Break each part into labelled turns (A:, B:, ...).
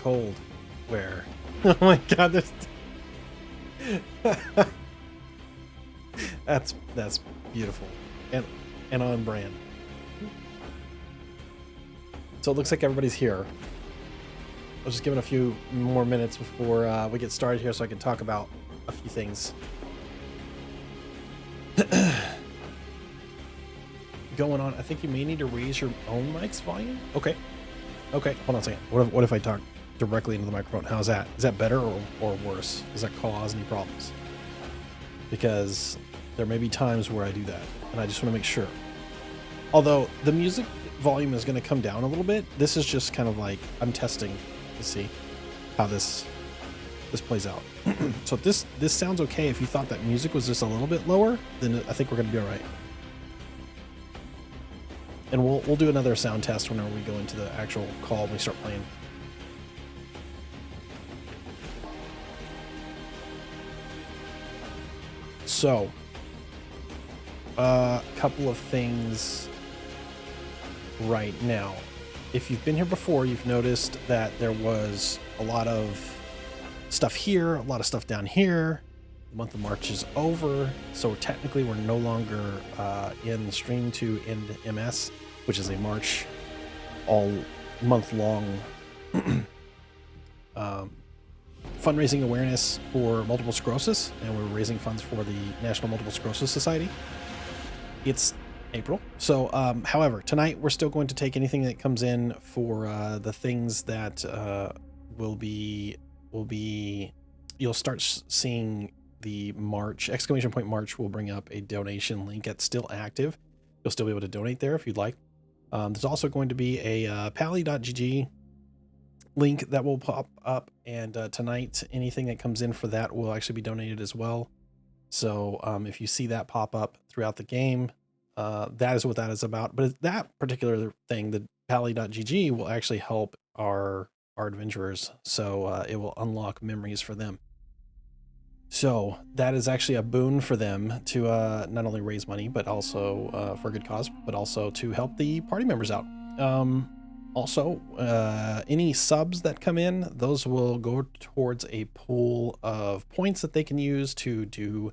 A: cold where, oh my God, there's that's beautiful and on brand. So it looks like everybody's here. I'll just give it a few more minutes before we get started here so I can talk about a few things. Going on, I think you may need to raise your own mic's volume. Okay, hold on a second. What if I talk directly into the microphone? How's that? Is that better or worse? Does that cause any problems? Because there may be times where I do that, and I just want to make sure. Although the music volume is going to come down a little bit, this is just kind of like I'm testing to see how this plays out. So if this sounds okay, if you thought that music was just a little bit lower, then I think we're going to be all right. And we'll do another sound test whenever we go into the actual call and we start playing. So, a couple of things right now. If you've been here before, you've noticed that there was a lot of stuff here, a lot of stuff down here. The month of March is over, so technically we're no longer in Stream 2 End MS, which is a March all month long fundraising awareness for multiple sclerosis, and we're raising funds for the National Multiple Sclerosis Society. It's April, so however, tonight we're still going to take anything that comes in for the things that will be you'll start seeing the March exclamation point March will bring up a donation link that's still active. You'll still be able to donate there if you'd like. There's also going to be a pally.gg link that will pop up, and tonight anything that comes in for that will actually be donated as well. So if you see that pop up throughout the game, that is what that is about. But that particular thing, the pally.gg, will actually help our adventurers, so it will unlock memories for them. So that is actually a boon for them to not only raise money, but also for a good cause, but also to help the party members out. Also, any subs that come in, those will go towards a pool of points that they can use to do.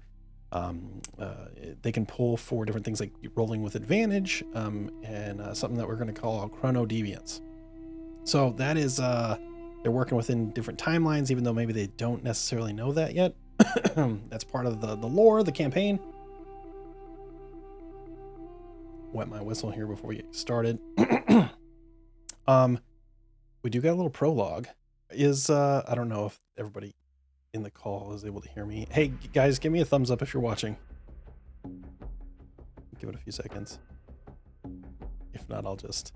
A: They can pull for different things like rolling with advantage, and something that we're going to call chrono deviance. So that is, they're working within different timelines, even though maybe they don't necessarily know that yet. That's part of the lore, the campaign. Wet my whistle here before we get started. We do get a little prologue. I don't know if everybody in the call is able to hear me. Hey guys, give me a thumbs up if you're watching. Give it a few seconds. If not, I'll just...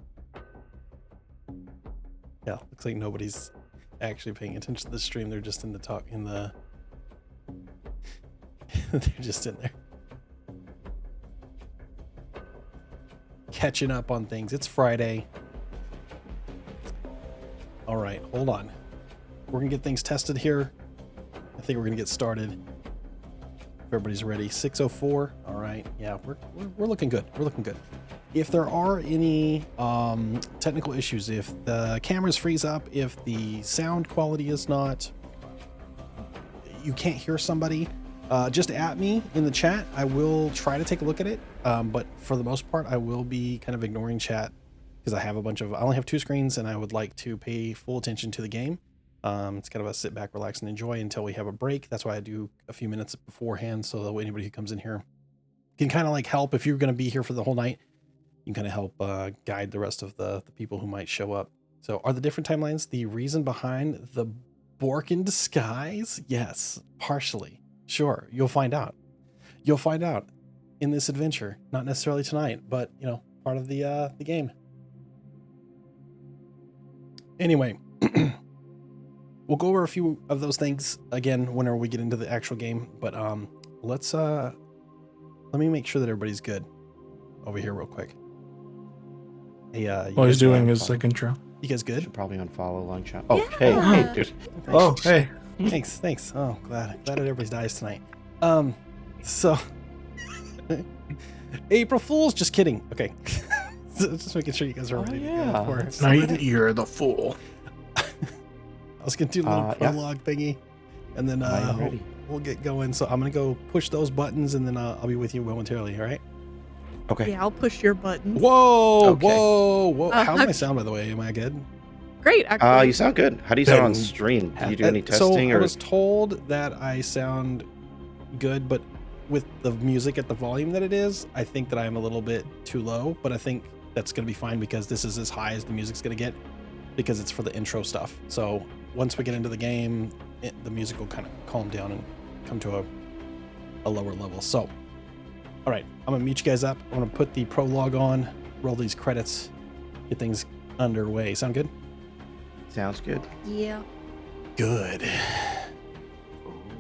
A: Yeah, looks like nobody's actually paying attention to the stream. They're just in the talk in the... They're just in there. Catching up on things. It's Friday. All right, hold on. We're gonna get things tested here. I think we're gonna get started. If everybody's ready. 6:04. All right. Yeah, we're looking good. We're looking good. If there are any technical issues, if the cameras freeze up, if the sound quality is not, you can't hear somebody, just at me in the chat. I will try to take a look at it, but for the most part, I will be kind of ignoring chat because I only have 2 screens, and I would like to pay full attention to the game. It's kind of a sit back, relax, and enjoy until we have a break. That's why I do a few minutes beforehand, so that way anybody who comes in here can kind of like help. If you're going to be here for the whole night, you can kind of help guide the rest of the people who might show up. So are the different timelines the reason behind the Bork in disguise? Yes, partially. Sure, you'll find out. You'll find out in this adventure. Not necessarily tonight, but, you know, part of the game. Anyway, we'll go over a few of those things again whenever we get into the actual game. But let me make sure that everybody's good over here real quick. Hey,
B: all he's doing is like intro.
A: You guys good?
C: Should probably unfollow long shot. Oh,
D: Yeah.
C: hey, dude.
B: Oh, hey.
A: Thanks. Oh, glad that everybody dies tonight. So April Fools, just kidding. Okay. Just making sure you guys are ready to go for it.
B: Tonight you're the fool.
A: was gonna do a little
C: Yeah.
A: prologue thingy, and then
C: I am ready.
A: we'll get going. So I'm gonna go push those buttons, and then I'll be with you momentarily. All right?
C: Okay.
D: Yeah, I'll push your buttons.
A: Whoa,
C: Okay.
A: whoa! How's my
D: I'm-
A: sound, by the way? Am I good?
D: Great, actually.
C: You sound good. How do you sound on
A: Then-
C: stream? Did you do any
A: So
C: testing
A: I
C: or?
A: was told that I sound good, but with the music at the volume that it is, I think that I'm a little bit too low. But I think that's gonna be fine because this is as high as the music's gonna get because it's for the intro stuff. So once we get into the game, the music will kind of calm down and come to a lower level. So, all right, I'm gonna meet you guys up. I'm gonna put the prologue on, roll these credits, get things underway. Sound good?
C: Sounds good.
D: Yeah.
A: Good.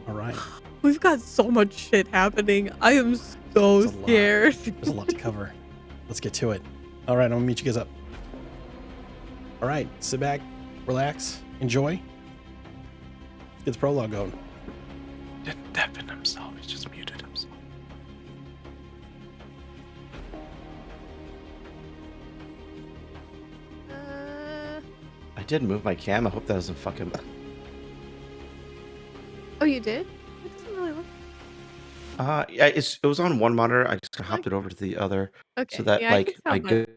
A: All right.
D: We've got so much shit happening. I am so
A: It's a lot.
D: scared.
A: There's a lot to cover. Let's get to it. All right, I'm gonna meet you guys up. All right, sit back, relax, enjoy. Let's get the prologue going.
B: Didn't deafen himself. He just muted himself.
C: I did move my cam. I hope that doesn't fuck him.
D: Oh, you did? It doesn't really look.
C: Yeah, it was on one monitor. I just hopped it over to the other,
D: Okay.
C: so that
D: yeah,
C: like I
D: can tell
C: go.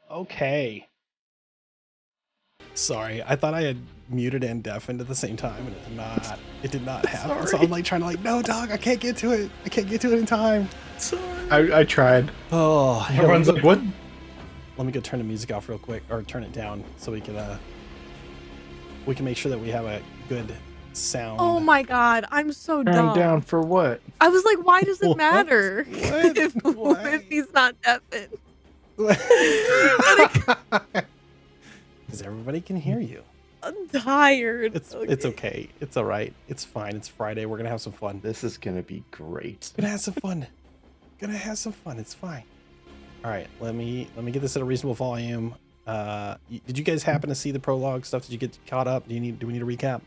A: Okay. Sorry, I thought I had muted and deafened at the same time, and it did not. It did not happen. So
C: Sorry.
A: I'm like trying to no, dog. I can't get to it. I can't get to it in time.
C: Sorry.
B: I tried.
A: Oh, here,
B: Everyone's like, what?
A: let me go turn the music off real quick, or turn it down so we can make sure that we have a good sound.
D: Oh my god, I'm so
B: Turn
D: dumb.
B: down for what?
D: I was like, why does it
A: What?
D: matter
A: What? Why?
D: if he's not deafened?
A: Because everybody can hear you.
D: I'm tired.
A: It's okay. It's all right. It's fine. It's Friday. We're gonna have some fun.
C: This is gonna be great.
A: Gonna have some fun. Gonna have some fun. It's fine. All right. Let me get this at a reasonable volume. Did you guys happen to see the prologue stuff? Did you get caught up? Do we need a recap?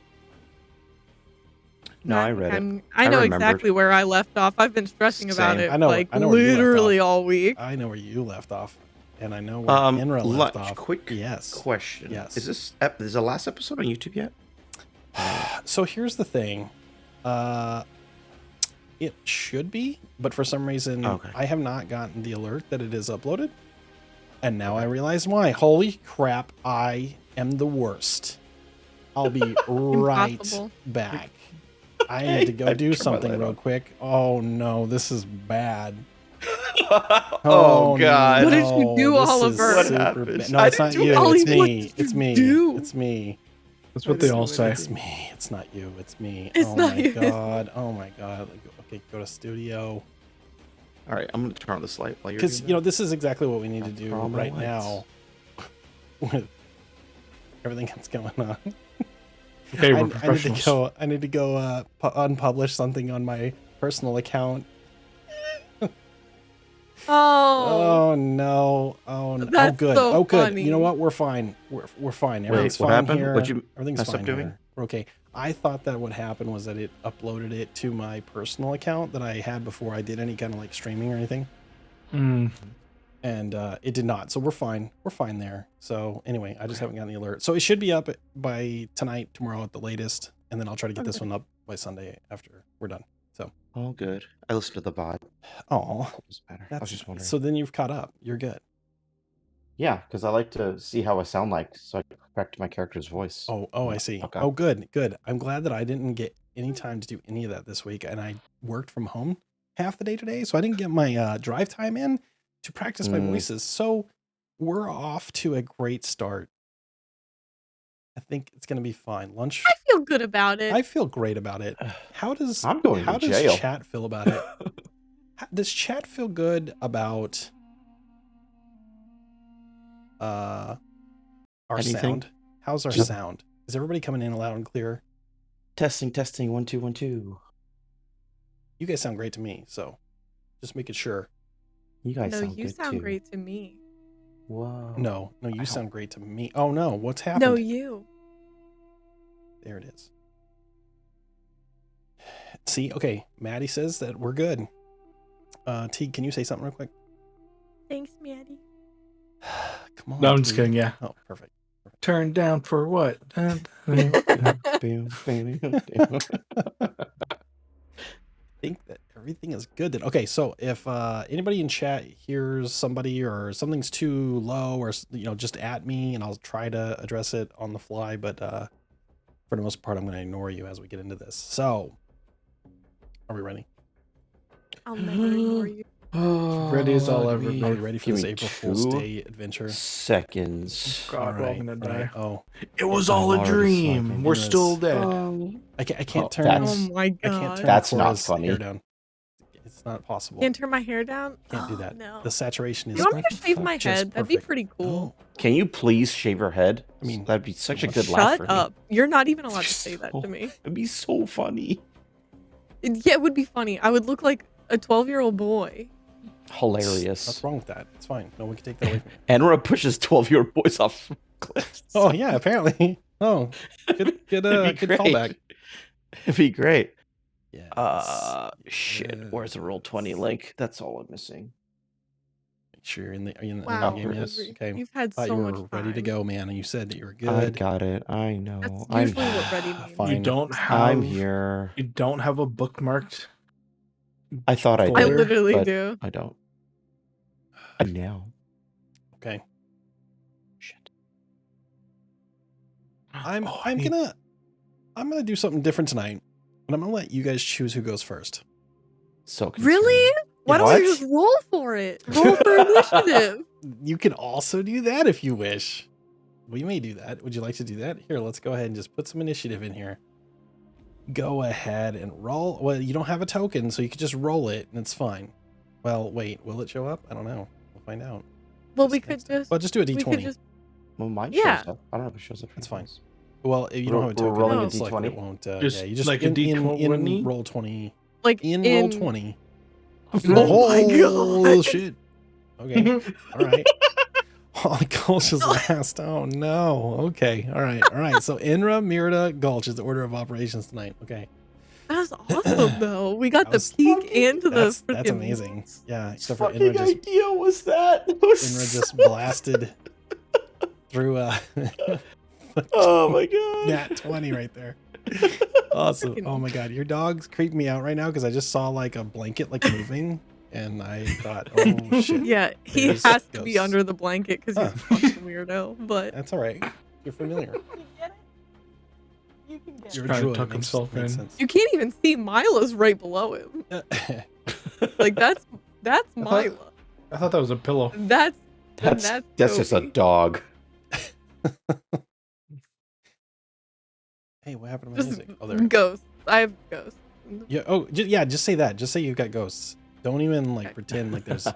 C: No, I read it.
D: I know
C: remembered.
D: exactly where I left off. I've been stressing about
C: Same.
D: it
A: I know where you left
D: literally all week.
A: I know where you left off, and I know where Enra left off.
C: Quick
A: Yes.
C: question.
A: Yes.
C: Is the last episode on YouTube yet?
A: So here's the thing. It should be, but for some reason
C: Okay.
A: I have not gotten the alert that it is uploaded. And now I realize why. Holy crap, I am the worst. I'll be right
D: Impossible.
A: back. I need to go
C: I
A: do
C: turned my
A: something
C: light
A: real
C: on.
A: quick. Oh no, this is bad.
C: Oh God!
D: What did you do,
A: this is
D: Oliver?
C: What
A: super
C: happened?
A: bad. No,
C: I
A: it's not
C: didn't do
A: you.
D: anything.
A: It's
D: Ollie,
A: me.
D: what did
A: It's
D: you
A: me.
D: do?
A: It's me.
B: That's what they all say.
A: It's me. It's not you. It's me.
D: It's
A: oh
D: not
A: my
D: you.
A: god. Oh my god. Okay, go to studio.
C: All right, I'm gonna turn on this light while you're.
A: Because
C: doing
A: you know
C: that.
A: this is exactly what we need to
C: I'll
A: do
C: turn on my
A: right
C: lights.
A: now with everything that's going on.
B: Okay, we're
A: I need
B: professionals.
A: to go. I need to go unpublish something on my personal account.
D: Oh,
A: Oh no! Oh no! Oh
D: That's
A: good!
D: so
A: Oh good!
D: funny.
A: You know what? We're fine. We're fine. Everything's
C: what
A: fine
C: happened?
A: here.
C: What'd you
A: Everything's
C: mess up
A: fine
C: doing?
A: here. We're okay. I thought that what happened was that it uploaded it to my personal account that I had before I did any kind of like streaming or anything,
B: Mm.
A: and it did not. So we're fine. We're fine there. So anyway, I just haven't gotten the alert. So it should be up by tonight, tomorrow at the latest, and then I'll try to get this
D: Okay.
A: one up by Sunday after we're done. So
C: All good. I listened to the VOD.
A: oh,
C: Doesn't matter. I
A: that's
C: was just wondering.
A: so then you've caught up. You're good.
C: Yeah, because I like to see how I sound like, so I can correct my character's voice.
A: Oh, I see.
C: Okay.
A: Oh, good, good. I'm glad that I didn't get any time to do any of that this week, and I worked from home half the day today, so I didn't get my drive time in to practice my voices. So we're off to a great start. I think it's going to be fine. Lunch.
D: I feel good about it.
A: I feel great about it. How does
C: I'm going to jail.
A: chat feel about it? Does chat feel good about our
C: Anything?
A: sound? How's our
C: Just-
A: sound? Is everybody coming in loud and clear?
C: Testing, 1 2 1 2.
A: You guys sound great to me, so just making sure.
C: You guys
D: No,
C: sound
D: you
C: good
D: sound
C: too.
D: great to me.
C: Whoa.
A: No,
C: I
A: you
C: don't-
A: sound great to me. Oh no, what's happened?
D: No, you.
A: There it is. See, okay, Maddie says that we're good. T, can you say something real quick?
D: Thanks, Maddie.
A: Come on.
B: No, I'm just
A: T.
B: kidding. Yeah.
A: Oh, perfect.
B: Turned down for what?
A: I think that everything is good then. Okay, so if anybody in chat hears somebody or something's too low or just at me and I'll try to address it on the fly, but for the most part I'm going to ignore you as we get into this. So, are we ready?
D: I'll never ignore you.
B: Ready as I'll ever
A: Are
B: be.
A: we ready for
C: Give
A: this
C: me
A: April Fool's
C: 2
A: Day adventure?
C: seconds.
B: God, we're all gonna die.
A: Oh,
B: It was
C: I'm
B: all a
C: already
B: dream.
C: slacking.
B: We're
A: It
B: still
A: was-
B: dead.
A: I can't
C: Oh,
A: turn.
C: that's-
D: Oh my
A: I
D: god.
A: can't turn
C: That's not
A: Cora's
C: funny.
A: hair down. It's not possible.
D: Can't turn my hair down?
A: Can't do
D: Oh,
A: that.
D: No.
A: The saturation is
D: You want me to shave my
A: just
D: head? That'd be
A: perfect.
D: pretty cool.
A: Oh,
C: Can you please shave your head?
A: I mean,
C: that'd be such a good laugh
D: Shut
C: for me.
D: up. You're not even allowed to say that
C: So-
D: to me.
C: It'd be so funny.
D: Yeah, it would be funny. I would look like a 12-year-old boy.
C: Hilarious.
A: what's wrong with that? It's fine. No one can take that away from you.
C: Enra pushes 12-year-old boys off cliffs.
A: Oh yeah, apparently. Oh, good
C: It'd be
A: good
C: great.
A: callback.
C: It'd be great.
A: Yeah.
C: Shit. Where's the roll 20 link? That's all I'm missing.
A: Make sure you're in the. Are you in the
D: Wow.
A: game yet?
C: Yes.
A: Okay.
D: You've had
A: Thought
D: so
A: you
D: much
A: were ready to
D: time.
A: go, man, and you said that you were
C: I
A: good.
C: got it. I know.
D: That's
C: I'm
D: usually what ready means.
A: Fine.
B: You don't have.
C: I'm here.
B: You don't have a bookmarked.
C: I thought I
B: folder?
D: I
C: did.
D: literally
C: but
D: do.
C: I don't. I know.
A: Okay.
C: Shit.
A: I'm
B: Oh, I
A: I'm
B: need-
A: gonna do something different tonight, but I'm gonna let you guys choose who goes first.
C: So
D: Really? Why don't we
C: What?
D: just roll for it? Roll for initiative.
A: You can also do that if you wish. We may do that. Would you like to do that? Here, let's go ahead and just put some initiative in here. Go ahead and roll. Well, you don't have a token, so you could just roll it and it's fine. Well, wait, will it show up? I don't know. We'll find out.
D: Well,
A: Just
D: we could
A: next time.
D: just.
A: Well, just do a
D: We
A: D20.
D: could just.
C: Well, mine
D: Yeah.
C: shows up. I don't know if it shows up. for
A: That's
C: you
A: fine.
C: guys.
A: Well, if you don't have a
C: We're
A: token,
C: rolling
D: a
A: then select it,
C: D20?
A: it won't.
B: Just
A: yeah, you just
B: like a
A: in
B: D20?
A: roll 20.
D: Like
A: In
D: in
A: roll 20.
D: Oh my
A: Oh
D: God.
A: shit. Okay. All right. Holly Gulch's last. Oh no. Okay. All right. All right. So Inra, Mirda, Gulch is the order of operations tonight. Okay.
D: That's awesome, though. We got
A: That
D: the
A: was-
D: peak and the
A: That's
D: freaking.
A: amazing. Yeah.
C: Whose
A: Except for
C: fucking
A: Inra just
C: idea was that? That was
A: Inra
C: so
A: just blasted through
C: Oh my god.
A: nat 20 right there. Awesome.
D: Freaking-
A: Oh my god. Your dog's creeping me out right now because I just saw like a blanket like moving and I thought, oh shit.
D: Yeah, he
A: There's
D: has to be
A: ghosts.
D: under the blanket because he's a fucking weirdo. But
A: That's all right. You're familiar.
D: you can get
A: You're a
B: trying to
A: druid.
B: tuck
A: Makes
B: himself in.
A: sense.
D: You can't even see Mila's right below him. Like that's Mila.
B: I thought that was a pillow.
D: That's
C: That's just a
D: Toby.
C: dog.
A: Hey, what happened to my
D: Just
A: music? Oh, there. it is.
D: ghosts. I have ghosts.
A: Yeah. Oh, yeah. Just say that. Just say you've got ghosts. Don't even like
D: Okay.
A: pretend like there's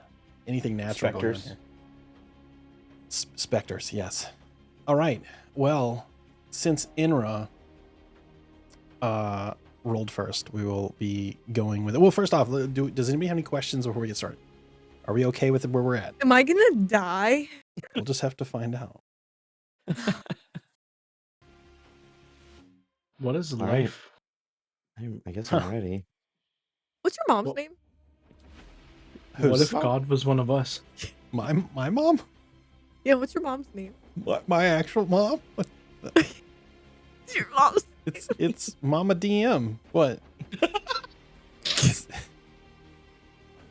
A: anything natural going on
C: Specters.
A: here. Specters. Yes. All right. Well, since Inra rolled first, we will be going with it. Well, first off, does anybody have any questions before we get started? Are we okay with where we're at?
D: Am I gonna die?
A: We'll just have to find out.
B: What is
C: All right.
B: life?
C: I guess I'm
A: Huh.
C: ready.
D: What's your mom's
B: Well-
D: name?
B: What
A: Who's-
B: if God was one of us?
A: my mom?
D: Yeah, what's your mom's name?
A: What, my actual mom?
D: Your mom's.
A: It's Mama DM. What?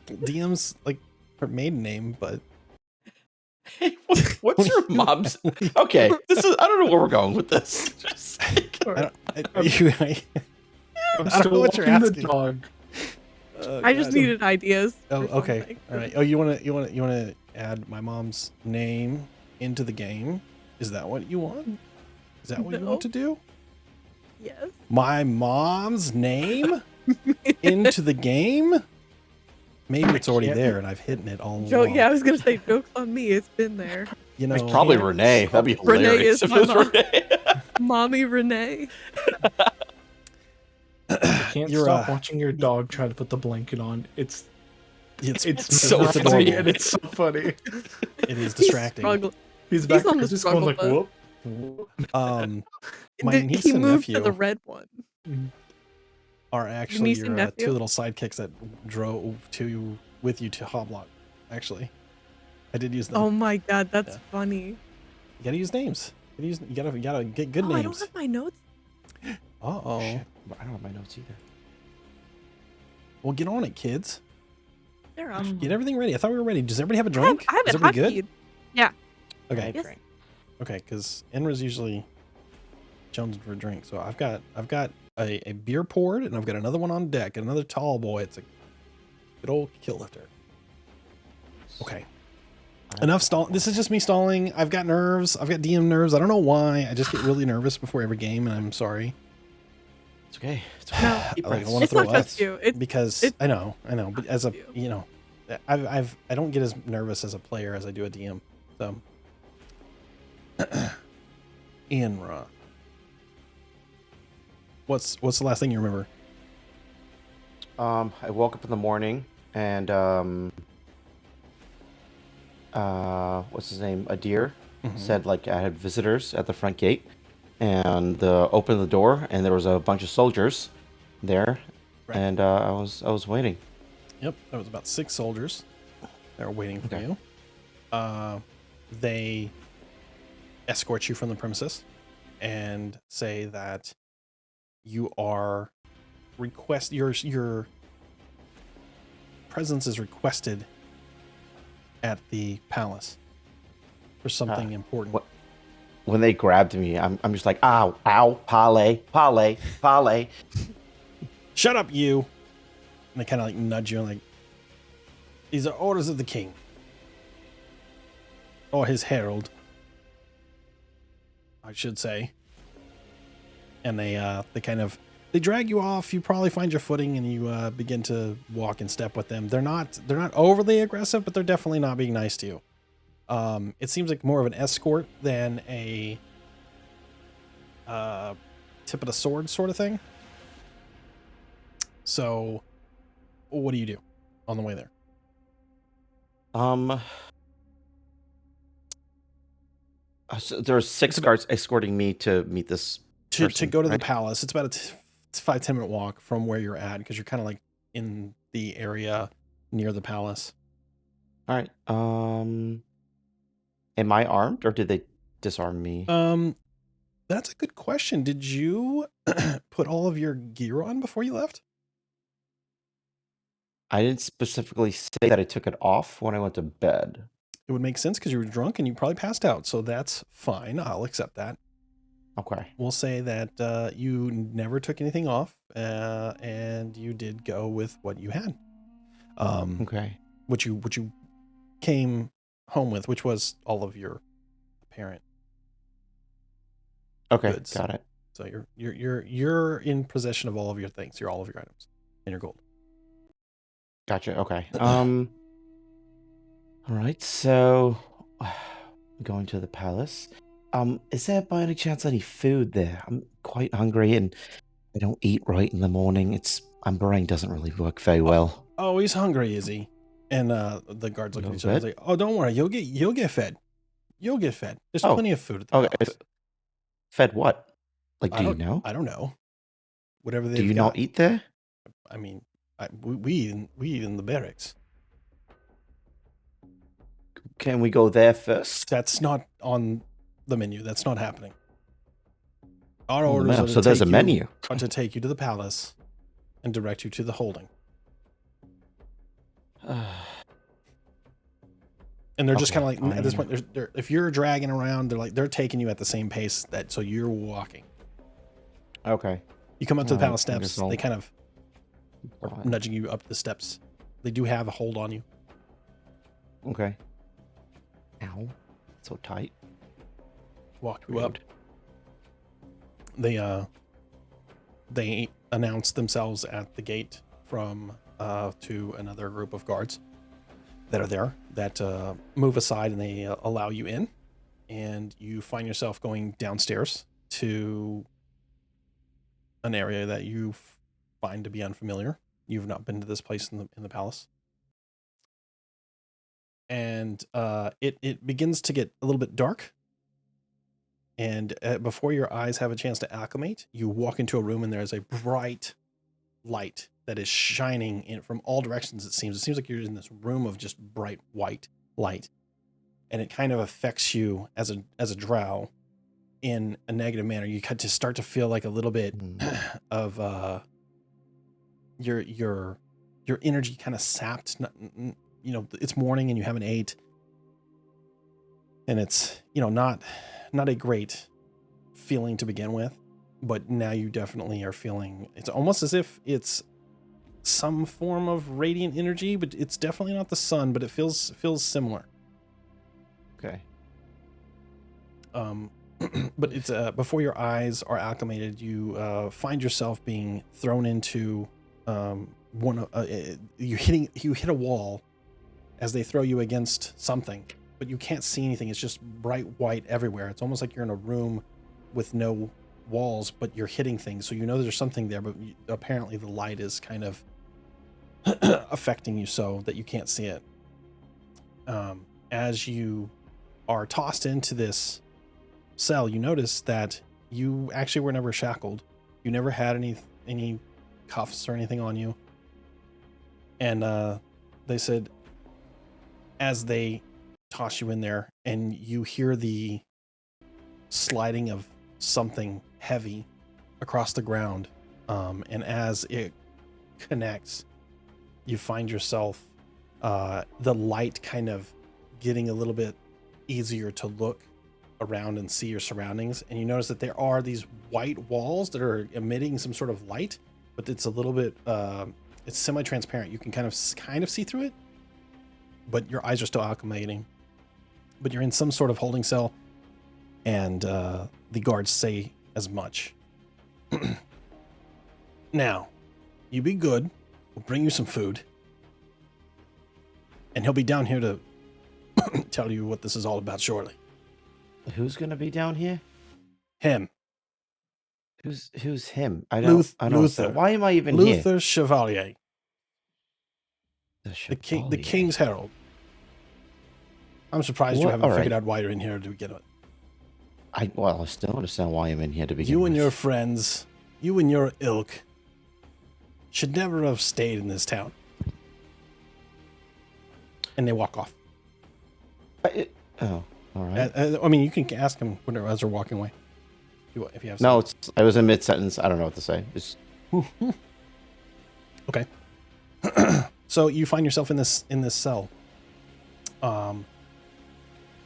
A: DM's like her maiden name, but
C: What's your mom's? Okay, this is. I don't know where we're going with this. Just like,
A: I don't,
B: I'm
A: I don't
B: still
A: know what you're
B: walking the
A: asking.
B: dog.
D: I just needed ideas.
A: Oh,
D: for
A: okay.
D: something.
A: All right. Oh, you wanna add my mom's name into the game? Is that what you want? Is that what you
D: No.
A: want to do?
D: Yes.
A: My mom's name into the game? Maybe it's already there and I've hidden it all
D: Joke.
A: along.
D: Yeah, I was gonna say jokes on me. It's been there.
A: You know,
C: it's probably
B: can't
C: Renee. That'd be
B: stop.
D: Renee
C: hilarious
D: is
C: if
D: my
C: it was
D: mom.
C: Renee.
D: Mommy Renee.
B: I can't
A: You're,
B: stop watching your dog try to put the blanket on. It's
C: so
B: mesmerizing
A: funny.
B: and it's so funny.
A: it is distracting.
B: He's back
D: on
B: there
D: the
B: just going like
D: struggle
B: whoop.
A: My niece
D: He
A: and
D: moved to
A: nephew
D: the red one.
A: are actually
D: niece and
A: your
D: nephew?
A: two little sidekicks that drove with you to Hoblock. Actually, I did use them.
D: Oh my god, that's
A: Yeah.
D: funny.
A: You gotta use names. You gotta get good
D: Oh, I don't
A: names.
D: have my notes.
A: Uh-oh.
C: Shit, I don't have my notes either.
A: Well, get on it, kids.
D: They're up.
A: Get everything ready. I thought we were ready. Does everybody have a
D: I have,
A: drink?
D: I have
A: Is
D: it
A: everybody good?
D: hotkeyed. Yeah.
A: Okay.
D: Yes.
A: Okay, because Enra's usually jonesing for a drink. So I've got a beer poured, and I've got another one on deck, and another tall boy. It's a good old kill lifter. Okay. Enough stalling. This is just me stalling. I've got nerves. I've got DM nerves. I don't know why. I just get really nervous before every game, and I'm sorry.
C: It's okay. It's
D: No.
C: okay. Keep
A: Like, I
C: practicing.
A: want to
D: It's
A: throw
D: not
A: up
D: just you. It's
A: because
D: it's-
A: I know. But as a
D: you.
A: I don't get as nervous as a player as I do a DM. So, Enra, what's the last thing you remember?
C: I woke up in the morning and what's his name? A deer said like I had visitors at the front gate, and opened the door and there was a bunch of soldiers there,
A: Right.
C: and I was waiting.
A: Yep, that was about 6 soldiers that were waiting for
C: Okay.
A: you. They escort you from the premises and say that you are your presence is requested at the palace for something important.
C: what- When they grabbed me, I'm just like, ow, ow, pale.
A: Shut up, you! And they kind of like nudge you and like, these are orders of the king. Or his herald, I should say. And they drag you off. You probably find your footing and you begin to walk in step with them. They're not overly aggressive, but they're definitely not being nice to you. It seems like more of an escort than a tip of the sword sort of thing. So, what do you do on the way there?
C: So there's 6 guards escorting me to meet this
A: To
C: person,
A: go to the
C: right?
A: palace. It's about it's 5-10 minute walk from where you're at because you're kind of like in the area near the palace.
C: All right. Am I armed or did they disarm me?
A: That's a good question. Did you put all of your gear on before you left?
C: I didn't specifically say that I took it off when I went to bed.
A: It would make sense because you were drunk and you probably passed out. So that's fine. I'll accept that.
C: Okay.
A: We'll say that you never took anything off and you did go with what you had.
C: Okay.
A: What you came home with, which was all of your apparent.
C: Okay.
A: Goods.
C: Got it.
A: So you're in possession of all of your things, all of your items and your gold.
C: Gotcha. Okay. All right. So, going to the palace. Is there by any chance any food there? I'm quite hungry and I don't eat right in the morning. My brain doesn't really work very well.
A: Oh, he's hungry, is he? And the guards look at each
C: Little
A: other. Like, oh, don't worry, you'll get fed. You'll get fed. There's
C: Oh,
A: plenty of food at the
C: Okay.
A: palace.
C: Fed what? Like,
A: I
C: do you
A: don't
C: know?
A: I don't know. Whatever they've
C: Do you
A: got.
C: not eat there?
A: I mean, we eat in the barracks.
C: Can we go there first?
A: That's not on the menu. That's not happening. Our
C: On the
A: orders
C: menu.
A: are to
C: So there's a
A: take
C: menu.
A: are to take you to the palace and direct you to the holding. And they're just kind
C: Okay,
A: of like, at this
C: fine.
A: point, if you're dragging around, they're taking you at the same pace so you're walking.
C: Okay.
A: You come up to the
C: Alright,
A: palace
C: I guess
A: steps.
C: I'll-
A: They kind of are
C: Fine.
A: nudging you up the steps. They do have a hold on you.
C: Okay. Ow. So tight.
A: Walk you up.
C: Rude.
A: They announce themselves at the gate to another group of guards that are there that move aside, and they allow you in, and you find yourself going downstairs to an area that you find to be unfamiliar. You've not been to this place in the palace, and it begins to get a little bit dark. And before your eyes have a chance to acclimate, you walk into a room, and there's a bright light that is shining in from all directions. It seems like you're in this room of just bright white light, and it kind of affects you as a drow in a negative manner. You kind of start to feel like a little bit of your energy kind of sapped. You know, it's morning and you haven't ate, and it's, you know, not a great feeling to begin with, but now you definitely are feeling, it's almost as if it's some form of radiant energy, but it's definitely not the sun, but it feels similar.
C: Okay.
A: But it's before your eyes are acclimated, you find yourself being thrown into you hit a wall as they throw you against something, but you can't see anything. It's just bright white everywhere. It's almost like you're in a room with no walls, but you're hitting things, so you know there's something there, but apparently the light is kind of affecting you so that you can't see it. As you are tossed into this cell, you notice that you actually were never shackled. You never had any cuffs or anything on you. And they said, as they toss you in there, and you hear the sliding of something heavy across the ground, and as it connects, you find yourself the light kind of getting a little bit easier to look around and see your surroundings, and you notice that there are these white walls that are emitting some sort of light, but it's a little bit it's semi-transparent. You can kind of see through it, but your eyes are still acclimating. But you're in some sort of holding cell, and the guards say as much. Now, you be good. We'll bring you some food, and he'll be down here to tell you what this is all about shortly.
C: Who's gonna be down here?
A: Him.
C: Who's him? I don't understand. Why am I even here?
A: Luther Chevalier,
C: The
A: the
C: Chevalier.
A: King's Herald. I'm surprised you
C: What?
A: haven't
C: All
A: figured
C: right.
A: out why you're in here to begin with.
C: I still don't understand why I'm in here to begin
A: You
C: with.
A: and your friends, you and your ilk, should never have stayed in this town. And they walk off.
C: Oh, all right.
A: I mean, you can ask him as they're walking away. If you have
C: No, I was in mid-sentence. I don't know what to say. Just
A: Okay. So you find yourself in this cell.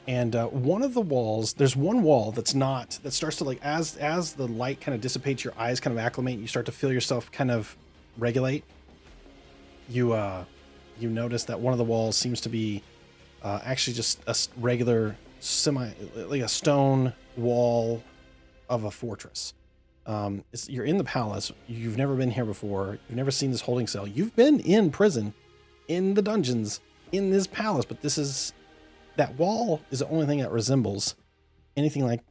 A: And one of the walls, there's one wall that starts to, like, as the light kind of dissipates, your eyes kind of acclimate, you start to feel yourself kind of regulate. You notice that one of the walls seems to be actually just a regular like a stone wall of a fortress. You're in the palace. You've never been here before. You've never seen this holding cell. You've been in prison, in the dungeons, in this palace, but that wall is the only thing that resembles anything like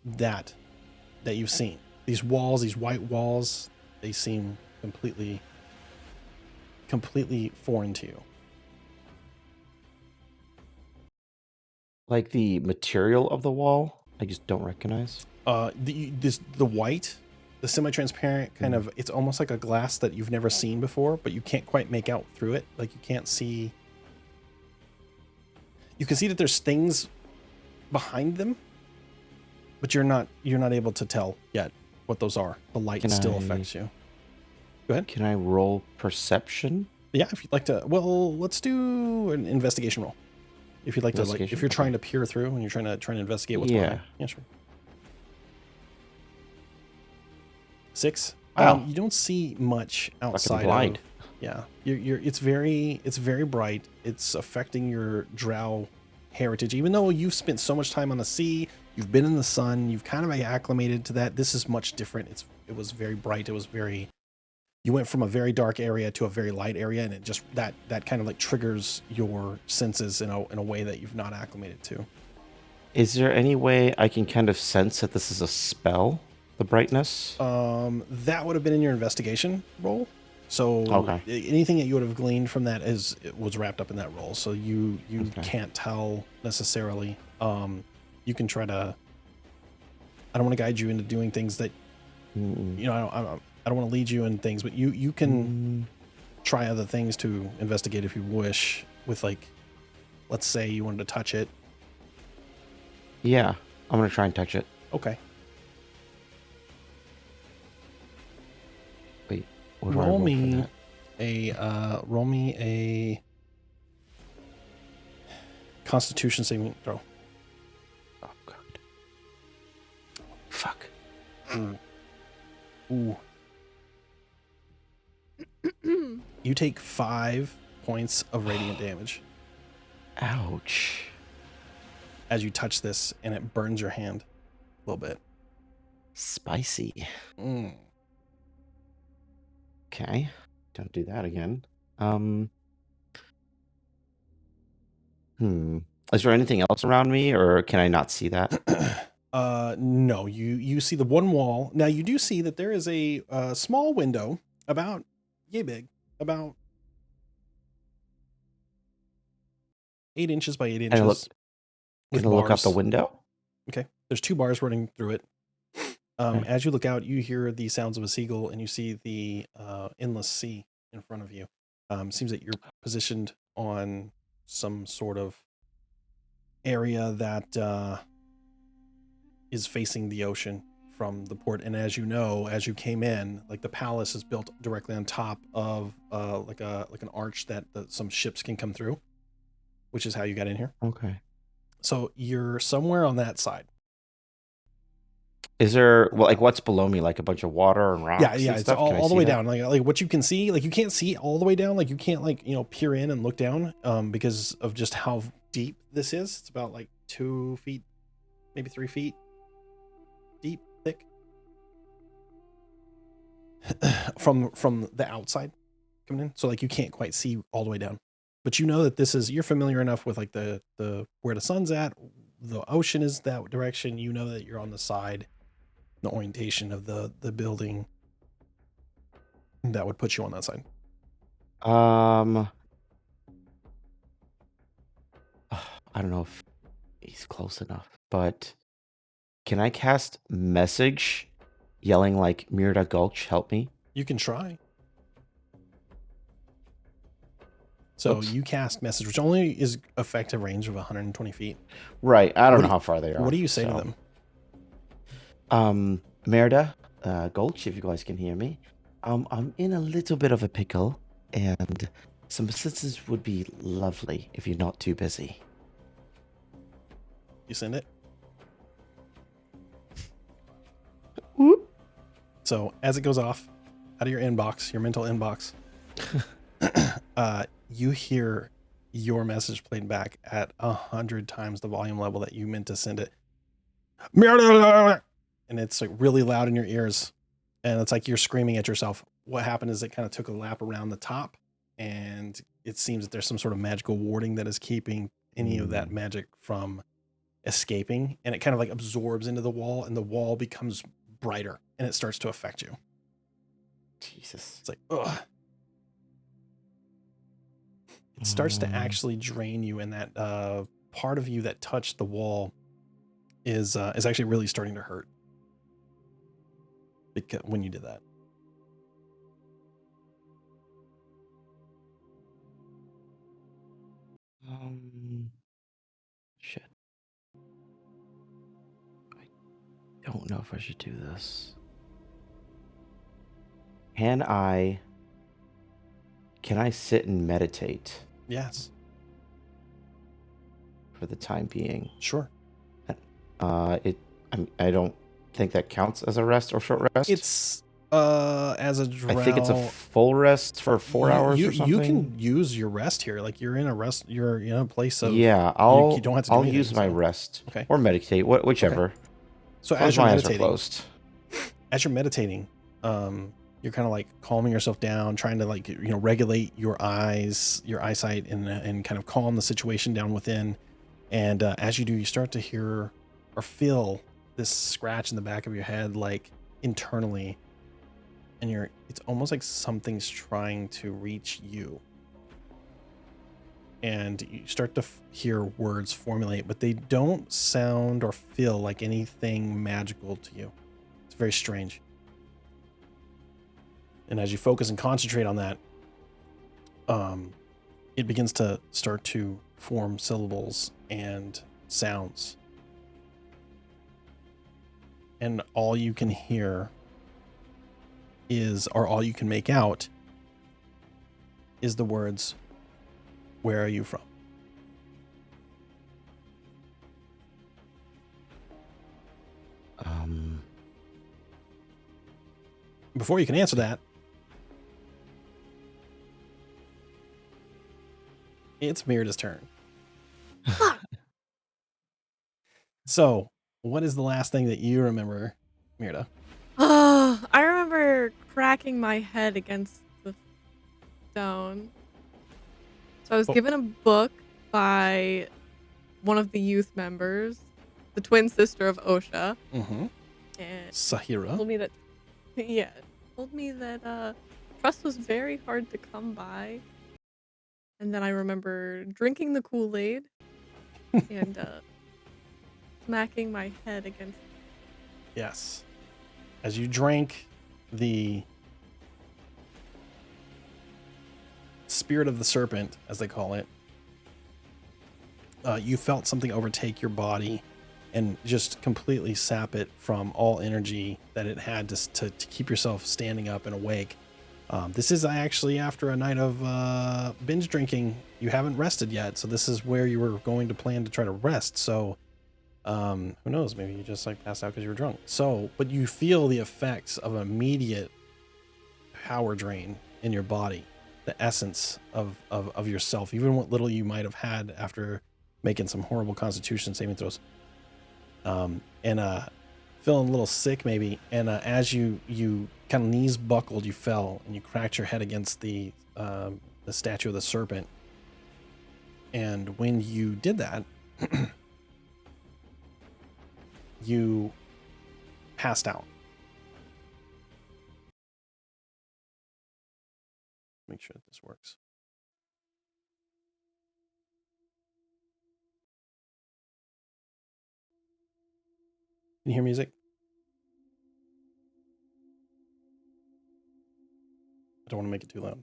A: that you've seen. These walls, these white walls, they seem completely foreign to you.
C: like the material of the wall, I just don't recognize.
A: The white, the semi-transparent kind of, it's almost like a glass that you've never seen before, but you can't quite make out through it. Like, you can't see. You can see that there's things behind them, but you're not able to tell yet what those are. The light still affects you. Go ahead.
C: Can I roll perception?
A: Yeah, if you'd like to. Well, let's do an investigation roll. If you'd like to, like, if
C: Investigation?
A: you're
C: Okay.
A: trying to peer through and you're trying to investigate what's
C: Yeah.
A: behind. Yeah, sure. 6.
C: Wow.
A: You don't see much
C: Fucking
A: outside
C: blind.
A: of. Yeah, it's very bright. It's affecting your drow heritage. Even though you've spent so much time on the sea, you've been in the sun, you've kind of acclimated to that. This is much different. It was very bright. It was very. You went from a very dark area to a very light area, and it just that kind of like triggers your senses in a way that you've not acclimated to.
C: Is there any way I can kind of sense that this is a spell? The brightness?
A: That would have been in your investigation roll. So
C: Okay.
A: anything that you would have gleaned from that was wrapped up in that roll. So you
C: Okay.
A: can't tell necessarily. You can try to. I don't want to guide you into doing things that
C: Mm,
A: I don't want to lead you in things, but you can try other things to investigate if you wish. With like, let's say you wanted to touch it.
C: Yeah, I'm gonna try and touch it.
A: Okay.
C: Wait, what do I
A: Roll
C: roll for
A: me
C: that?
A: roll me a Constitution saving throw.
C: Oh god. Fuck.
A: Ooh. You take 5 points of radiant damage
C: Ouch.
A: as you touch this, and it burns your hand a little bit.
C: Spicy.
A: Mm.
C: Okay. Don't do that again. Is there anything else around me, or can I not see that?
A: No, you see the one wall. Now you do see that there is a small window about yay big, about 8 inches by 8
C: Can I look?
A: inches
C: Can
A: with
C: I look out the
A: bars.
C: window?
A: Okay, there's 2 bars running through it.
C: Okay.
A: As you look out, you hear the sounds of a seagull, and you see the endless sea in front of you. Seems that you're positioned on some sort of area that is facing the ocean from the port. And as you know, as you came in, like the palace is built directly on top of like an arch that some ships can come through, which is how you got in here.
C: Okay.
A: So you're somewhere on that side.
C: Is there like what's below me? Like a bunch of water and rocks
A: Yeah,
C: and
A: it's
C: stuff? Can I
A: all the
C: see
A: way
C: that?
A: down. Like what you can see, like you can't see all the way down. Like you can't peer in and look down because of just how deep this is. It's about like 2 feet, maybe 3 feet deep, thick from the outside coming in. So like you can't quite see all the way down, but you know that you're familiar enough with like the where the sun's at. The ocean is that direction. You know that you're on the side, the orientation of the building that would put you on that side.
C: I don't know if he's close enough, but can I cast message yelling like Mirda Gulch, help me?
A: You can try. So
C: Oops.
A: you cast message, which only is effective range of 120 feet.
C: Right. I don't
A: What
C: know
A: do
C: how far they are.
A: What do you say to
C: so.
A: them?
C: Merida, Gulch, if you guys can hear me. I'm in a little bit of a pickle, and some assistance would be lovely if you're not too busy.
A: You send it.
C: Whoop.
A: So as it goes off out of your inbox, your mental inbox, you hear your message played back at 100 times the volume level that you meant to send it. And it's like really loud in your ears. And it's like you're screaming at yourself. What happened is it kind of took a lap around the top, and it seems that there's some sort of magical warding that is keeping any of that magic from escaping. And it kind of like absorbs into the wall, and the wall becomes brighter, and it starts to affect you.
C: Jesus.
A: It's like, ugh. It starts to actually drain you, and that part of you that touched the wall is actually really starting to hurt because when you did that.
C: Shit. I don't know if I should do this. Can I sit and meditate?
A: Yes.
C: for the time being.
A: Sure.
C: I don't think that counts as a rest or short rest.
A: It's as a
C: I think it's a
A: drow,
C: full rest for 4 hours
A: you
C: or something.
A: you can use your rest here. Like you're in a rest. You're in a place of
C: Yeah,
A: you don't have to do
C: I'll
A: anything.
C: use my
A: So.
C: rest
A: Okay.
C: or meditate, whichever.
A: So
C: As long
A: as
C: as
A: you're
C: my eyes are
A: meditating,
C: closed.
A: you're kind of like calming yourself down, trying to like regulate your eyesight, and kind of calm the situation down within. And as you do, you start to hear or feel this scratch in the back of your head, like internally, and it's almost like something's trying to reach you. And you start to hear words formulate, but they don't sound or feel like anything magical to you. It's very strange. And as you focus and concentrate on that, it begins to start to form syllables and sounds. And all you can hear or all you can make out is the words, "Where are you from?" Before you can answer that, it's Mirida's turn. So, what is the last thing that you remember, Mirda?
D: I remember cracking my head against the stone. So I was
A: Oh.
D: given a book by one of the youth members, the twin sister of Osha,
A: Mm-hmm.
D: and
A: Sahira.
D: told me that told me that trust was very hard to come by. And then I remember drinking the Kool-Aid and smacking my head against.
A: Yes. As you drank the spirit of the serpent, as they call it, you felt something overtake your body and just completely sap it from all energy that it had to keep yourself standing up and awake. This is actually after a night of binge drinking. You haven't rested yet, so this is where you were going to plan to try to rest. So who knows? Maybe you just like passed out because you were drunk. So, but you feel the effects of an immediate power drain in your body, the essence of yourself, even what little you might have had after making some horrible Constitution saving throws. And feeling a little sick maybe. And as you kind of knees buckled, you fell and you cracked your head against the statue of the serpent. And when you did that, you passed out. Make sure that this works. Can you hear music? I don't want to make it too loud.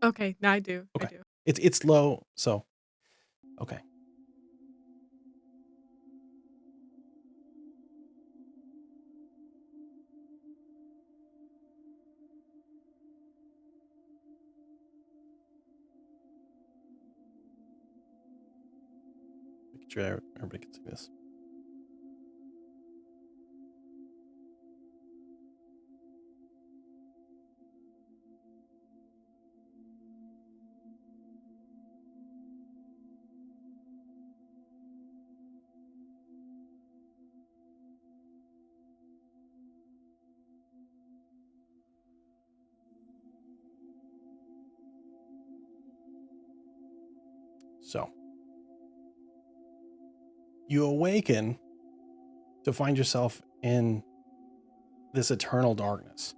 D: Okay, now I do.
A: Okay.
D: I do.
A: It's low, so okay. Making sure everybody can see this. So you awaken to find yourself in this eternal darkness.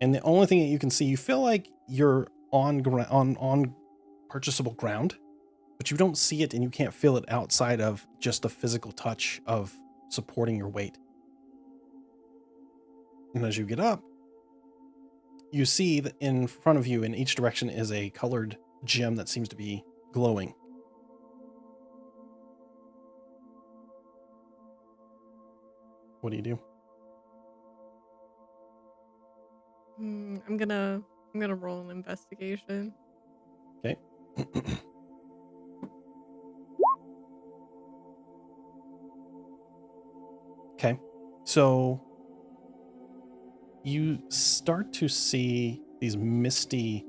A: And the only thing that you can see, you feel like you're on purchasable ground, but you don't see it and you can't feel it outside of just the physical touch of supporting your weight. And as you get up, you see that in front of you in each direction is a colored gem that seems to be glowing. What do you do?
D: I'm gonna roll an investigation.
A: Okay. So you start to see these misty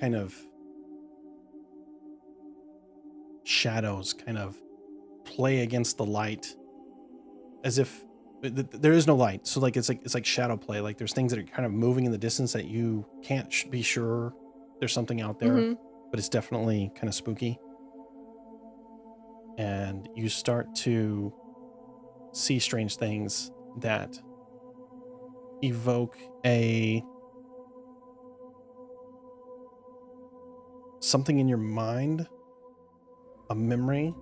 A: kind of shadows kind of play against the light as if there is no light. So like it's like shadow play. Like there's things that are kind of moving in the distance that you can't be sure there's something out there,
D: Mm-hmm.
A: but it's definitely kind of spooky. And you start to see strange things that evoke something in your mind, a memory.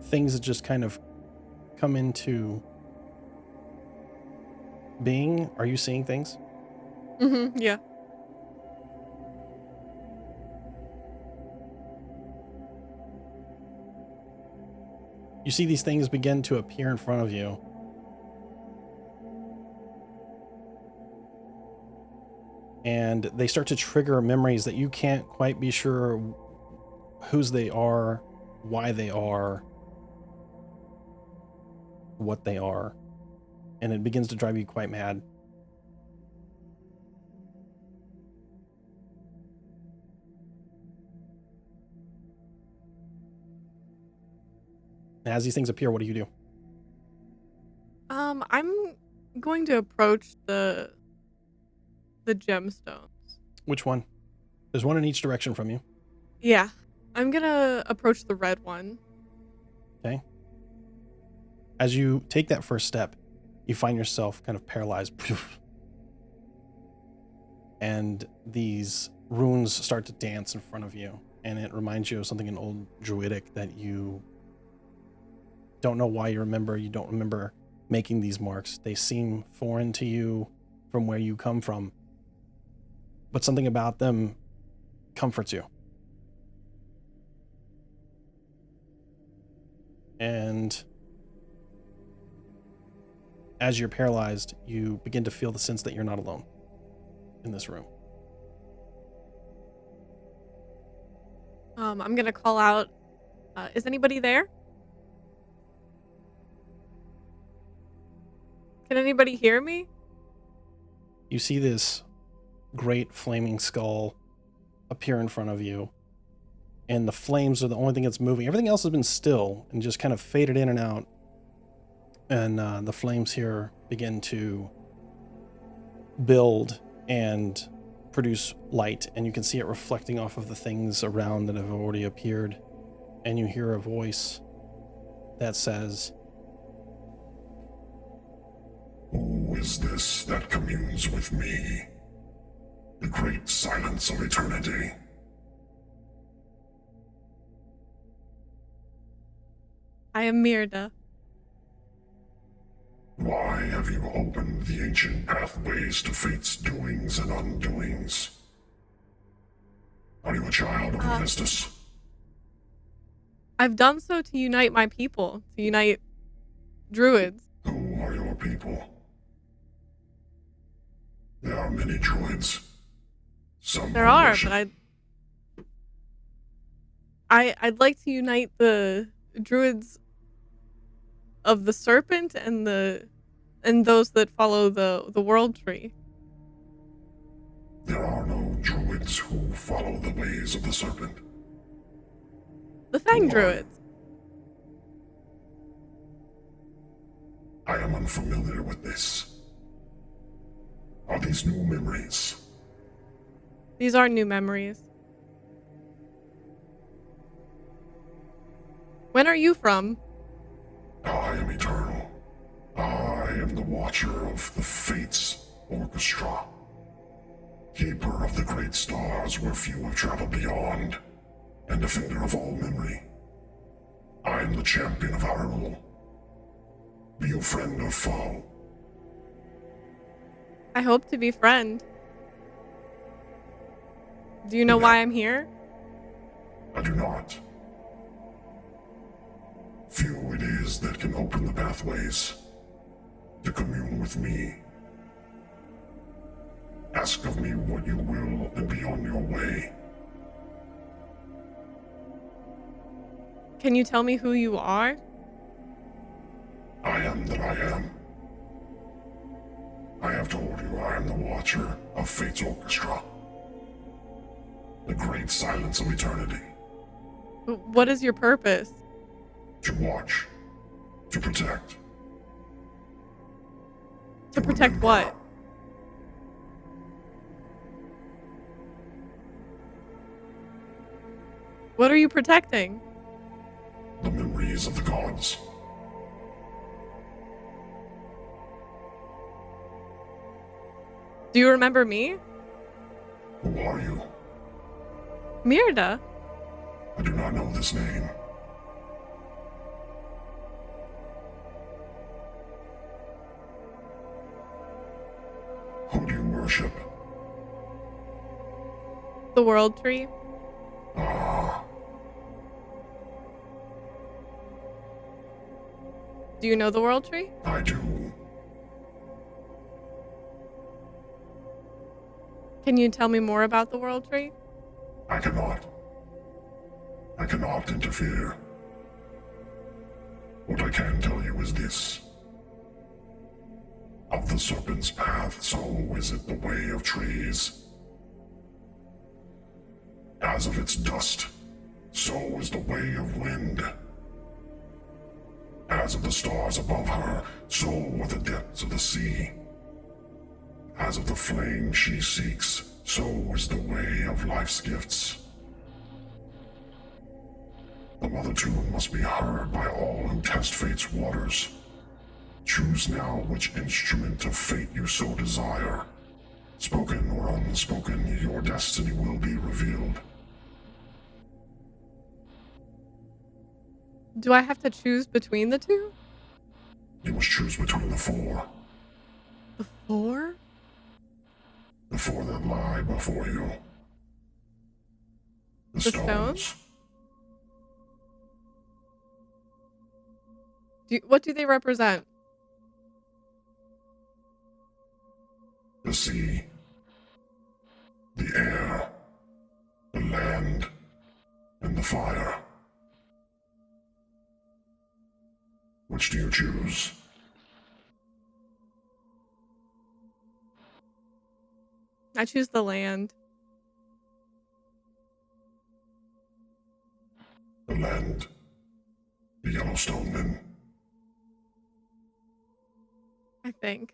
A: Things that just kind of come into being. Are you seeing things?
D: Mm-hmm. Yeah.
A: You see these things begin to appear in front of you. And they start to trigger memories that you can't quite be sure whose they are, why they are, what they are. And it begins to drive you quite mad. And as these things appear, what do you do?
D: I'm going to approach the gemstones.
A: Which one? There's one in each direction from you.
D: Yeah. I'm gonna approach the red one.
A: Okay. As you take that first step, you find yourself kind of paralyzed. And these runes start to dance in front of you. And it reminds you of something in old druidic that you don't know why you remember. You don't remember making these marks. They seem foreign to you from where you come from. But something about them comforts you. And as you're paralyzed, you begin to feel the sense that you're not alone in this room.
D: I'm gonna call out. Is anybody there? Can anybody hear me?
A: You see this great flaming skull appear in front of you, and the flames are the only thing that's moving. Everything else has been still and just kind of faded in and out. And the flames here begin to build and produce light, and you can see it reflecting off of the things around that have already appeared. And you hear a voice that says,
E: "Who is this that communes with me? The great silence of eternity."
D: I am Mirda.
E: Why have you opened the ancient pathways to fate's doings and undoings? Are you a child of Hephaestus?
D: I've done so to unite my people, to unite druids.
E: Who are your people? There are many druids. Some
D: There are,
E: worship-
D: but I'd like to unite the druids of the serpent and those that follow the world tree.
E: There are no druids who follow the ways of the serpent.
D: The Fang
E: Why?
D: druids.
E: I am unfamiliar with this. Are these new memories?
D: These are new memories. When are you from?
E: I am eternal. I am the watcher of the Fates Orchestra. Keeper of the great stars where few have traveled beyond, and defender of all memory. I am the champion of our rule. Be you friend or foe.
D: I hope to befriend. Do you know why I'm here?
E: I do not. Few is that can open the pathways to commune with me. Ask of me what you will and be on your way.
D: Can you tell me who you are?
E: I am that I am. I have told you I am the Watcher of Fate's Orchestra. The great silence of eternity.
D: What is your purpose?
E: To watch. To protect.
D: To protect
E: remember.
D: what? What are you protecting?
E: The memories of the gods.
D: Do you remember me?
E: Who are you?
D: Mirda.
E: I do not know this name. Who do you worship?
D: The World Tree.
E: Ah,
D: Do you know the World Tree?
E: I do.
D: Can you tell me more about the World Tree?
E: I cannot. I cannot interfere. What I can tell you is this. Of the serpent's path, so is it the way of trees. As of its dust, so is the way of wind. As of the stars above her, so are the depths of the sea. As of the flame she seeks, so is the way of life's gifts. The mother tune must be heard by all who test fate's waters. Choose now which instrument of fate you so desire. Spoken or unspoken, your destiny will be revealed.
D: Do I have to choose between the two?
E: You must choose between the four.
D: The four?
E: The four that lie before you. The
D: The stones? What do they represent?
E: The sea. The air. The land. And the fire. Which do you choose?
D: I choose the land.
E: The land. The Yellowstone, then.
D: I think.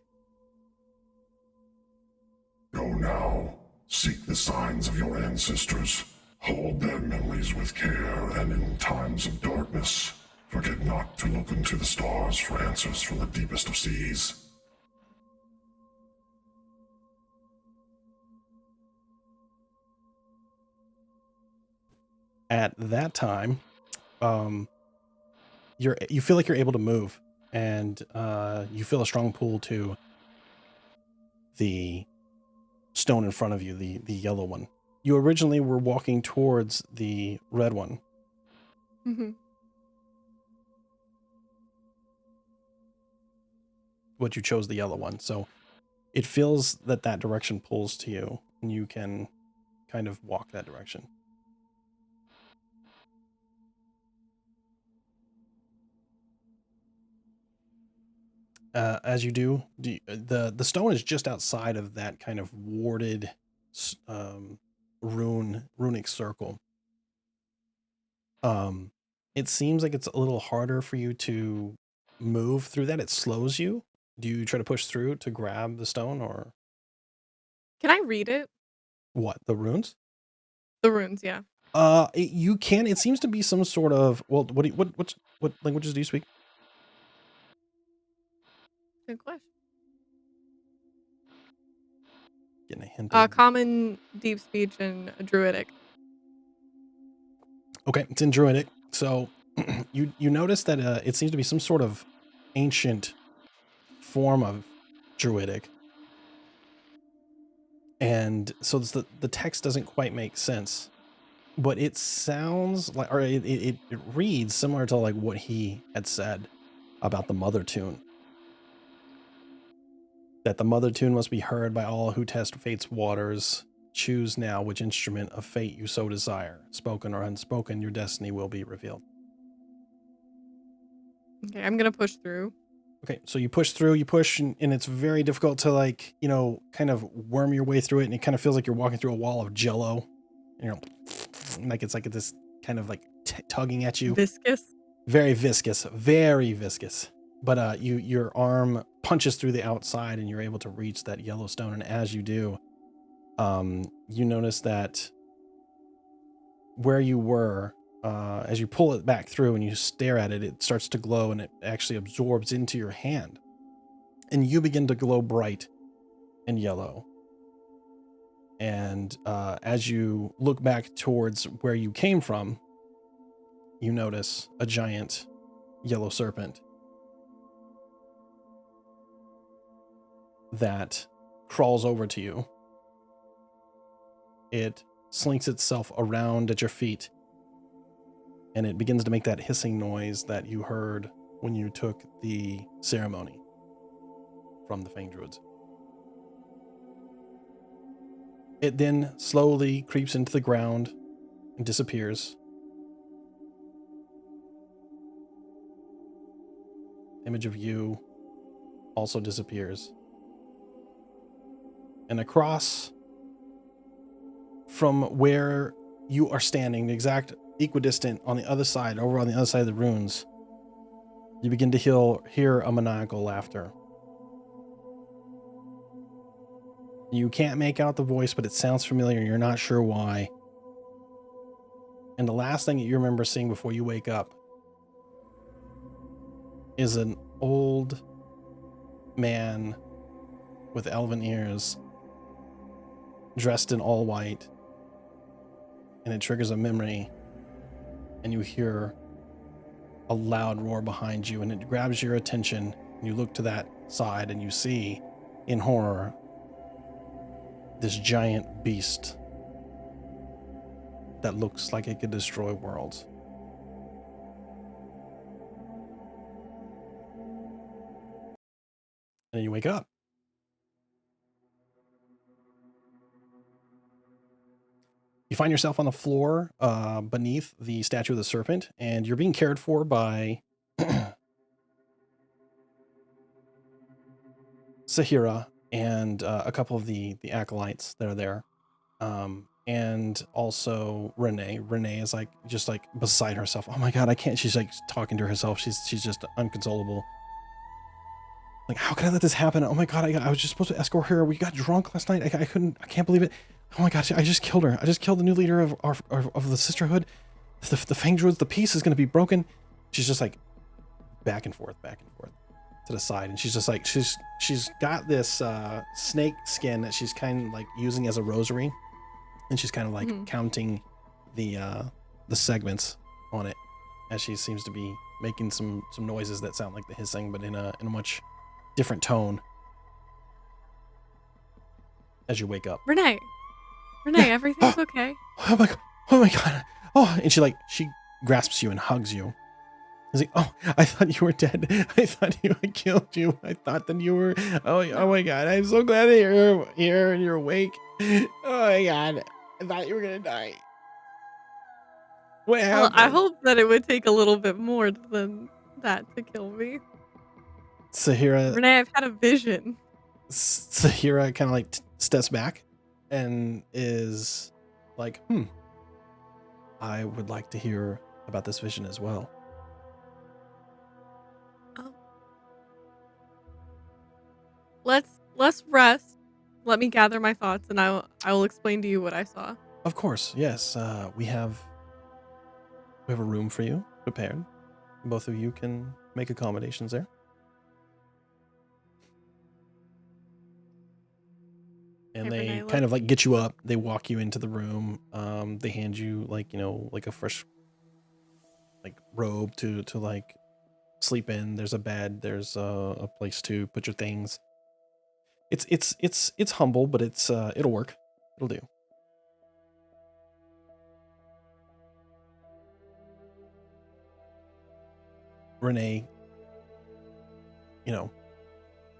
E: Go now. Seek the signs of your ancestors. Hold their memories with care, and in times of darkness, forget not to look into the stars for answers from the deepest of seas.
A: At that time, you feel like you're able to move, and you feel a strong pull to the stone in front of you, the yellow one. You originally were walking towards the red one.
D: Mm-hmm.
A: But you chose the yellow one, so it feels that direction pulls to you, and you can kind of walk that direction. As you do, the stone is just outside of that kind of warded runic circle. It seems like it's a little harder for you to move through that. It slows you. Do you try to push through to grab the stone, or
D: Can I read it?
A: what? The runes?
D: The runes, yeah.
A: You can. It seems to be some sort of. Well, what languages do you speak?
D: Good question.
A: Getting a hint. Of,
D: Common, deep speech, and druidic.
A: okay, it's in Druidic. So you notice that it seems to be some sort of ancient form of Druidic, and so the text doesn't quite make sense, but it sounds like, or it reads similar to like what he had said. about the mother tune. That the mother tune must be heard by all who test fate's waters. Choose now which instrument of fate you so desire. Spoken or unspoken, your destiny will be revealed.
D: Okay, I'm gonna push through.
A: Okay, so you push through, and it's very difficult to like, kind of worm your way through it, and it kind of feels like you're walking through a wall of jello. And you're like, it's like this kind of like tugging at you.
D: Viscous.
A: Very viscous, very viscous. But your arm punches through the outside and you're able to reach that yellow stone. And as you do, you notice that where you were, as you pull it back through and you stare at it, it starts to glow and it actually absorbs into your hand. And you begin to glow bright and yellow. And as you look back towards where you came from, you notice a giant yellow serpent that crawls over to you. It slinks itself around at your feet, and it begins to make that hissing noise that you heard when you took the ceremony from the Fang Druids. It then slowly creeps into the ground and disappears. Image of you also disappears. And across from where you are standing, the exact equidistant on the other side, over on the other side of the runes, you begin to hear a maniacal laughter. You can't make out the voice, but it sounds familiar and you're not sure why. And the last thing that you remember seeing before you wake up is an old man with elven ears, dressed in all white, and it triggers a memory, and you hear a loud roar behind you, and it grabs your attention, and you look to that side, and you see, in horror, this giant beast that looks like it could destroy worlds. And then you wake up. You find yourself on the floor beneath the statue of the serpent, and you're being cared for by Sahira and a couple of the acolytes that are there. And also Renee. Renee is like just like beside herself. Oh my god, I can't. She's like talking to herself. She's just unconsolable. Like, how can I let this happen? Oh my god, I was just supposed to escort her. We got drunk last night. I couldn't. I can't believe it. Oh my gosh, I just killed her. I just killed the new leader of the sisterhood. The Fang Druids. The peace is going to be broken. She's just like back and forth to the side, and she's just like she's got this snake skin that she's kind of like using as a rosary, and she's kind of like counting the segments on it as she seems to be making some noises that sound like the hissing, but in a much different tone as you wake up.
D: Renee, everything's okay.
A: Oh my god. Oh, and she grasps you and hugs you. She's like, oh, I thought you were dead. I thought you had killed you. I thought that you were, oh my god, I'm so glad that you're here and you're awake. Oh my god, I thought you were gonna die. What happened?
D: Well, I hope that it would take a little bit more than that to kill me.
A: Sahira
D: Renee, I've had a vision.
A: Sahira kind of like steps back and is like, I would like to hear about this vision as well.
D: Let's rest. Let me gather my thoughts, and I will explain to you what I saw.
A: Of course, yes. We have a room for you prepared. Both of you can make accommodations there. And
D: Hey,
A: they
D: Renee,
A: kind of like get you up. They walk you into the room. They hand you like, like a fresh like robe to like sleep in. There's a bed. There's a place to put your things. It's humble, but it'll work. It'll do. Renee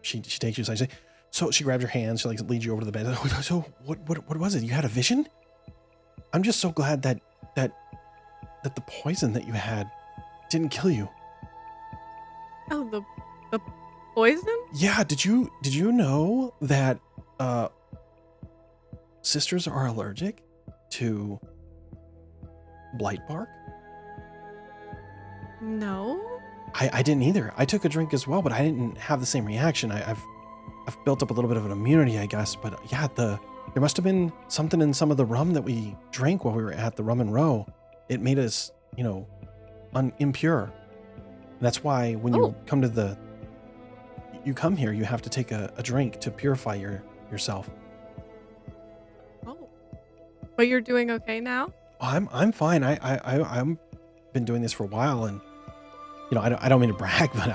A: she takes you aside. So she grabs your hand. She like leads you over to the bed. So what was it? You had a vision? I'm just so glad that the poison that you had didn't kill you.
D: Oh, the poison?
A: Yeah. Did you know that sisters are allergic to blight bark?
D: No.
A: I didn't either. I took a drink as well, but I didn't have the same reaction. I've built up a little bit of an immunity, I guess. But yeah, there must have been something in some of the rum that we drank while we were at the Rum and Row. It made us, impure. And that's why when you come to you come here, you have to take a drink to purify yourself.
D: Oh. But you're doing okay now?
A: I'm fine. I'm been doing this for a while, and I don't mean to brag, but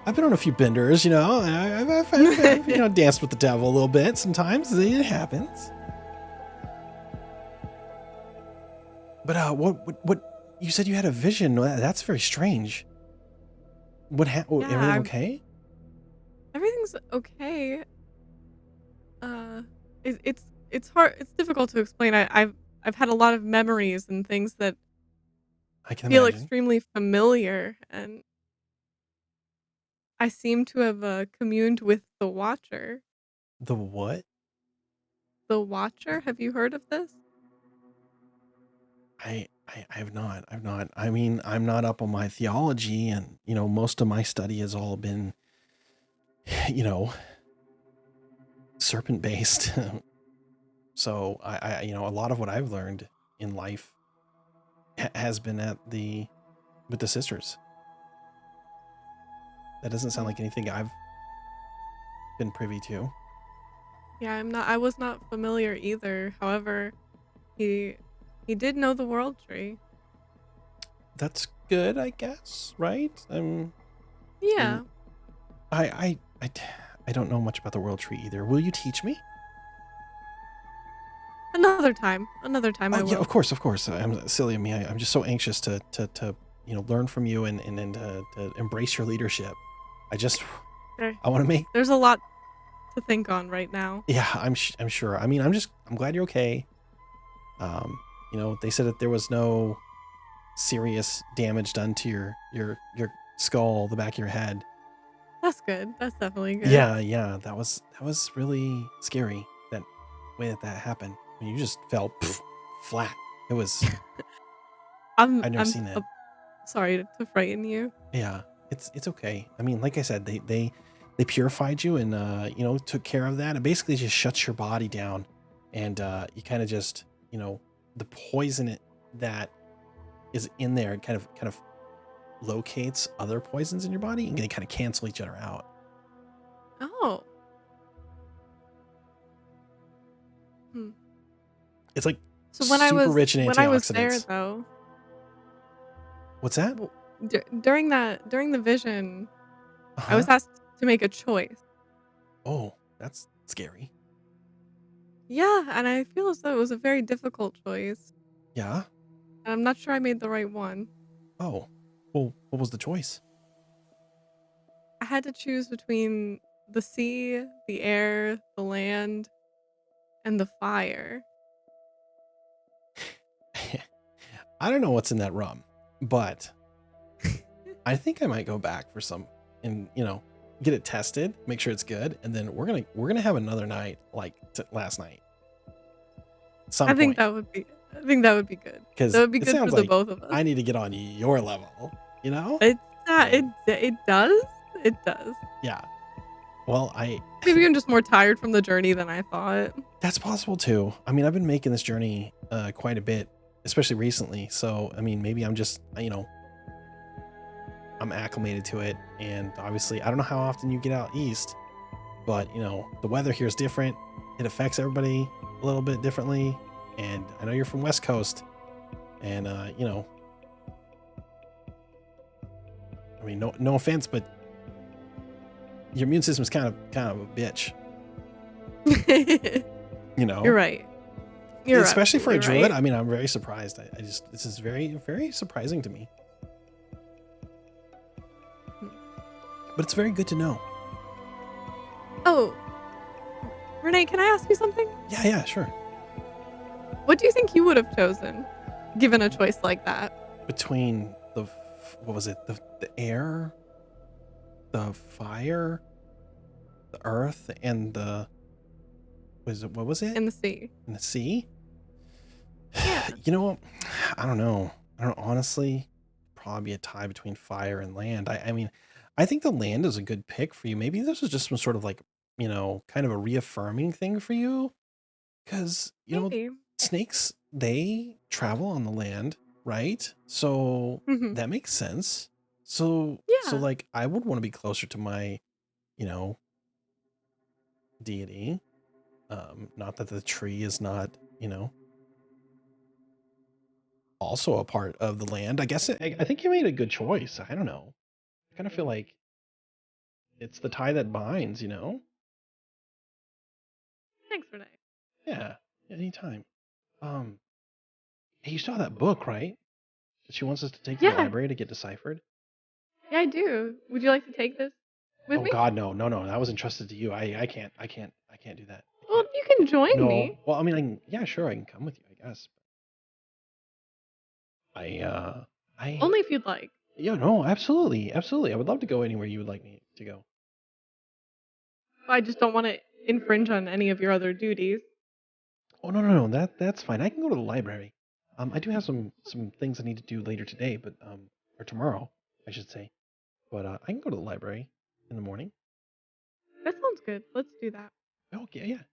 A: I've been on a few benders. I've danced with the devil a little bit. Sometimes it happens. But what you said you had a vision? That's very strange. What happened?
D: Yeah,
A: Everything okay?
D: Everything's okay. It's hard. It's difficult to explain. I've had a lot of memories and things that
A: I can
D: feel
A: imagine.
D: extremely familiar, and I seem to have communed with the Watcher.
A: The what?
D: The Watcher? Have you heard of this?
A: I have not. I've not. I mean, I'm not up on my theology, and most of my study has all been, serpent based. So I a lot of what I've learned in life has been with the sisters. That doesn't sound like anything I've been privy to.
D: Yeah, I was not familiar either. However, he did know the World Tree.
A: That's good, I guess, right?
D: Yeah.
A: I don't know much about the World Tree either. Will you teach me?
D: Another time. Another time I
A: Oh
D: will.
A: yeah, of course. I'm silly of me. I'm just so anxious to learn from you and to embrace your leadership.
D: Okay.
A: I want to make.
D: There's a lot to think on right now.
A: Yeah, I'm sure. I mean, I'm glad you're okay. They said that there was no serious damage done to your skull, the back of your head.
D: That's good. That's definitely good.
A: Yeah, that was really scary. That way that happened. I mean, you just fell flat. It was. I've never seen that.
D: Sorry to frighten you.
A: Yeah, it's okay. I mean, like I said, they purified you and took care of that. It basically just shuts your body down, and you kind of just the poison that is in there kind of locates other poisons in your body, and they kind of cancel each other out.
D: Oh.
A: It's like
D: So when
A: super rich in antioxidants.
D: I was there though.
A: What's that?
D: During the vision, I
A: Uh-huh.
D: was asked to make a choice.
A: Oh, that's scary.
D: Yeah, and I feel as though it was a very difficult choice.
A: Yeah.
D: And I'm not sure I made the right one.
A: Oh, well, what was the choice?
D: I had to choose between the sea, the air, the land, and the fire.
A: I don't know what's in that rum, but I think I might go back for some and get it tested, make sure it's good, and then we're gonna have another night like last night.
D: I think that would be good.
A: Because
D: That would be good for the both of us.
A: I need to get on your level.
D: It's not, it does. It does.
A: Yeah. Well,
D: Maybe I'm just more tired from the journey than I thought.
A: that's possible too. I mean, I've been making this journey quite a bit, especially recently. So, I mean, maybe I'm just, I'm acclimated to it. And obviously, I don't know how often you get out east, but, the weather here is different. It affects everybody a little bit differently. And I know you're from West Coast. And, I mean, no offense, but your immune system's kind of a bitch.
D: You're right. You're
A: especially for a druid.
D: right.
A: I mean, I'm very surprised. This is very, very surprising to me. but it's very good to know.
D: Oh, Renee, can I ask you something?
A: Yeah, sure.
D: What do you think you would have chosen, given a choice like that?
A: Between what was it? The air, the fire, the earth, and what was it?
D: In the sea.
A: In the sea?
D: Yeah.
A: You know, I don't know. Honestly, probably be a tie between fire and land. I mean, I think the land is a good pick for you. Maybe this was just some sort of like, kind of a reaffirming thing for you. Because,
D: Maybe.
A: snakes, they travel on the land, right? So
D: Hmm.
A: that makes sense. So
D: Yeah.
A: like I would want to be closer to my, you know, deity. Not that the tree is not, also a part of the land. I guess I think you made a good choice. I don't know. I kind of feel like it's the tie that binds.
D: Thanks, Renee.
A: Yeah, anytime. Um, hey, you saw that book, right? That she wants us to take to the
D: Yeah.
A: library to get deciphered.
D: Yeah, I do. Would you like to take this with
A: Oh
D: me?
A: God, no. That was entrusted to you. I can't do that. I
D: Well,
A: can't.
D: you can join
A: No.
D: me.
A: Well, I mean, yeah, sure, I can come with you, I guess. I
D: Only if you'd like.
A: Yeah, no, absolutely, absolutely. I would love to go anywhere you would like me to go.
D: I just don't want to infringe on any of your other duties.
A: Oh no, that's fine. I can go to the library. I do have some things I need to do later today, but or tomorrow, I should say. But I can go to the library in the morning.
D: That sounds good. Let's do that.
A: Okay, yeah.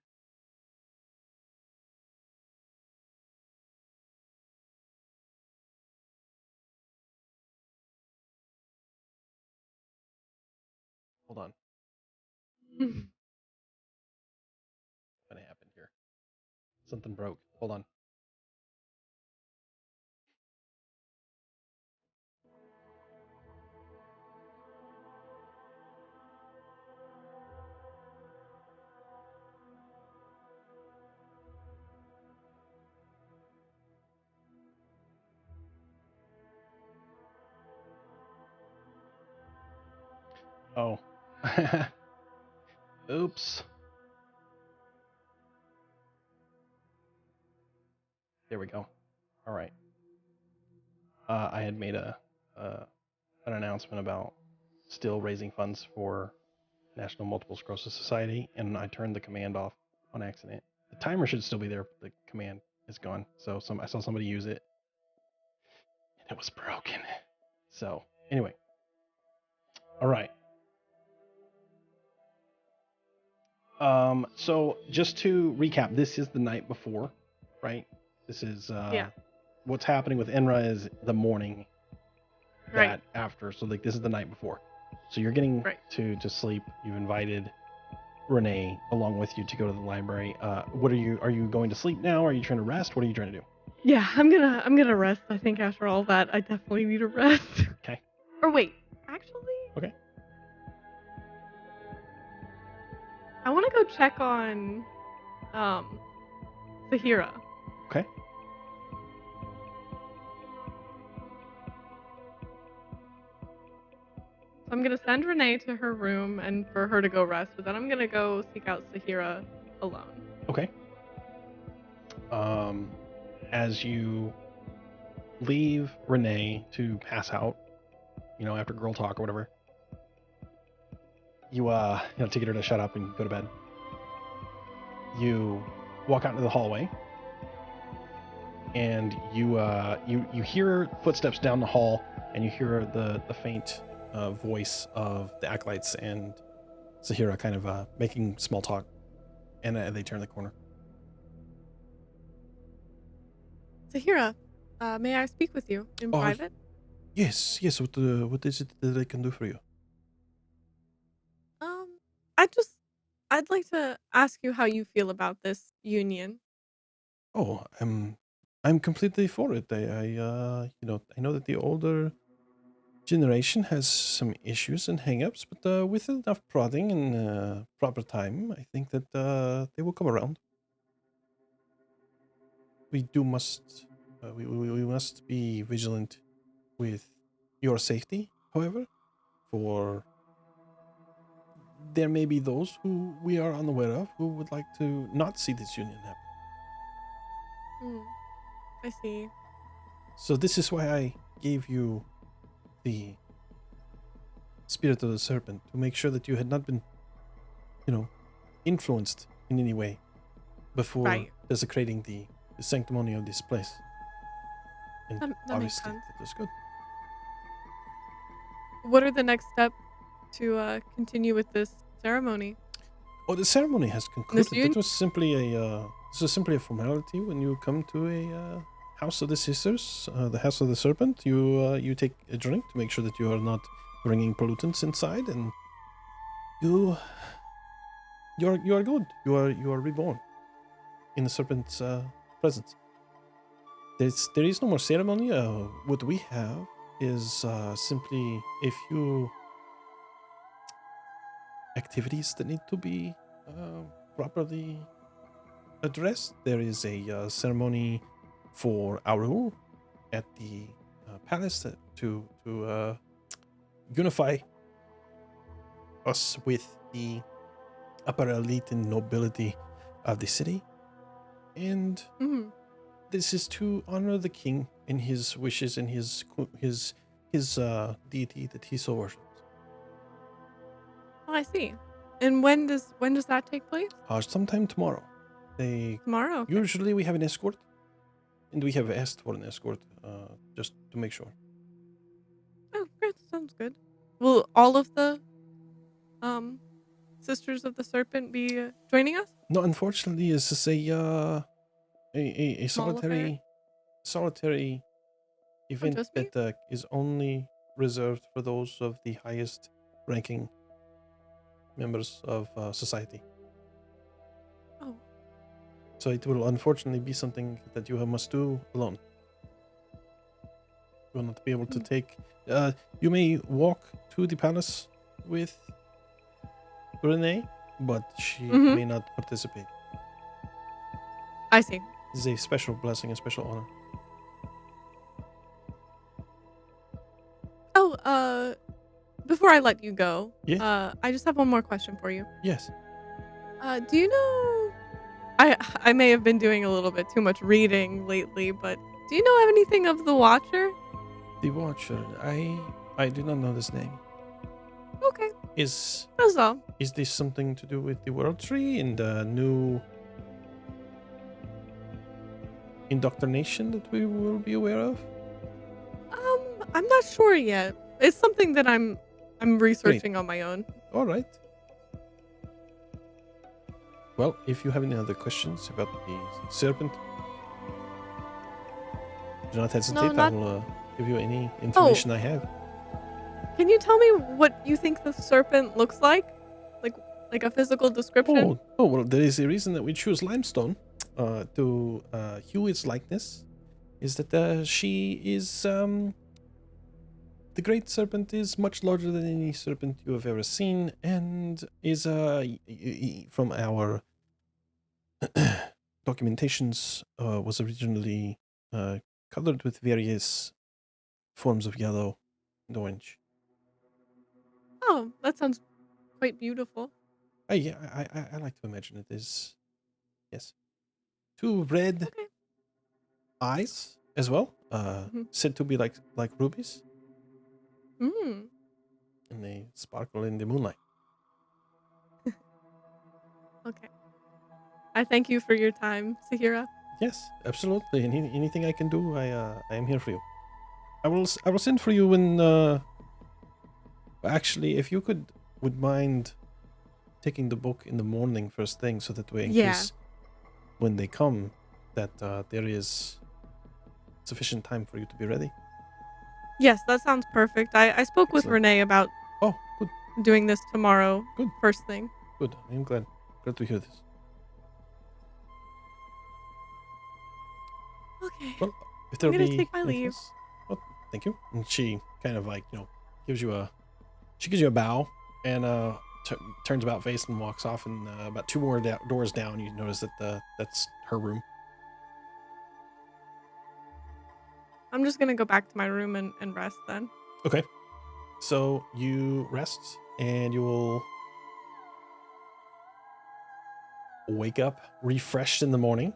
A: Hold on. What happened here? Something broke. Hold on. Oh. Oops. There we go. All right. I had made an announcement about still raising funds for National Multiple Sclerosis Society, and I turned the command off on accident. The timer should still be there, but the command is gone. So I saw somebody use it, and it was broken. So anyway, all right. So just to recap, this is the night before, right? This is
D: Yeah.
A: what's happening with Enra is the morning
D: Right.
A: that after. So like this is the night before. So you're getting
D: Right.
A: to sleep. You've invited Renee along with you to go to the library. What are you going to sleep now? Are you trying to rest? What are you trying to do?
D: Yeah, I'm gonna rest. I think after all that, I definitely need a rest.
A: Okay.
D: Or wait, actually,
A: Okay.
D: I want to go check on, Sahira.
A: Okay.
D: So I'm gonna send Renee to her room and for her to go rest, but then I'm gonna go seek out Sahira alone.
A: Okay. As you leave Renee to pass out, after girl talk or whatever, to get her to shut up and go to bed. You walk out into the hallway, and you hear footsteps down the hall, and you hear the faint voice of the acolytes and Sahira kind of making small talk, and they turn the corner.
D: Sahira, may I speak with you in
A: Oh,
D: private?
A: Yes. What is it that I can do for you?
D: Um, I'd like to ask you how you feel about this union.
A: Oh, I'm completely for it. I know that the older generation has some issues and hangups, but with enough prodding and proper time, I think that they will come around. We must be vigilant with your safety, however, for there may be those who we are unaware of who would like to not see this union happen.
D: Mm, I see.
A: So this is why I gave you the spirit of the serpent, to make sure that you had not been, influenced in any way before
D: Right.
A: desecrating the sanctimony of this place. And
D: That makes
A: obviously,
D: sense.
A: that was good.
D: What are the next steps to continue with this ceremony?
A: Oh, the ceremony has
D: This
A: concluded.
D: union?
A: This was simply a formality. When you come to a house of the sisters, the house of the serpent, you take a drink to make sure that you are not bringing pollutants inside, and you are good. You are reborn in the serpent's presence. There is no more ceremony. What we have is simply a few activities that need to be properly addressed. There is a ceremony for Aurul at the palace to unify us with the upper elite and nobility of the city, and
D: Mm.
A: this is to honor the king and his wishes and his deity that he so worships.
D: Oh, I see. And when does that take place?
A: Sometime tomorrow. They
D: Tomorrow. Okay.
A: usually we have an escort, and we have asked for an escort just to make sure.
D: Oh, great. Sounds good. Will all of the um sisters of the serpent be joining us?
A: No, unfortunately, this is a
D: Small affair.
A: solitary
D: Oh,
A: event
D: just me?
A: that is only reserved for those of the highest ranking members of society.
D: Oh,
A: So it will unfortunately be something that you must do alone. You will not be able to
D: Mm.
A: take. You may walk to the palace with Renee, but she
D: Mhm.
A: may not participate.
D: I see.
A: This is a special blessing, a special honor.
D: Oh, before I let you go,
A: Yes,
D: I just have one more question for you.
A: yes.
D: Do you know? I may have been doing a little bit too much reading lately, but do you know anything of the Watcher?
A: The Watcher. I do not know this name.
D: Okay,
A: Is
D: that's all.
A: is this something to do with the World Tree and the new indoctrination that we will be aware of?
D: I'm not sure yet. It's something that I'm
A: Great.
D: researching on my own.
A: All right. Well, if you have any other questions about the serpent, do not
D: No,
A: hesitate. I
D: not.
A: will give you any
D: Oh,
A: information I have.
D: can you tell me what you think the serpent looks like? Like like a physical description?
A: Well, there is a reason that we choose limestone to hue its likeness. Is that she is the great serpent is much larger than any serpent you have ever seen, and is from our documentations was originally colored with various forms of yellow and orange.
D: Oh, that sounds quite beautiful.
A: I like to imagine it is, yes, two red
D: Okay.
A: eyes as well,
D: Mhm.
A: said to be like rubies,
D: Mm.
A: and they sparkle in the moonlight.
D: Okay. I thank you for your time, Sahira.
A: Yes, absolutely. Anything I can do, I am here for you. I will send for you when actually, if you would mind taking the book in the morning first thing, so that way in
D: Yeah.
A: case when they come that there is sufficient time for you to be ready.
D: Yes, that sounds perfect. I spoke with
A: Excellent.
D: Renee about
A: Oh, good,
D: doing this tomorrow,
A: good,
D: first thing.
A: good. I'm glad to hear this.
D: Okay.
A: Well, if
D: I'm
A: there'll
D: gonna
A: be
D: take my
A: anything
D: leave.
A: else, well, thank you. And she kind of like gives you a gives you a bow and turns about face and walks off. And about two more doors down, you notice that that's her room.
D: I'm just gonna go back to my room and rest then.
A: Okay, so you rest and you will wake up refreshed in the morning.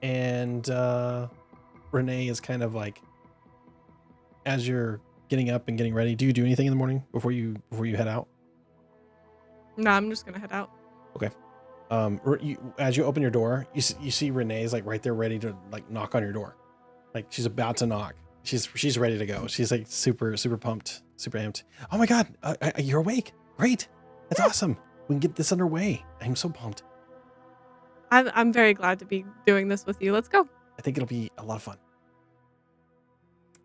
A: And Renee is kind of like, as you're getting up and getting ready, do you do anything in the morning before you head out?
D: No, I'm just gonna head out.
A: Okay. As you open your door, you see Renee's like right there ready to like knock on your door. Like she's about to knock. She's ready to go. She's like super pumped, super amped. Oh my God, you're awake. Great. That's awesome. We can get this underway. I'm so pumped.
D: I'm very glad to be doing this with you. Let's go.
A: I think it'll be a lot of fun.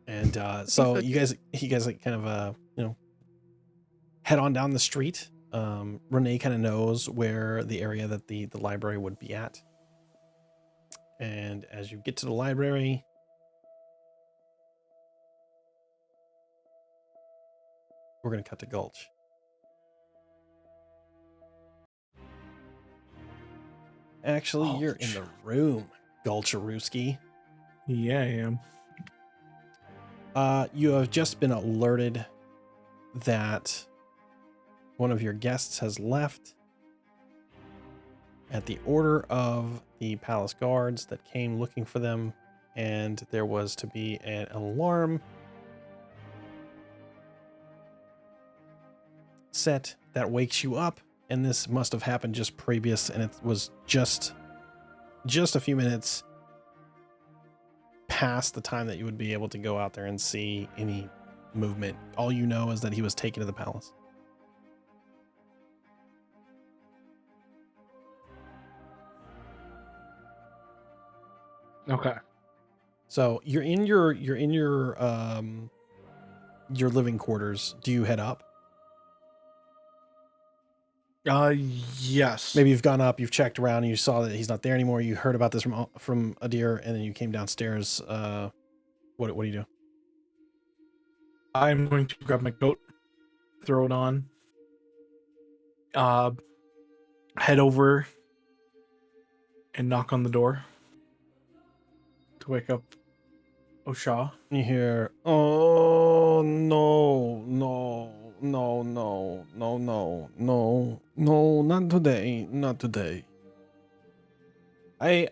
A: And
D: I
A: so
D: think so,
A: you guys like kind of head on down the street. Renee kind of knows where the area that the library would be at. And as you get to the library, we're going to cut to Gulch. Actually, you're in the room, Gulcharuski.
B: Yeah, I am.
A: You have just been alerted that one of your guests has left at the order of the palace guards that came looking for them, and there was to be an alarm set that wakes you up, and this must have happened just previous, and it was just a few minutes past the time that you would be able to go out there and see any movement. All you know is that he was taken to the palace.
B: Okay.
A: So you're in your living quarters. Do you head up?
B: Yes.
A: Maybe you've gone up, you've checked around, and you saw that he's not there anymore. You heard about this from Adir, and then you came downstairs. What do you do?
B: I'm going to grab my coat, throw it on, head over and knock on the door to wake up Osha.
A: You hear, oh no, no, no, no, no, no, no, no, not today, not today. I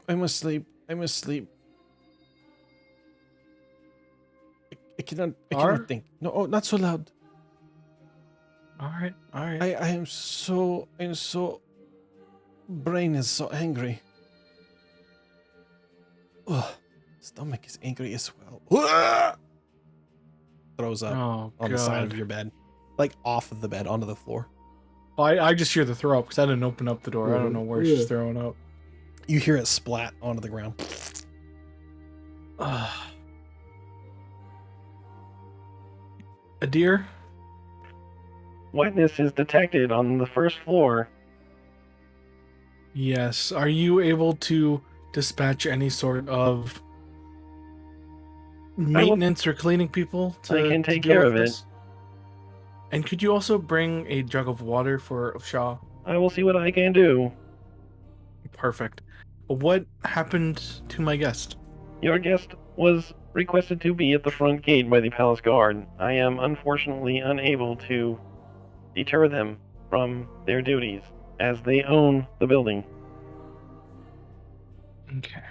A: must sleep. I must sleep. I cannot think. No, oh, not so loud.
B: All right.
A: I'm so brain is so angry. Ugh, stomach is angry as well. Throws up on the side of your bed, like off of the bed onto the floor.
B: Well, I just hear the throw up because I didn't open up the door. I don't know where she's throwing up.
A: You hear it splat onto the ground.
B: Adir?
A: Wetness is detected on the first floor.
B: Yes. Are you able to dispatch any sort of maintenance or cleaning people
A: I can take care of it.
B: And could you also bring a jug of water for Shaw?
A: I will see what I can do.
B: Perfect. What happened to my guest?
A: Your guest was requested to be at the front gate by the palace guard. I am unfortunately unable to deter them from their duties, as they own the building.
B: Okay.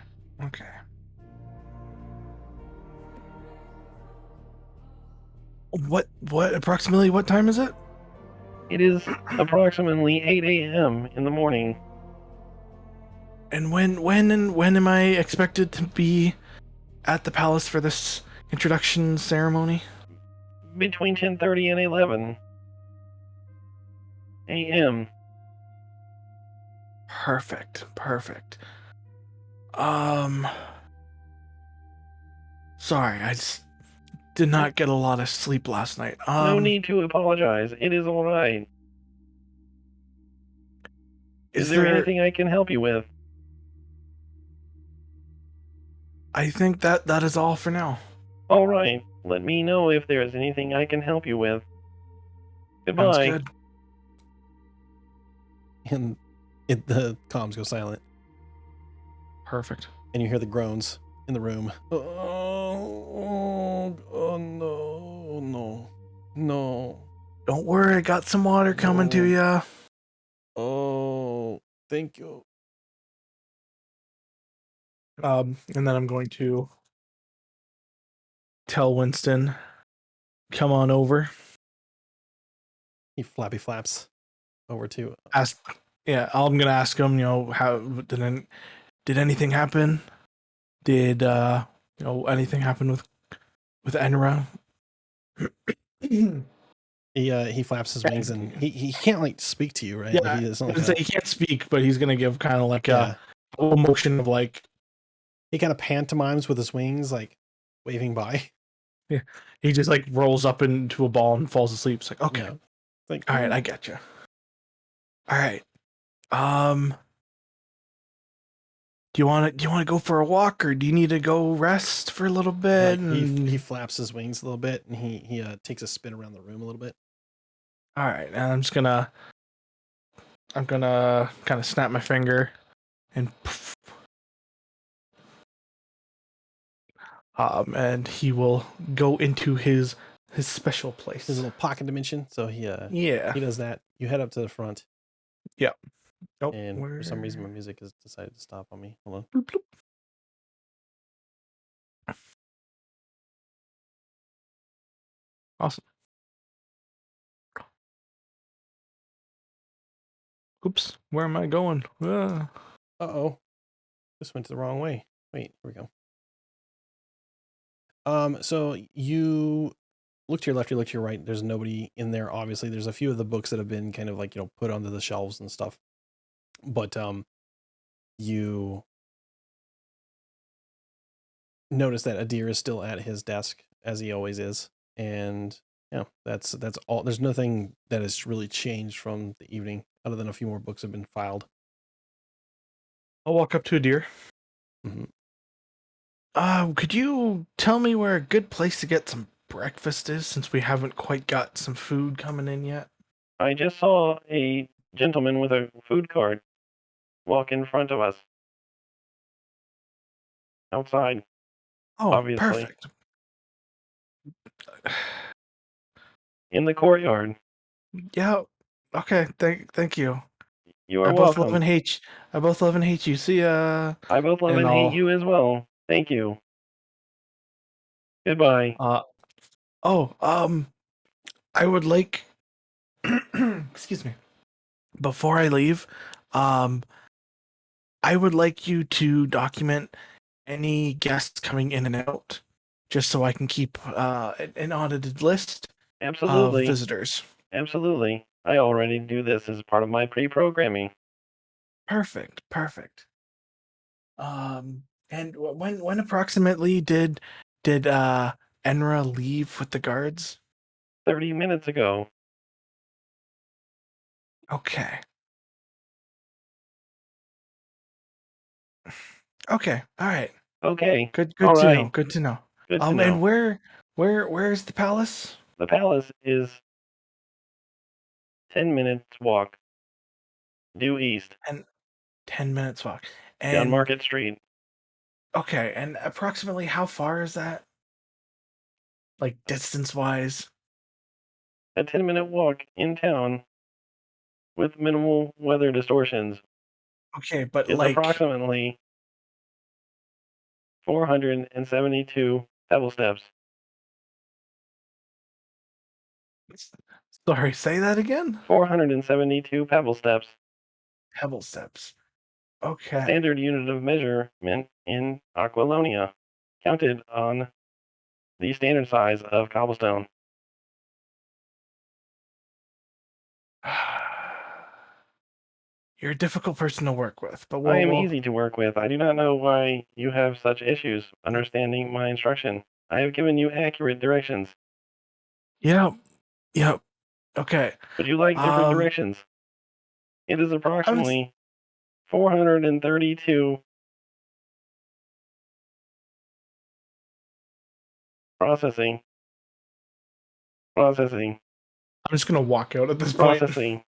B: What approximately what time is it?
A: It is approximately 8 a.m. in the morning.
B: And when am I expected to be at the palace for this introduction ceremony?
A: Between 10:30 and 11 a.m.
B: Perfect. Sorry, I just did not get a lot of sleep last night.
A: No need to apologize. It is all right. Is there anything I can help you with?
B: I think that is all for now.
A: All right. Let me know if there is anything I can help you with. Goodbye.
B: Sounds good.
A: And the comms go silent.
B: Perfect.
A: And you hear the groans in the room. No.
B: Don't worry, I got some water coming to ya.
A: Thank you.
B: And then I'm going to tell Winston, come on over.
A: He flappy flaps over to.
B: I'm gonna ask him. How did anything happen? Did anything happen with Enra?
A: He flaps his wings and he can't like speak to you, right?
B: Yeah,
A: Like he doesn't
B: I
A: like
B: would say he can't speak, but he's gonna give kind of like
A: yeah.
B: a motion of like
A: He kind of pantomimes with his wings, like waving by.
B: he just like rolls up into a ball and falls asleep. It's like, okay,
A: Yeah. Like,
B: all right, I get you. All right, do you want to go for a walk, or do you need to go rest for a little bit?
A: like he flaps his wings a little bit and he takes a spin around the room a little bit.
B: All right, and I'm gonna kind of snap my finger and and he will go into his special place.
A: His little pocket dimension. So he does that. You head up to the front.
B: Yeah. Oh,
A: And for some reason my music has decided to stop on me. Hold on.
B: Bloop, bloop. Awesome. Oops, where am I going?
A: Uh-oh. This went the wrong way. Wait, here we go. So you look to your left, you look to your right. There's nobody in there. Obviously, there's a few of the books that have been kind of like, put onto the shelves and stuff. But you notice that Adir is still at his desk as he always is. And that's all. There's nothing that has really changed from the evening other than a few more books have been filed.
B: I'll walk up to a deer.
A: Mm-hmm.
B: Could you tell me where a good place to get some breakfast is, since we haven't quite got some food coming in yet?
F: I just saw a gentleman with a food cart walk in front of us. Outside.
B: Oh,
F: Obviously.
B: perfect.
F: In the courtyard.
B: Yeah. Okay. Thank you.
F: You are
B: I both
F: welcome.
B: love and hate. I both love and hate you. See ya.
F: I both love and hate you as well. Thank you. Goodbye.
B: I would like excuse me. Before I leave, I would like you to document any guests coming in and out, just so I can keep an audited list
F: Absolutely.
B: of visitors.
F: Absolutely. I already do this as part of my pre-programming.
B: Perfect. And when approximately did Enra leave with the guards?
F: 30 minutes ago.
B: Okay. Okay. All right.
F: Okay.
B: Good
F: All
B: to
F: right.
B: know. Good to know.
F: Good to know.
B: And where's the palace?
F: The palace is 10 minutes walk due east.
B: And 10 minutes walk.
F: Down
B: And
F: Market Street.
B: okay, and approximately how far is that? Like distance-wise?
F: A 10-minute walk in town with minimal weather distortions.
B: Okay, but
F: It's
B: like
F: approximately 472 pebble steps.
B: Sorry, say that again?
F: 472 pebble steps.
B: Pebble steps. Okay.
F: Standard unit of measurement in Aquilonia. Counted on the standard size of cobblestone.
B: You're a difficult person to work with, but
F: I am easy to work with. I do not know why you have such issues understanding my instruction. I have given you accurate directions.
B: Yep. Okay.
F: Would you like different directions? It is approximately 432 processing.
B: I'm just gonna walk out at this point.
F: Processing.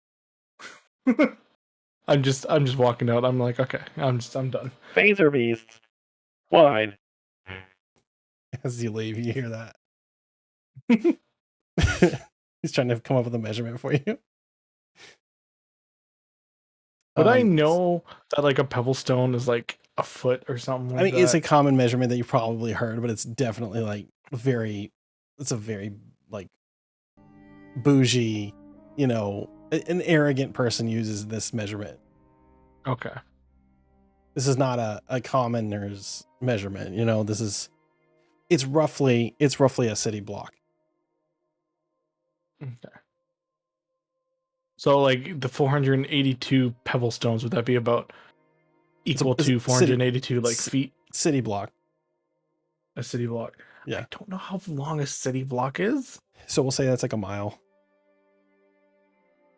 B: I'm just walking out. I'm like, okay, I'm done.
F: Phaser beasts. Wide.
A: As you leave, you hear that. He's trying to come up with a measurement for you.
B: Would I know that like a pebble stone is like a foot or something like
A: I mean,
B: that?
A: it's a common measurement that you've probably heard, but it's definitely like it's a very like bougie, an arrogant person uses this measurement.
B: Okay.
A: This is not a commoner's measurement, it's roughly a city block.
B: Okay. So like the 482 pebble stones, would that be about equal
A: it's
B: to
A: a
B: 482 like feet?
A: City block.
B: A city block.
A: Yeah.
B: I don't know how long a city block is.
A: So we'll say that's like a mile.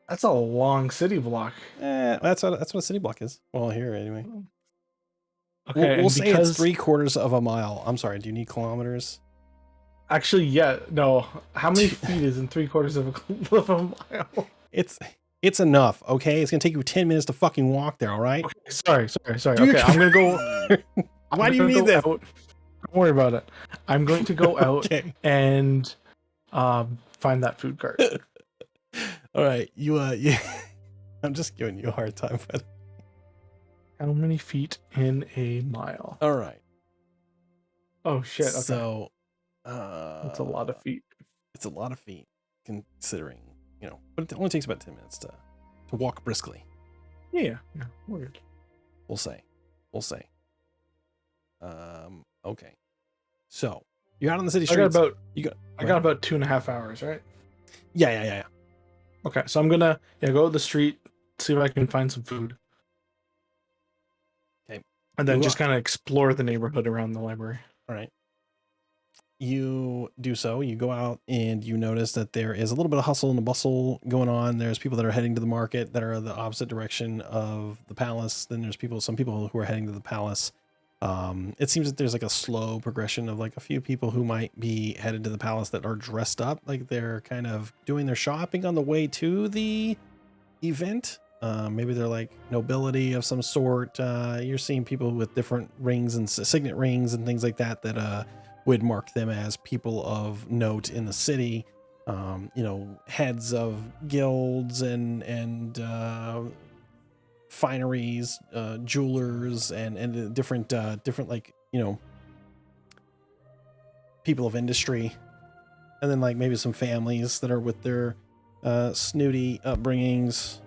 B: That's a long city block.
A: That's what a city block is. Well, here anyway.
B: Okay,
A: We'll
B: and
A: say it's 3/4 of a mile. I'm sorry. Do you need kilometers?
B: Actually, yeah, no. How many feet is in 3/4 of a mile?
A: It's enough. Okay, it's gonna take you 10 minutes to fucking walk there. All right.
B: Okay, sorry.
A: Dude,
B: Okay, I'm gonna go.
A: Why do you need this?
B: Don't worry about it. I'm going to go out
A: Okay.
B: and find that food cart.
A: All right. You I'm just giving you a hard time, but
B: How many feet in a mile?
A: all right.
B: Oh shit. Okay.
A: So
B: That's a lot of feet.
A: It's a lot of feet considering, but it only takes about 10 minutes to walk briskly.
B: Yeah. Weird.
A: We'll say. Okay. So you're out on the city streets.
B: I got about 2.5 hours, right?
A: Yeah.
B: Okay, so I'm gonna go to the street, see if I can find some food.
A: Okay.
B: And then just kind of explore the neighborhood around the library.
A: All right. You do so. You go out and you notice that there is a little bit of hustle and bustle going on. There's people that are heading to the market that are the opposite direction of the palace. Then there's some people who are heading to the palace. It seems that there's like a slow progression of like a few people who might be headed to the palace that are dressed up like they're kind of doing their shopping on the way to the event. Maybe they're like nobility of some sort. You're seeing people with different rings and signet rings and things like that would mark them as people of note in the city. Heads of guilds and fineries, jewelers, and different like people of industry, and then like maybe some families that are with their snooty upbringings.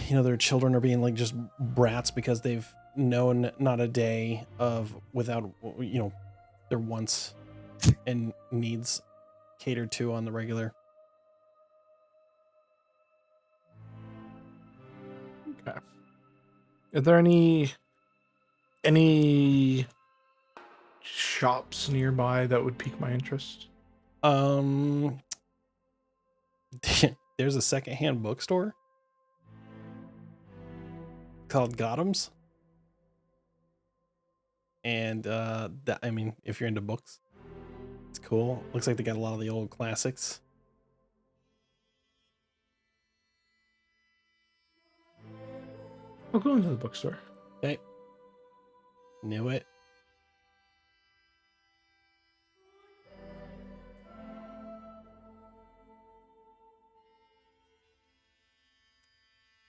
A: Their children are being like just brats because they've known not a day without their wants and needs catered to on the regular.
B: Okay. Are there any shops nearby that would pique my interest?
A: There's a secondhand bookstore called Gotham's. And if you're into books, it's cool. Looks like they got a lot of the old classics.
B: I'll go into the bookstore.
A: Okay. Knew it.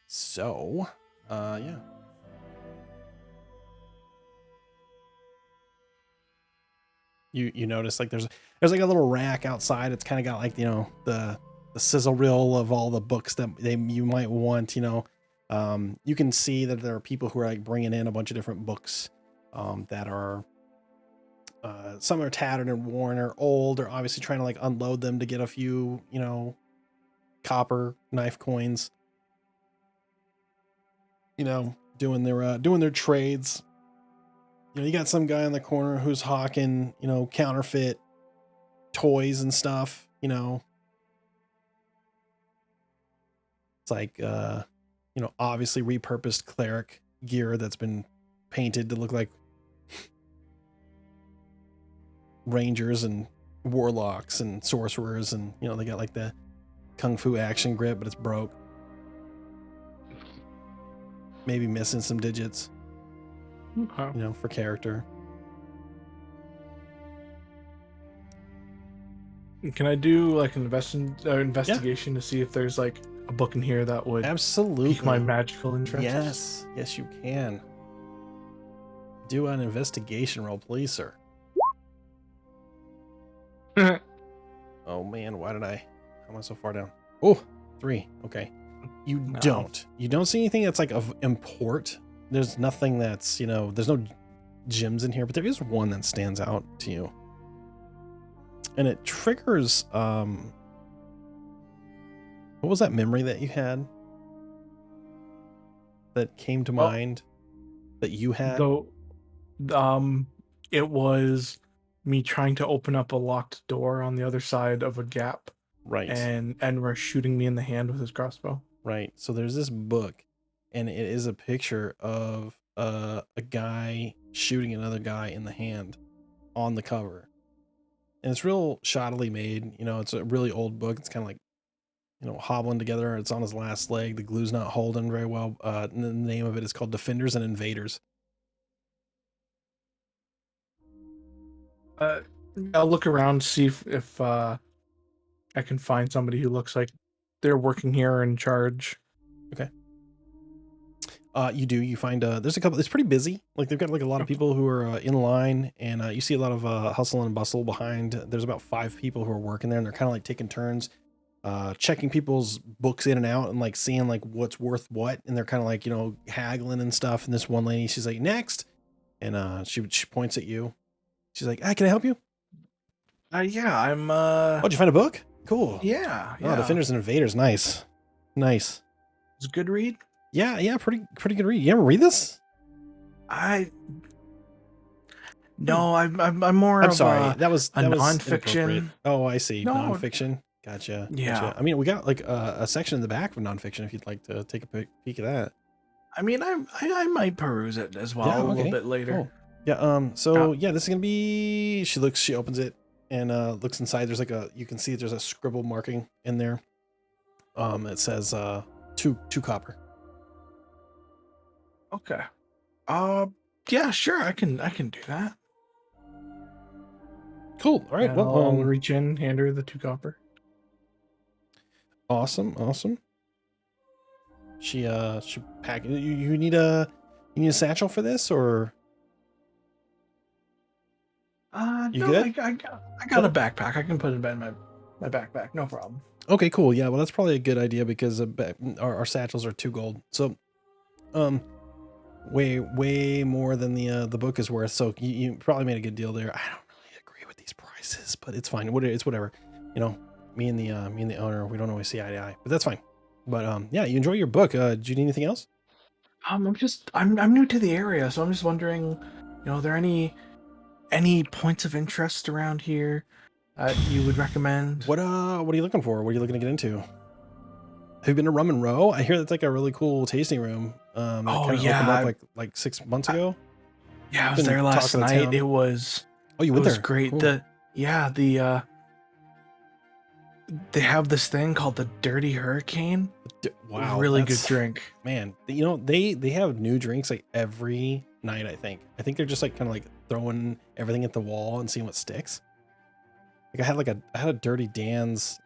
A: So, yeah. You notice like there's like a little rack outside. It's kind of got like the sizzle reel of all the books that you might want. You can see that there are people who are like bringing in a bunch of different books that are some are tattered and worn or old. They're obviously trying to like unload them to get a few copper knife coins. Doing their trades. You got some guy in the corner who's hawking, counterfeit toys and stuff, It's like, obviously repurposed cleric gear that's been painted to look like rangers and warlocks and sorcerers. And, they got like the kung fu action grip, but it's broke. Maybe missing some digits.
B: Okay.
A: For character.
B: Can I do like an investigation to see if there's like a book in here that would
A: Absolutely.
B: pique my magical interest?
A: Yes. Yes, you can. Do an investigation roll, please, sir. Oh, man. Why did I... How am I so far down? Oh, 3. Okay. You
B: No.
A: don't. You don't see anything that's like of import. There's nothing that's, there's no gems in here, but there is one that stands out to you. And it triggers, what was that memory that you had that came to mind that you had?
B: Though, it was me trying to open up a locked door on the other side of a gap,
A: Right.
B: and Enver shooting me in the hand with his crossbow.
A: Right. So there's this book, and it is a picture of a guy shooting another guy in the hand on the cover. And it's real shoddily made. It's a really old book. It's kind of like, hobbling together. It's on his last leg. The glue's not holding very well. And the name of it is called Defenders and Invaders.
B: I'll look around, see if I can find somebody who looks like they're working here or in charge.
A: You find there's a couple. It's pretty busy. Like they've got like a lot of people who are in line, and you see a lot of hustle and bustle behind. There's about 5 people who are working there, and they're kind of like taking turns checking people's books in and out and like seeing like what's worth what, and they're kind of like haggling and stuff. And this one lady, she's like, next, and she points at you. She's like, can I help you?
B: Yeah, I'm
A: Oh, did you find a book? Cool.
B: yeah.
A: Oh, Defenders and Invaders. Nice.
B: It's a good read.
A: Yeah, pretty good read. You ever read this?
B: No, I'm more
A: I'm
B: of
A: sorry.
B: a
A: that was
B: nonfiction.
A: inappropriate. Oh, I see.
B: No.
A: Nonfiction. Gotcha.
B: Yeah.
A: Gotcha. I mean, we got like a section in the back of nonfiction if you'd like to take a peek at that.
B: I mean, I might peruse it as well a little bit later.
A: Cool. Yeah. So this is gonna be. She opens it and looks inside. There's like you can see there's a scribble marking in there. It says 2 copper.
B: Okay. Yeah, sure. I can do that.
A: Cool. All right.
B: And
A: Well,
B: I'll reach in, hand her the 2 copper.
A: Awesome. She pack. You need a satchel for this, or you
B: no,
A: good?
B: I got a backpack. I can put it in my backpack. No problem.
A: Okay, cool. Yeah, well, that's probably a good idea because our satchels are 2 gold. So, way more than the book is worth. So you probably made a good deal there. I don't really agree with these prices, but it's fine. It's whatever. Me and the owner, we don't always see eye to eye, but that's fine. But yeah, you enjoy your book. Do you need anything else?
B: I'm new to the area, so I'm just wondering, are there any points of interest around here you would recommend?
A: What are you looking for? What are you looking to get into? Have you been to Rum and Row? I hear that's like a really cool tasting room. That opened up like 6 months ago.
B: Yeah, I was there last night. It was.
A: Oh, you went
B: there?
A: It was
B: great.
A: Cool.
B: They have this thing called the Dirty Hurricane.
A: Wow,
B: really good drink.
A: Man, they have new drinks like every night. I think they're just like kind of like throwing everything at the wall and seeing what sticks. Like I had a Dirty Dan's.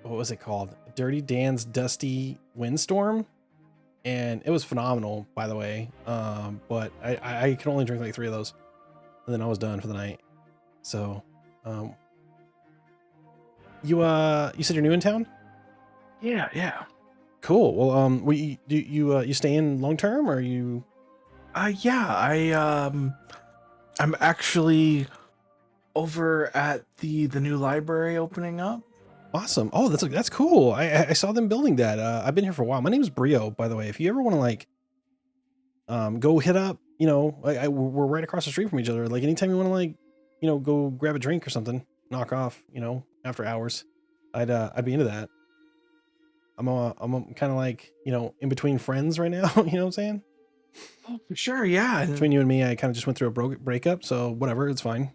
A: What was it called? Dirty Dan's Dusty Windstorm, and it was phenomenal, by the way. But I could only drink like 3 of those, and then I was done for the night. So, you said you're new in town?
B: Yeah.
A: Cool. Well, you stay in long term, or you?
B: Yeah. I'm actually over at the new library opening up.
A: Awesome. Oh, that's cool. I saw them building that. I've been here for a while. My name is Brio, by the way. If you ever want to like, go hit up, we're right across the street from each other. Like anytime you want to like, go grab a drink or something, knock off, after hours, I'd be into that. I'm kind of like, in between friends right now. You know what I'm saying?
B: Oh, for sure. Yeah.
A: Between you and me, I kind of just went through a breakup, so whatever, it's fine.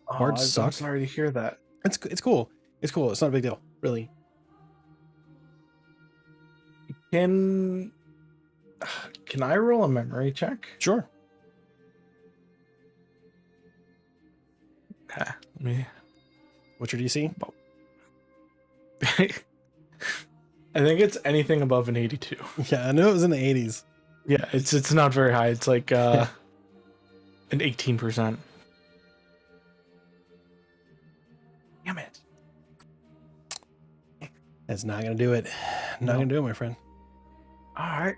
A: Hard suck.
B: I'm sorry to hear that.
A: It's cool. It's cool. It's not a big deal, really.
B: Can I roll a memory check?
A: Sure.
B: Okay. Let me.
A: What's your DC?
B: I think it's anything above an 82.
A: Yeah, I knew it was in the 80s.
B: Yeah, it's not very high. It's like an 18%. Damn it.
A: That's not gonna do it. Not
B: No.
A: gonna do it, my friend.
B: All right.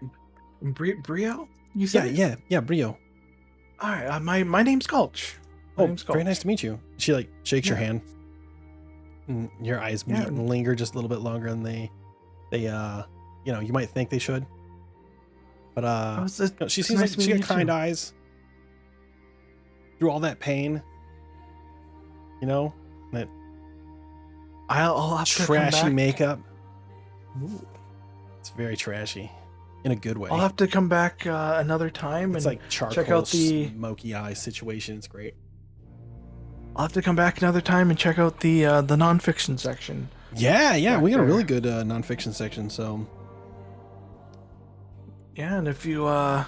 B: Brio? You
A: Yeah,
B: said?
A: yeah, Brio.
B: All right. My name's Gulch. My
A: Oh,
B: name's
A: very
B: Gulch.
A: nice to meet you. She like shakes your
B: Yeah.
A: hand. And your eyes meet
B: Yeah.
A: and linger just a little bit longer than they you might think they should. But she seems like she got kind eyes. Through all that pain, that
B: I'll have to come
A: trashy
B: back.
A: makeup.
B: Ooh.
A: It's very trashy, in a good way.
B: I'll have to come back another time
A: It's
B: and
A: like charcoal,
B: check out the.
A: smoky eye situation. It's great.
B: I'll have to come back another time and check out the nonfiction section.
A: Yeah,
B: Back
A: we got a
B: there.
A: really good nonfiction section. So
B: Yeah, and if you ever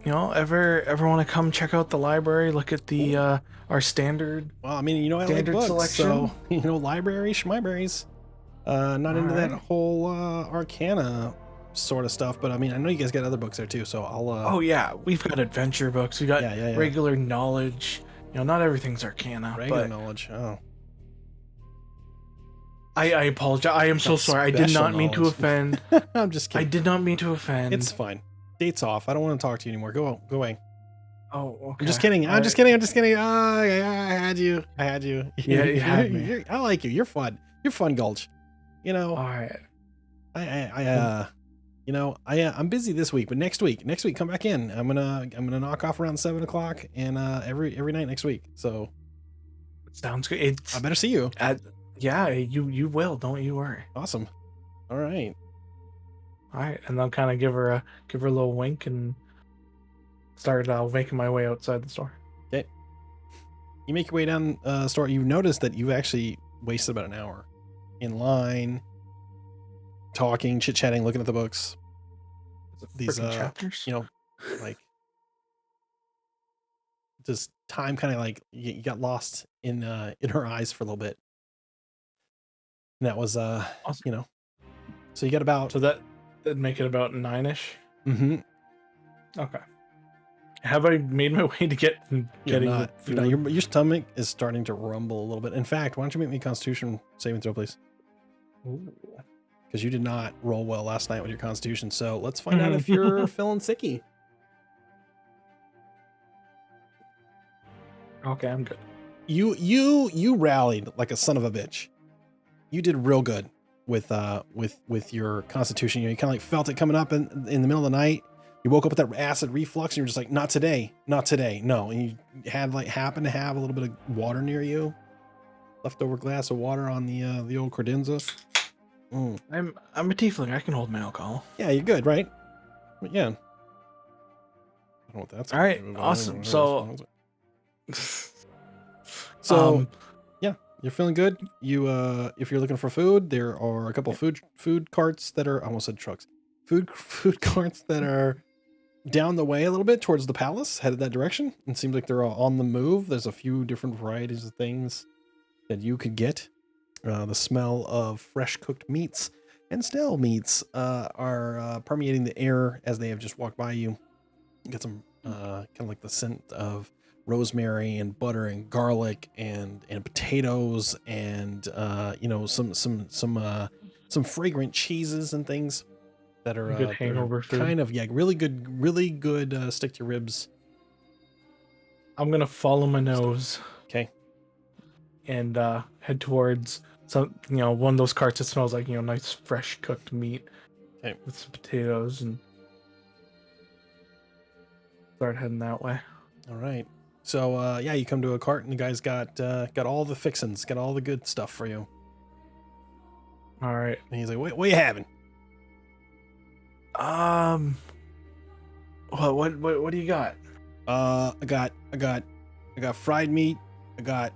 B: want to come check out the library, look at the our standard.
A: well, I mean, I like
B: Standard
A: books,
B: selection.
A: so library, schmiberries. Not into that
B: Alright.
A: whole Arcana sort of stuff, but I mean, I know you guys got other books there too. So I'll.
B: Oh yeah, we've got adventure books. We got
A: Yeah.
B: regular knowledge. Not everything's Arcana,
A: Regular
B: but
A: knowledge. Oh,
B: I apologize. I am so
A: Got
B: sorry. I did
A: special
B: not mean to
A: knowledge.
B: offend.
A: I'm just
B: I
A: kidding.
B: did not mean to offend.
A: It's fine. Date's off. I don't want to talk to you anymore. Go away.
B: Oh, okay.
A: I'm just kidding. I'm just kidding. Oh, I had you. Yeah,
B: you had me.
A: I like you. You're fun. You're fun, Gulch.
B: All right.
A: I'm busy this week, but next week, come back in. I'm gonna knock off around 7:00 and every night next week. So
B: Sounds good. It's
A: I better see you.
B: yeah. You will. Don't you worry.
A: Awesome. All right.
B: All right, and I'll kind of give her a little wink and start making my way outside the store.
A: You make your way down the store. You notice that you've actually wasted about an hour in line, talking, chit-chatting, looking at the books. These
B: Frickin' chapters.
A: Like just time kind of like you got lost in her eyes for a little bit. And that was
B: Awesome.
A: So you got about
B: So that'd make it about 9ish.
A: Mhm.
B: Okay. Have I made my way to getting
A: You're
B: the
A: not,
B: food?
A: your stomach is starting to rumble a little bit. In fact, why don't you make me a Constitution saving throw, please?
B: Ooh.
A: Because you did not roll well last night with your Constitution. So let's find out if you're feeling sicky.
B: Okay, I'm good.
A: You rallied like a son of a bitch. You did real good with your Constitution. You kind of like felt it coming up in the middle of the night. You woke up with that acid reflux and you were just like, not today, no. And you had happened to have a little bit of water near you, leftover glass of water on the old credenza. Mm.
B: I'm a tiefling. I can hold my alcohol.
A: Yeah, you're good, right? Yeah. I don't know what that's.
B: All right, awesome. So,
A: yeah, you're feeling good. You if you're looking for food, there are a couple food carts that are, I almost said trucks. Food carts that are down the way a little bit towards the palace, headed that direction. It seems like they're all on the move. There's a few different varieties of things that you could get. The smell of fresh cooked meats and stale meats are permeating the air as they have just walked by you. You get some kind of like the scent of rosemary and butter and garlic and potatoes and some fragrant cheeses and things that are
B: Good hangover food.
A: kind of really good stick to your ribs.
B: I'm gonna follow my nose.
A: Okay.
B: And head towards one of those carts that smells like nice fresh cooked meat.
A: Okay.
B: With some potatoes and start heading that way.
A: All right. So you come to a cart and the guy's got all the fixins, got all the good stuff for you.
B: All right.
A: And he's like, what are you having?
B: What do you got?
A: I got fried meat. I got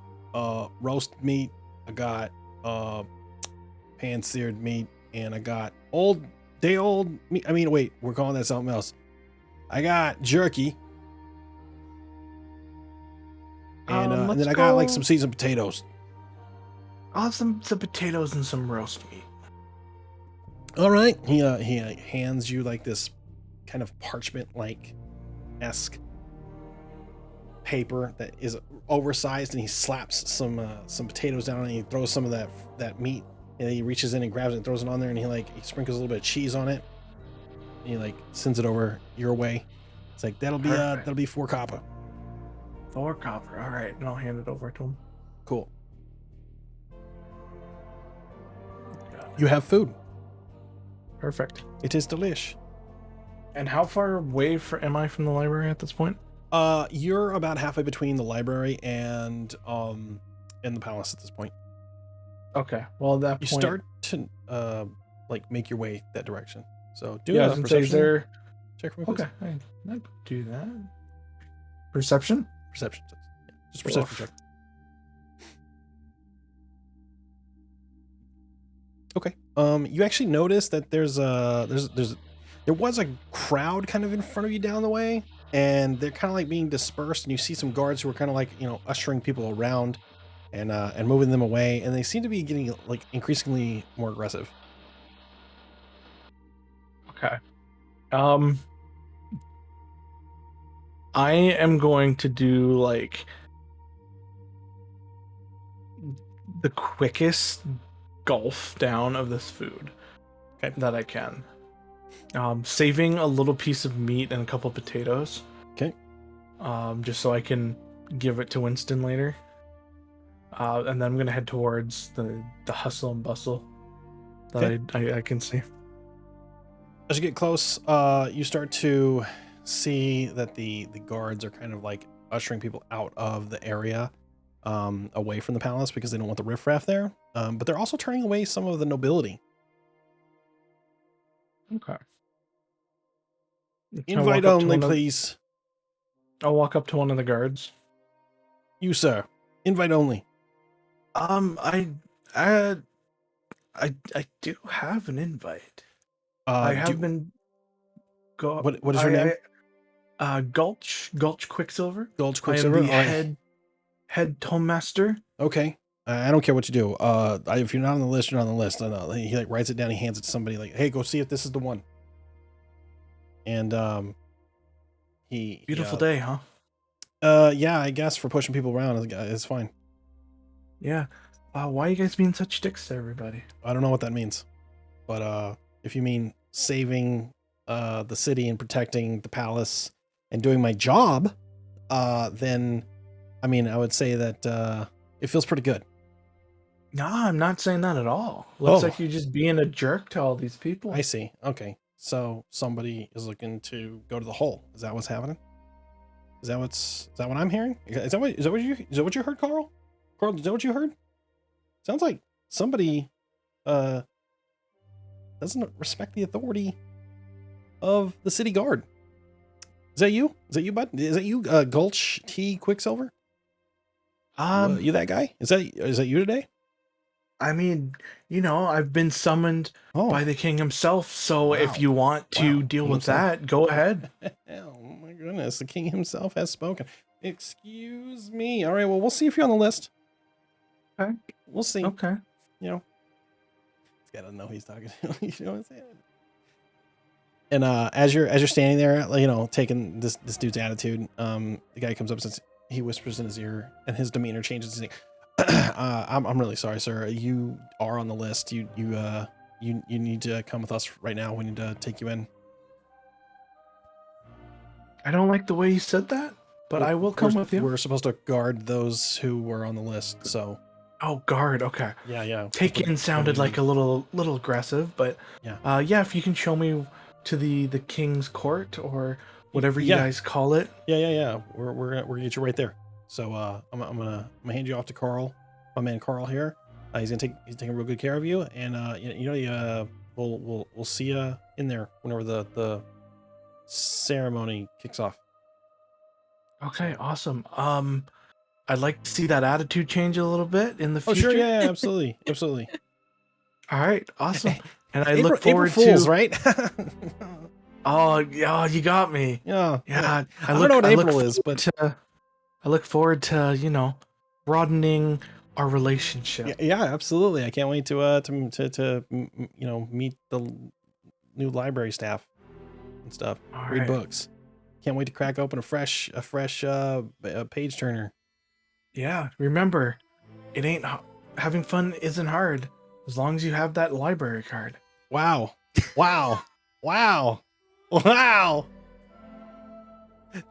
A: roast meat. I got pan-seared meat, and I got day old meat. I mean, wait, we're calling that something else. I got jerky. And then I got some seasoned potatoes.
B: I'll have some potatoes and some roast meat.
A: All right. He hands you like this kind of parchment like esque paper that is oversized, and he slaps some potatoes down, and he throws some of that meat, and then he reaches in and grabs it and throws it on there, and he sprinkles a little bit of cheese on it, and he like sends it over your way. It's like that'll
B: Perfect.
A: be 4 copper.
B: 4 copper. All right, and I'll hand it over to him.
A: Cool. You have food.
B: Perfect.
A: It is delish.
B: And how far away am I from the library at this point?
A: You're about halfway between the library and the palace at this point.
B: Okay. Well, at that
A: You
B: point,
A: start to like make your way that direction. So do
B: yeah, I
A: a
B: was gonna say, is
A: perception
B: there?
A: check for me, please.
B: Okay, I do that. Perception.
A: Perception. Yeah, just perception
B: Oof.
A: check. Okay. You actually notice that there was a crowd kind of in front of you down the way, and they're kind of like being dispersed, and you see some guards who are kind of like, ushering people around and moving them away, and they seem to be getting like increasingly more aggressive.
B: Okay. I am going to do like the quickest gulf down of this food that I can. Saving a little piece of meat and a couple potatoes.
A: Okay.
B: Just so I can give it to Winston later. And then I'm gonna head towards the hustle and bustle that I can see.
A: As you get close, you start to see that the guards are kind of like ushering people out of the area, away from the palace because they don't want the riffraff there. But they're also turning away some of the nobility.
B: Okay. Can I
A: Invite
B: walk up to
A: only,
B: one of-
A: please.
B: I'll walk up to one of the guards.
A: You, sir. Invite only.
B: I do have an invite. I have been.
A: What is your name?
B: Gulch Quicksilver.
A: Gulch
B: I am
A: Quicksilver.
B: the
A: All right.
B: head tome master.
A: Okay. I don't care what you do. If you're not on the list, you're not on the list. I know. He like writes it down. He hands it to somebody. Like, hey, go see if this is the one. And
B: Beautiful day, huh?
A: Yeah, I guess for pushing people around, it's fine.
B: Yeah. Why are you guys being such dicks to everybody?
A: I don't know what that means, but if you mean saving the city and protecting the palace and doing my job, then I mean I would say that it feels pretty good.
B: Nah, I'm not saying that at all. Looks
A: Oh.
B: like you're just being a jerk to all these people.
A: I see. Okay, so somebody is looking to go to the hole. Is that what's happening? Is that what I'm hearing? Is that what you heard, Carl? Carl, is that what you heard? Sounds like somebody doesn't respect the authority of the city guard. Is that you? Is that you, bud? Is that you, Gulch T Quicksilver? You that guy? Is that you today?
B: I mean, I've been summoned by the king himself, so
A: Wow.
B: if you want to
A: Wow.
B: deal
A: King
B: with
A: himself.
B: that, go ahead.
A: Oh my goodness, the king himself has spoken. Excuse me. All right, well, we'll see if you're on the list.
B: Okay.
A: We'll see.
B: Okay.
A: He's got to know who he's talking to. You know what I'm saying? And as you're standing there, taking this dude's attitude, the guy comes up and says, he whispers in his ear, and his demeanor changes. He's like, I'm really sorry, sir. You are on the list. You need to come with us right now. We need to take you in.
B: I don't like the way you said that, but I will come with you.
A: We're supposed to guard those who were on the list. So
B: Oh, guard. Okay.
A: yeah.
B: Take in sounded like a little aggressive, but
A: Yeah.
B: yeah. If you can show me to the king's court or whatever you
A: Yeah.
B: guys call it.
A: Yeah. We're gonna get you right there. So I'm gonna hand you off to Carl, my man Carl here. He's taking real good care of you, and we'll see you in there whenever the ceremony kicks off.
B: Okay, awesome. I'd like to see that attitude change a little bit in the
A: Oh
B: future.
A: sure, yeah, absolutely.
B: All right, awesome. And I
A: April,
B: look forward
A: April Fools,
B: to
A: right?
B: Oh, you got me.
A: Yeah.
B: Yeah,
A: I don't know what April is, but
B: I look forward to broadening our relationship.
A: Yeah, absolutely. I can't wait to meet the new library staff and stuff.
B: All
A: Read
B: right.
A: books. Can't wait to crack open a fresh page turner.
B: Yeah, remember, it ain't having fun isn't hard as long as you have that library card.
A: Wow. Wow. Wow. Wow.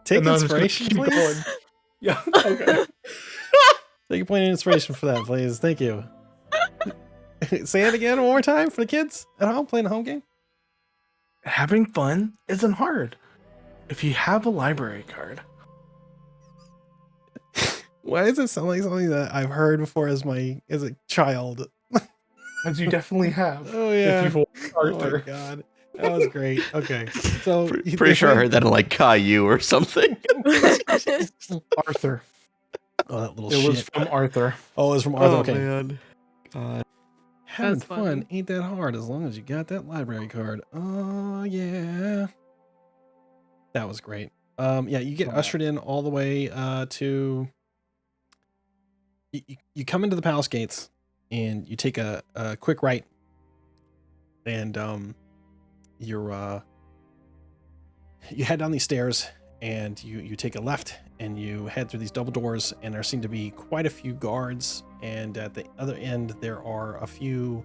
A: Take
B: And then I'm just gonna
A: inspiration,
B: keep
A: please.
B: going. Yeah. Okay.
A: Take a point of inspiration for that, please. Thank you. Say it again one more time for the kids at home playing a home game.
B: Having fun isn't hard if you have a library card.
A: Why does it sound like something that I've heard before as a child?
B: As you definitely have.
A: Oh yeah.
B: If you've
A: Oh my
B: Arthur.
A: god. That was great. Okay. So
C: Pretty sure I heard that in like Caillou or something.
B: Arthur.
A: Oh, that little
B: It
A: shit.
B: was from Arthur.
A: Oh, it was from Arthur.
C: Oh,
A: Okay.
C: man. God.
A: Having
D: That's
A: fun
D: funny.
A: ain't that hard as long as you got that library card. Oh yeah. That was great. Yeah, you get
B: Oh.
A: ushered in all the way to you come into the palace gates and you take a quick right and you head down these stairs and you take a left and you head through these double doors, and there seem to be quite a few guards, and at the other end there are a few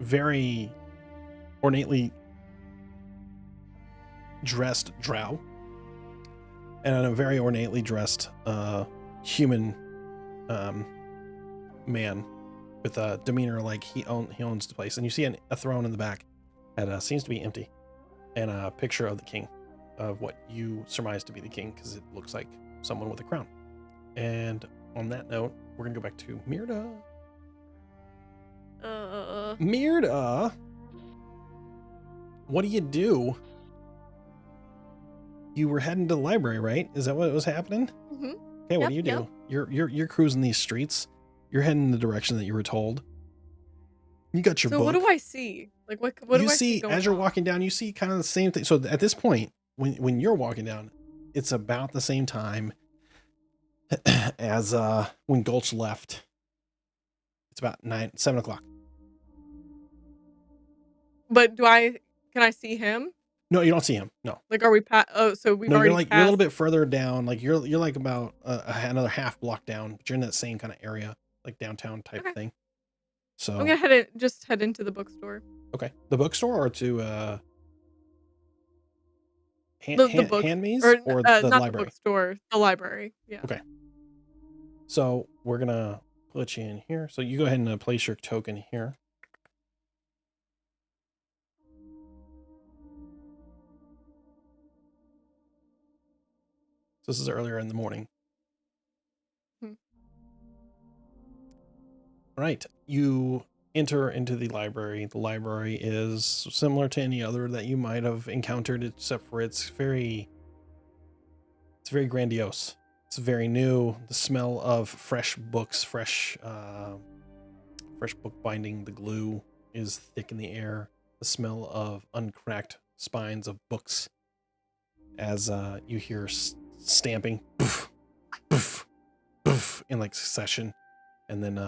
A: very ornately dressed drow and a very ornately dressed human man with a demeanor like he owns the place. And you see a throne in the back that seems to be empty, and a picture of the king, of what you surmise to be the king, because it looks like someone with a crown. And on that note, we're gonna go back to Mirda. Mirda, what do you do? You were heading to the library, right? Is that what was happening?
D: Mhm.
A: Okay, what
D: Yep,
A: do you do?
D: yep.
A: You're cruising these streets. You're heading in the direction that you were told. You got your
D: So
A: book.
D: what do I see? Like what do
A: You
D: I
A: see
D: going
A: as you're
D: on?
A: walking down, you see kind of the same thing. So at this point, when you're walking down, it's about the same time as when Gulch left. It's about 7 o'clock.
D: But can I see him?
A: No, you don't see him. No,
D: Like are we so we've
A: no,
D: already
A: you're a little
D: passed.
A: bit further down. Like you're like about another half block down, but you're in that same kind of area, like downtown type
D: Okay.
A: thing. So
D: I'm gonna head into the bookstore.
A: okay, the bookstore or to
D: The book
A: Handmaid's
D: or
A: or the
D: not the
A: library.
D: bookstore, the library. Yeah.
A: Okay. So we're gonna put you in here. So you go ahead and place your token here. So this is earlier in the morning.
D: Hmm.
A: All right. You enter into the library. The library is similar to any other that you might have encountered, except for it's very grandiose. It's very new. The smell of fresh books, fresh book binding, the glue is thick in the air. The smell of uncracked spines of books as you hear stamping poof, poof, poof, in like succession, and then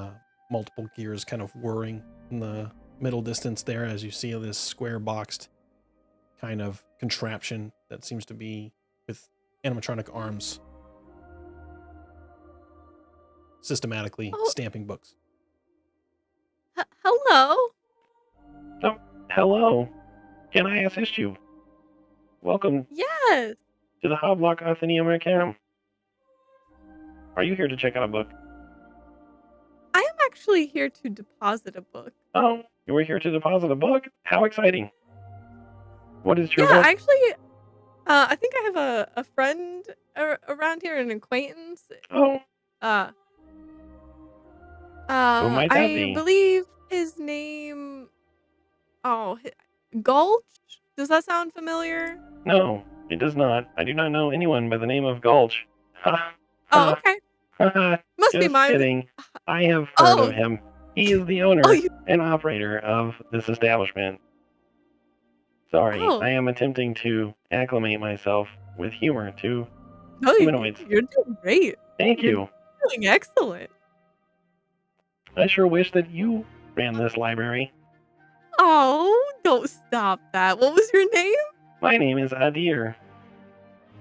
A: multiple gears kind of whirring in the middle distance there as you see this square boxed kind of contraption that seems to be with animatronic arms systematically stamping books.
D: Hello.
F: Oh, hello. Can I assist you? Welcome
D: Yes.
F: to the Hoblock Athenaeum Arcanum. Are you here to check out a book?
D: I am actually here to deposit a book.
F: Oh, you were here to deposit a book? How exciting. What is your
D: Yeah,
F: book?
D: actually, I think I have a friend around here, an acquaintance.
F: Oh,
D: Uh,
F: who might that
D: I
F: be?
D: believe his name. Oh, Gulch. Does that sound familiar?
F: No, it does not. I do not know anyone by the name of Gulch. Ha,
D: Oh,
F: ha,
D: okay.
F: ha, ha.
D: Must be
F: Just
D: my.
F: kidding. I have heard
D: Oh.
F: of him. He is the owner
D: Oh, you.
F: and operator of this establishment. Sorry,
D: Oh.
F: I am attempting to acclimate myself with humor to
D: No,
F: humanoids.
D: you're doing great.
F: Thank you.
D: doing excellent.
F: I sure wish that you ran this library.
D: Oh, don't stop that. What was your name?
F: My name is Adir.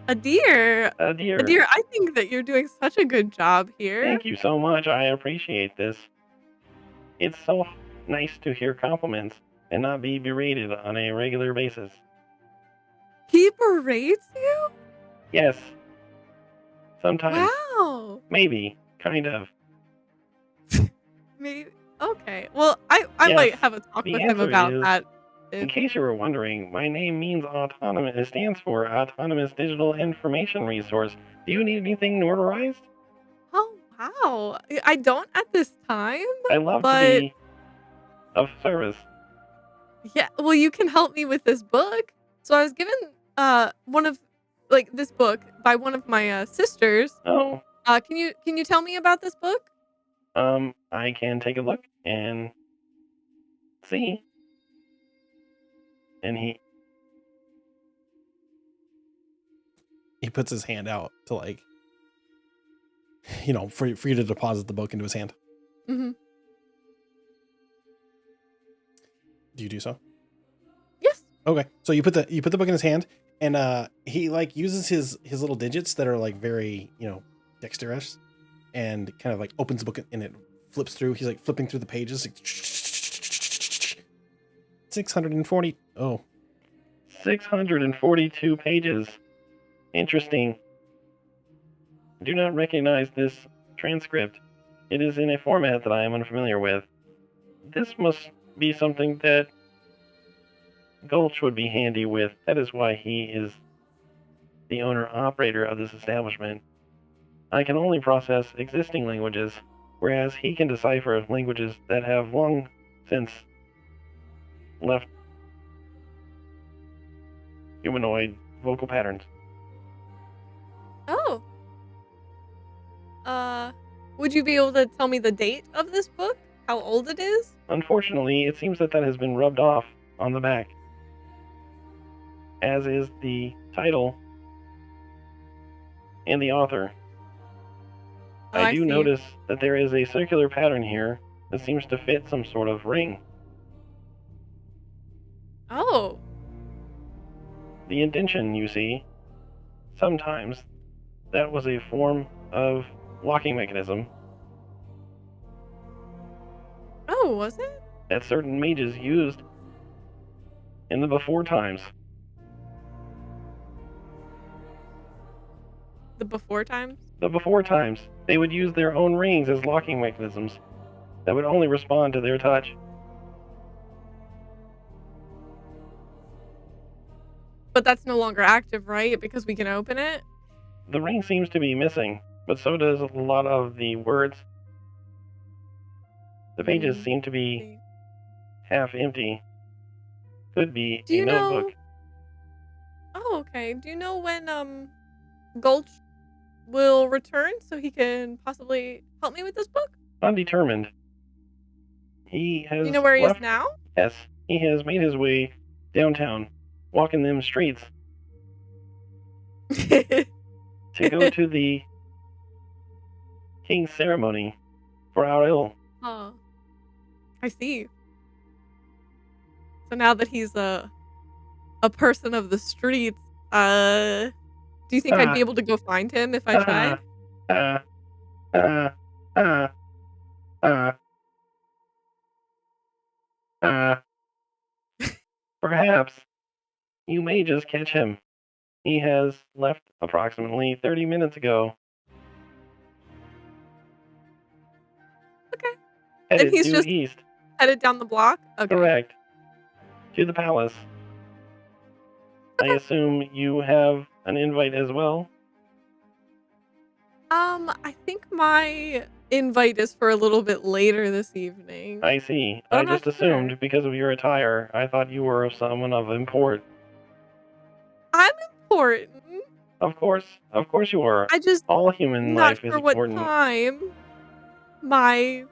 D: Adir.
F: Adir.
D: Adir, I think that you're doing such a good job here.
F: Thank you so much. I appreciate this. It's so nice to hear compliments and not be berated on a regular basis.
D: He berates you?
F: Yes. Sometimes.
D: Wow.
F: Maybe. Kind of.
D: Maybe. Okay. Well, I
F: Yes,
D: might have a talk
F: the
D: with him
F: answer
D: about
F: is,
D: that.
F: In
D: If,
F: case you were wondering, my name means autonomous. It stands for Autonomous Digital Information Resource. Do you need anything notarized?
D: oh, wow. I don't at this time,
F: I love to
D: but
F: be of service.
D: yeah, well, you can help me with this book. So I was given one of like this book by one of my sisters.
F: Oh,
D: Can you tell me about this book?
F: I can take a look and see. And
A: He puts his hand out to like, for you to deposit the book into his hand.
D: Mm-hmm.
A: Do you do so?
D: Yes.
A: Okay. So you put the book in his hand, and he like uses his little digits that are like very dexterous, and kind of like opens the book and it flips through. He's like flipping through the pages. Like, 640. Oh,
F: 642 pages. Interesting. I do not recognize this transcript. It is in a format that I am unfamiliar with. This must be something that Gulch would be handy with. That is why he is the owner-operator of this establishment. I can only process existing languages, whereas he can decipher languages that have long since left humanoid vocal patterns.
D: Oh. Would you be able to tell me the date of this book? How old it is?
F: Unfortunately, it seems that has been rubbed off on the back, as is the title and the author.
D: Oh,
F: I do
D: see.
F: notice that there is a circular pattern here that seems to fit some sort of ring.
D: Oh.
F: The indention, you see, sometimes that was a form of locking mechanism
D: Oh, was it?
F: that certain mages used in the before times.
D: The before times?
F: The before times, they would use their own rings as locking mechanisms that would only respond to their touch.
D: But that's no longer active, right? Because we can open it?
F: The ring seems to be missing, but so does a lot of the words. The pages seem to be
D: See.
F: half empty. Could be
D: Do
F: a
D: you
F: notebook.
D: know? Oh, okay. Do you know when Gulch will return so he can possibly help me with this book?
F: Undetermined. He has
D: Do you know where he is
F: left.
D: now?
F: Yes, he has made his way downtown, walking them streets to go to the king's ceremony for our ill.
D: Oh, I see. So now that he's a person of the streets, do you think I'd be able to go find him if I tried?
F: Uh, uh, uh, uh, uh. Perhaps you may just catch him. He has left approximately 30 minutes ago.
D: Okay.
F: Headed
D: he's
F: due
D: just-
F: east.
D: Headed down the block? Okay.
F: Correct. To the palace. I assume you have an invite as well?
D: I think my invite is for a little bit later this evening.
F: I see.
D: But
F: I
D: I'm not
F: just
D: sure.
F: assumed because of your attire, I thought you were someone of import.
D: I'm important.
F: Of course you are.
D: I just
F: All human
D: not
F: life is
D: sure what
F: important.
D: time my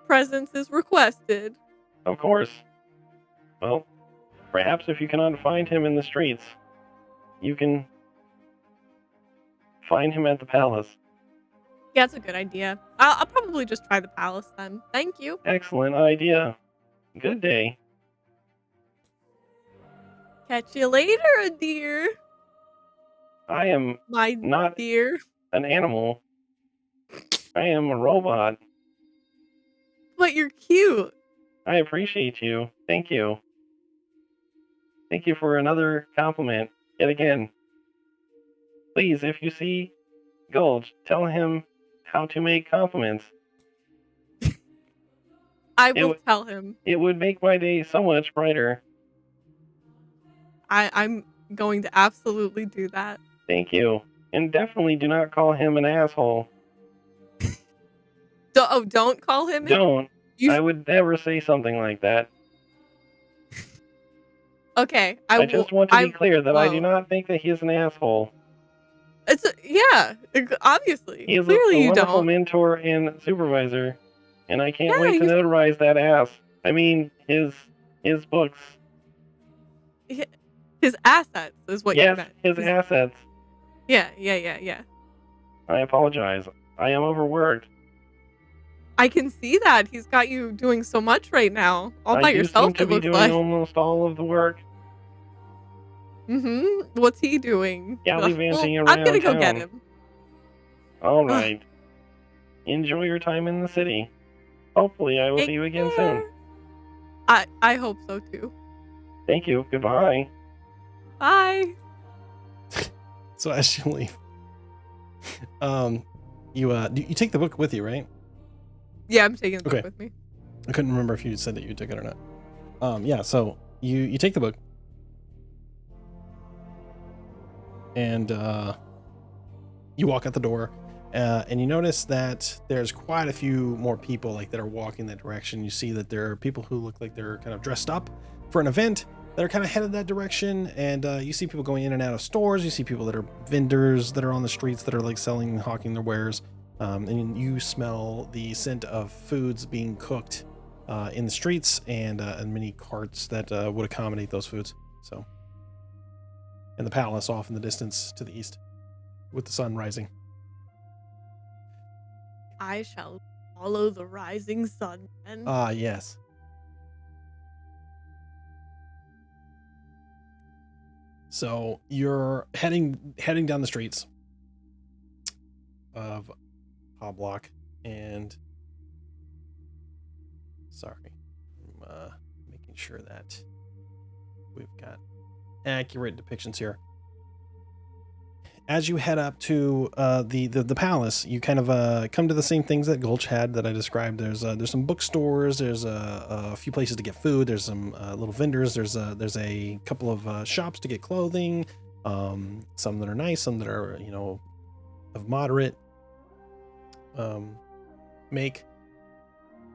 D: presence is requested.
F: Of course. Well, perhaps if you cannot find him in the streets, you can find him at the palace.
D: Yeah, it's a good idea. I'll probably just try the palace then. Thank you.
F: Excellent idea. Good day.
D: Catch you later, dear.
F: I am
D: My
F: not
D: dear.
F: an animal. I am a robot.
D: But you're cute.
F: I appreciate you. Thank you. Thank you for another compliment. Yet again. Please, if you see Gulch, tell him how to make compliments.
D: I
F: It
D: will
F: w-
D: tell him.
F: It would make my day so much brighter.
D: I'm going to absolutely do that.
F: Thank you. And definitely do not call him an asshole.
D: Don't call him it.
F: Don't.
D: You
F: I would never say something like that.
D: okay?
F: I just want to be clear that I do
D: well,
F: not think that he is an asshole.
D: Obviously.
F: He is
D: Clearly
F: a
D: you
F: wonderful
D: don't.
F: mentor and supervisor, and I can't
D: Yeah,
F: wait to
D: he's
F: notarize that ass. I mean, his books.
D: his assets is what you
F: Yes,
D: meant.
F: his assets.
D: Yeah.
F: I apologize. I am overworked.
D: I can see that. He's got you doing so much right now. All by
F: I do
D: yourself,
F: seem to
D: it
F: be
D: looks
F: doing
D: like.
F: almost all of the work.
D: What's he doing?
F: Gallivanting
D: Well, I'm gonna
F: around
D: go get
F: town.
D: him.
F: All right. Enjoy your time in the city. Hopefully, I will
D: Take
F: see you again soon.
D: care. I hope so too.
F: Thank you. Goodbye.
D: Bye.
A: So as you leave, you take the book with you, right?
D: Yeah, I'm taking the book
A: Okay.
D: with me.
A: I couldn't remember if you said that you took it or not. Yeah, so you take the book and you walk out the door, and you notice that there's quite a few more people like that are walking that direction. You see that there are people who look like they're kind of dressed up for an event that are kind of headed that direction, and you see people going in and out of stores. You see people that are vendors that are on the streets that are like selling and hawking their wares, and you smell the scent of foods being cooked in the streets and many carts that would accommodate those foods. So, and the palace off in the distance to the east with the sun rising.
D: I shall follow the rising sun. Then.
A: Ah, yes. So you're heading down the streets of Hoblock, and sorry, I'm making sure that we've got accurate depictions here. As you head up to the palace, you kind of come to the same things that Gulch had that I described. There's some bookstores. There's a few places to get food. There's some little vendors. There's a couple of shops to get clothing. Some that are nice, some that are of moderate make.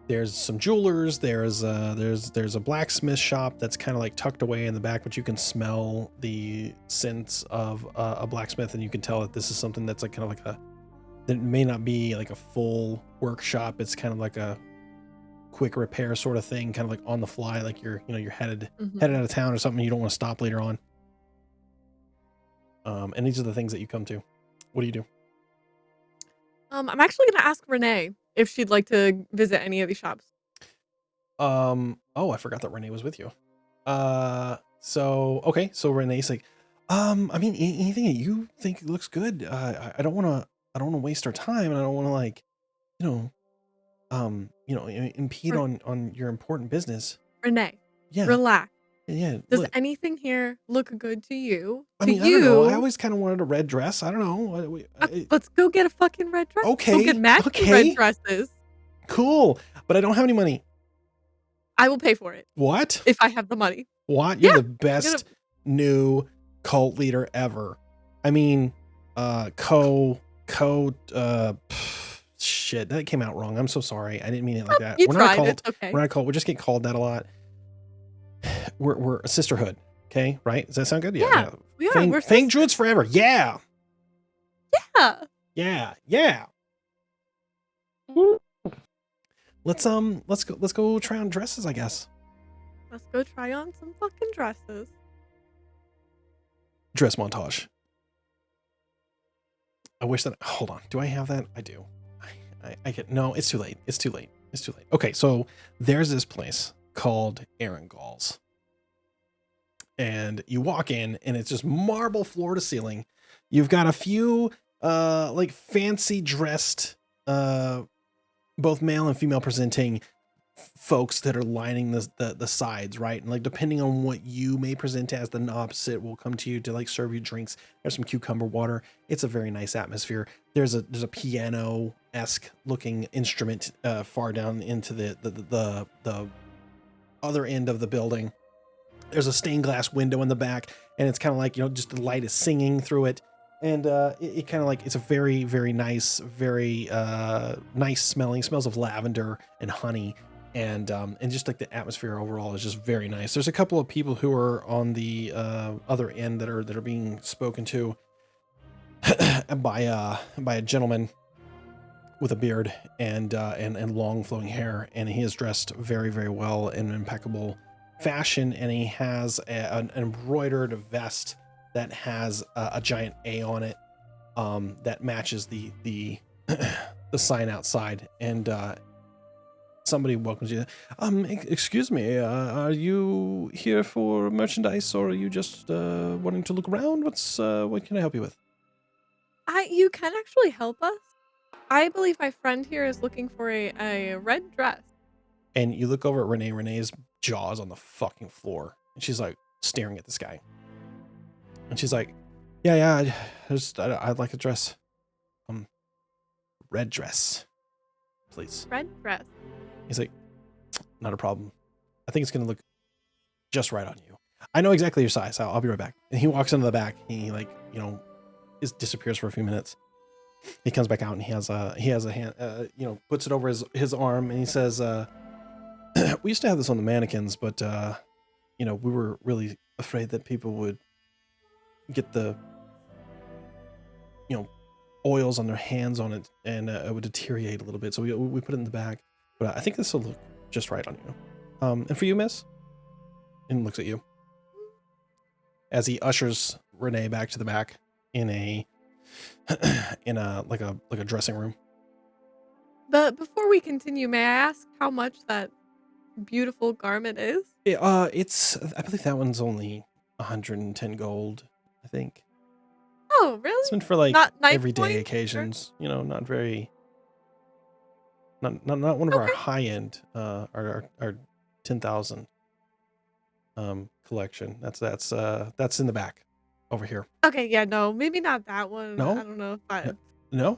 A: There's some jewelers. There's a blacksmith shop that's kind of like tucked away in the back, but you can smell the scents of a blacksmith, and you can tell that this is something that's like kind of like that may not be like a full workshop. It's kind of like a quick repair sort of thing, kind of like on the fly, like you're headed out of town or something. You don't want to stop later on. And these are the things that you come to. What do you do?
D: I'm actually gonna ask Renee if she'd like to visit any of these shops.
A: Oh, I forgot that Renee was with you. So Renee's like, I mean, anything that you think looks good. I don't want to waste our time, and I don't want to like, impede on your important business.
D: Renee,
A: Yeah.
D: relax.
A: Yeah.
D: Does
A: look,
D: anything here look good to you?
A: I mean, I don't know. I always kind of wanted a red dress. I don't know.
D: Let's go get a fucking red dress.
A: Okay.
D: Go get matching red dresses.
A: Cool. But I don't have any money.
D: I will pay for it.
A: What?
D: If I have the money.
A: What? You're the best new cult leader ever. I mean, shit, that came out wrong. I'm so sorry. I didn't mean it like that.
D: You
A: We're
D: tried
A: not a cult.
D: it. Okay.
A: We're not a cult. We just get called that a lot. We're a sisterhood. Okay, right? Does that sound good?
D: Yeah. We are. We're
A: Fang Druids forever. Yeah.
D: Yeah.
A: Yeah. Let's go try on dresses, I guess.
D: Let's go try on some fucking dresses.
A: Dress montage. I wish that. Hold on. Do I have that? I do. I can no, it's too late. It's too late. It's too late. Okay, so there's this place called Aaron and you walk in and it's just marble floor to ceiling. You've got a few like fancy dressed both male and female presenting folks that are lining the sides, right? And like depending on what you may present as, the opposite will come to you to like serve you drinks. There's some cucumber water. It's a very nice atmosphere. There's a piano-esque looking instrument far down into the other end of the building. There's a stained glass window in the back, and it's kind of like, you know, just the light is singing through it. And it kind of like, it's a very, very nice, very nice smelling, smells of lavender and honey. And just like the atmosphere overall is just very nice. There's a couple of people who are on the other end that are being spoken to by a gentleman with a beard and long flowing hair, and he is dressed very, very well in impeccable fashion, and he has an embroidered vest that has a giant A on it that matches the the sign outside. And somebody welcomes you. Excuse me, are you here for merchandise, or are you just wanting to look around? What can I help you with?
D: You can actually help us. I believe my friend here is looking for a red dress.
A: And you look over at Renee. Renee's jaw is on the fucking floor, and she's like staring at this guy. And she's like, "Yeah, I'd like a dress, red dress, please."
D: Red dress.
A: He's like, "Not a problem. I think it's gonna look just right on you. I know exactly your size. I'll be right back." And he walks into the back. He like, you know, disappears for a few minutes. He comes back out and he has a hand, you know, puts it over his arm, and he says, "We used to have this on the mannequins, but you know, we were really afraid that people would get the, you know, oils on their hands on it, and it would deteriorate a little bit. So we put it in the bag. But I think this will look just right on you. And for you, miss," and looks at you as he ushers Renee back to the back in a like a dressing room.
D: But before we continue, may I ask how much that beautiful garment is?
A: It's, I believe that one's only 110 gold, I think.
D: Oh,
A: It's
D: really?
A: meant for like
D: Not knife
A: everyday
D: point? Or-
A: occasions, you know, not very, not one of our
D: Okay.
A: high end, our 10,000 collection. That's in the back over here.
D: Okay, yeah, no, maybe not that one.
A: No?
D: I don't know if
A: No?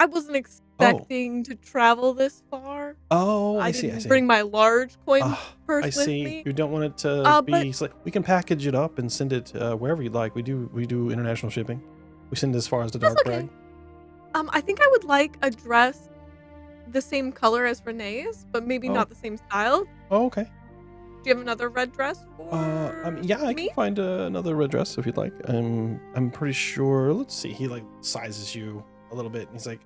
D: I wasn't expecting to travel this far.
A: Oh,
D: I
A: I see.
D: didn't bring my large coin
A: Ah,
D: purse
A: I
D: with
A: see.
D: me.
A: You don't want it to
D: But
A: be. We can package it up and send it wherever you'd like. We do international shipping. We send it as far as the
D: that's
A: dark
D: okay.
A: brag.
D: I think I would like a dress the same color as Renee's, but maybe
A: Oh.
D: not the same style.
A: Oh, okay.
D: Do you have another red dress for
A: Yeah, I
D: me?
A: can find another red dress if you'd like. I'm pretty sure. Let's see. He like sizes you a little bit, and he's like,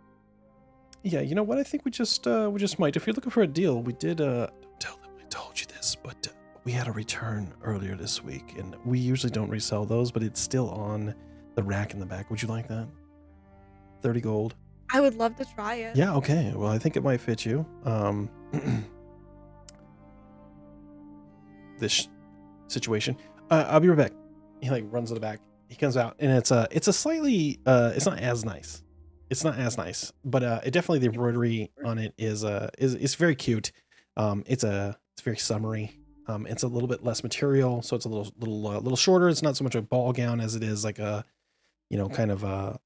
A: "Yeah, you know what? I think we just might. If you're looking for a deal, we did. Don't tell them I told you this, but we had a return earlier this week, and we usually don't resell those, but it's still on the rack in the back. Would you like that? 30 gold."
D: I would love to try it.
A: Yeah. Okay. Well, I think it might fit you. This situation. I'll be right back. He like runs to the back. He comes out, and it's a slightly it's not as nice. It's not as nice, but it definitely, the embroidery on it is very cute. It's very summery. It's a little bit less material, so it's a little shorter. It's not so much a ball gown as it is like a, you know, kind of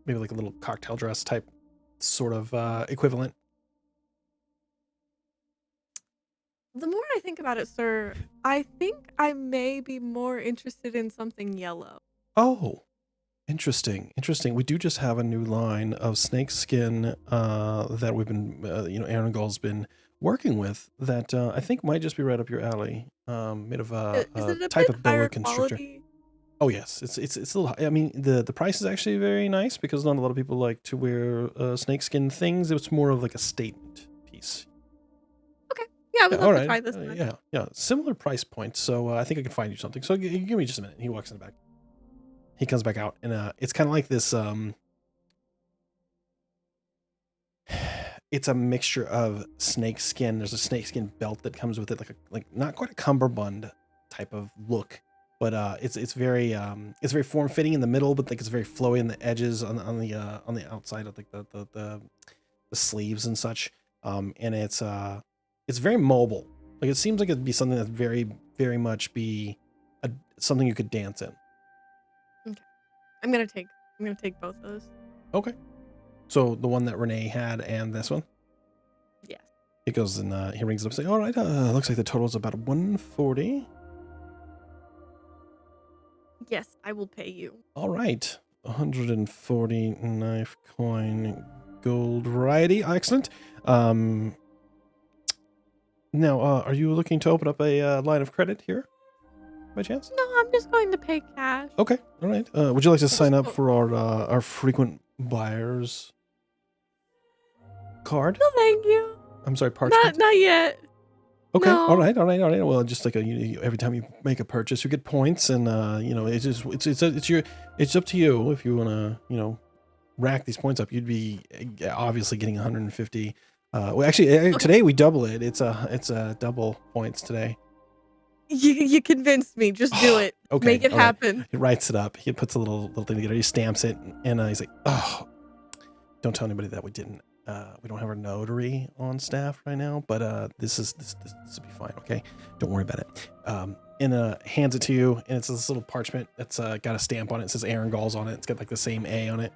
A: maybe like a little cocktail dress type sort of equivalent.
D: The more I think about it, sir, I think I may be more interested in something yellow.
A: Oh, interesting. We do just have a new line of snake skin that we've been, you know, Arangol's been working with that I think might just be right up your alley. Made of
D: Is it a
A: type
D: bit
A: of boa
D: higher
A: constrictor.
D: quality?
A: Oh yes, it's a little. I mean, the price is actually very nice because not a lot of people like to wear snakeskin things. It's more of like a statement piece.
D: Yeah, I would
A: Yeah,
D: love
A: all
D: to
A: right.
D: try this one.
A: Yeah, similar price point. So I think I can find you something. So give me just a minute. He walks in the back. He comes back out, and it's kind of like this. it's a mixture of snake skin. There's a snake skin belt that comes with it, like not quite a cummerbund type of look, but it's very form fitting in the middle, but like it's very flowy in the edges on the outside of like the sleeves and such. And it's very mobile. Like it seems like it'd be something that's very much be something you could dance in.
D: Okay. I'm gonna take both of those.
A: Okay. So the one that Renee had and this one?
D: Yes.
A: It goes and he rings it up saying, all right, looks like the total is about 140.
D: Yes, I will pay you.
A: All right. 140 knife coin gold variety. Excellent. Now, are you looking to open up a line of credit here by chance?
D: No, I'm just going to pay cash.
A: Okay. All right. Would you like to
D: Just
A: sign up
D: go-
A: for our frequent buyers card?
D: No, thank you.
A: I'm sorry, parchment.
D: Not yet.
A: Okay.
D: No.
A: All right. Well, just like every time you make a purchase, you get points, and it's up to you if you want to rack these points up. You'd be obviously getting 150. Well, actually, today we double it. It's a double points today.
D: You convinced me. Just do it.
A: Okay.
D: Make it
A: all right.
D: happen.
A: He writes it up. He puts a little thing together. He stamps it, and he's like, "Oh, don't tell anybody that we didn't. We don't have our notary on staff right now, but this will be fine. Okay, don't worry about it." And hands it to you, and it's this little parchment that's got a stamp on it. It says Aaron Gall's on it. It's got like the same A on it.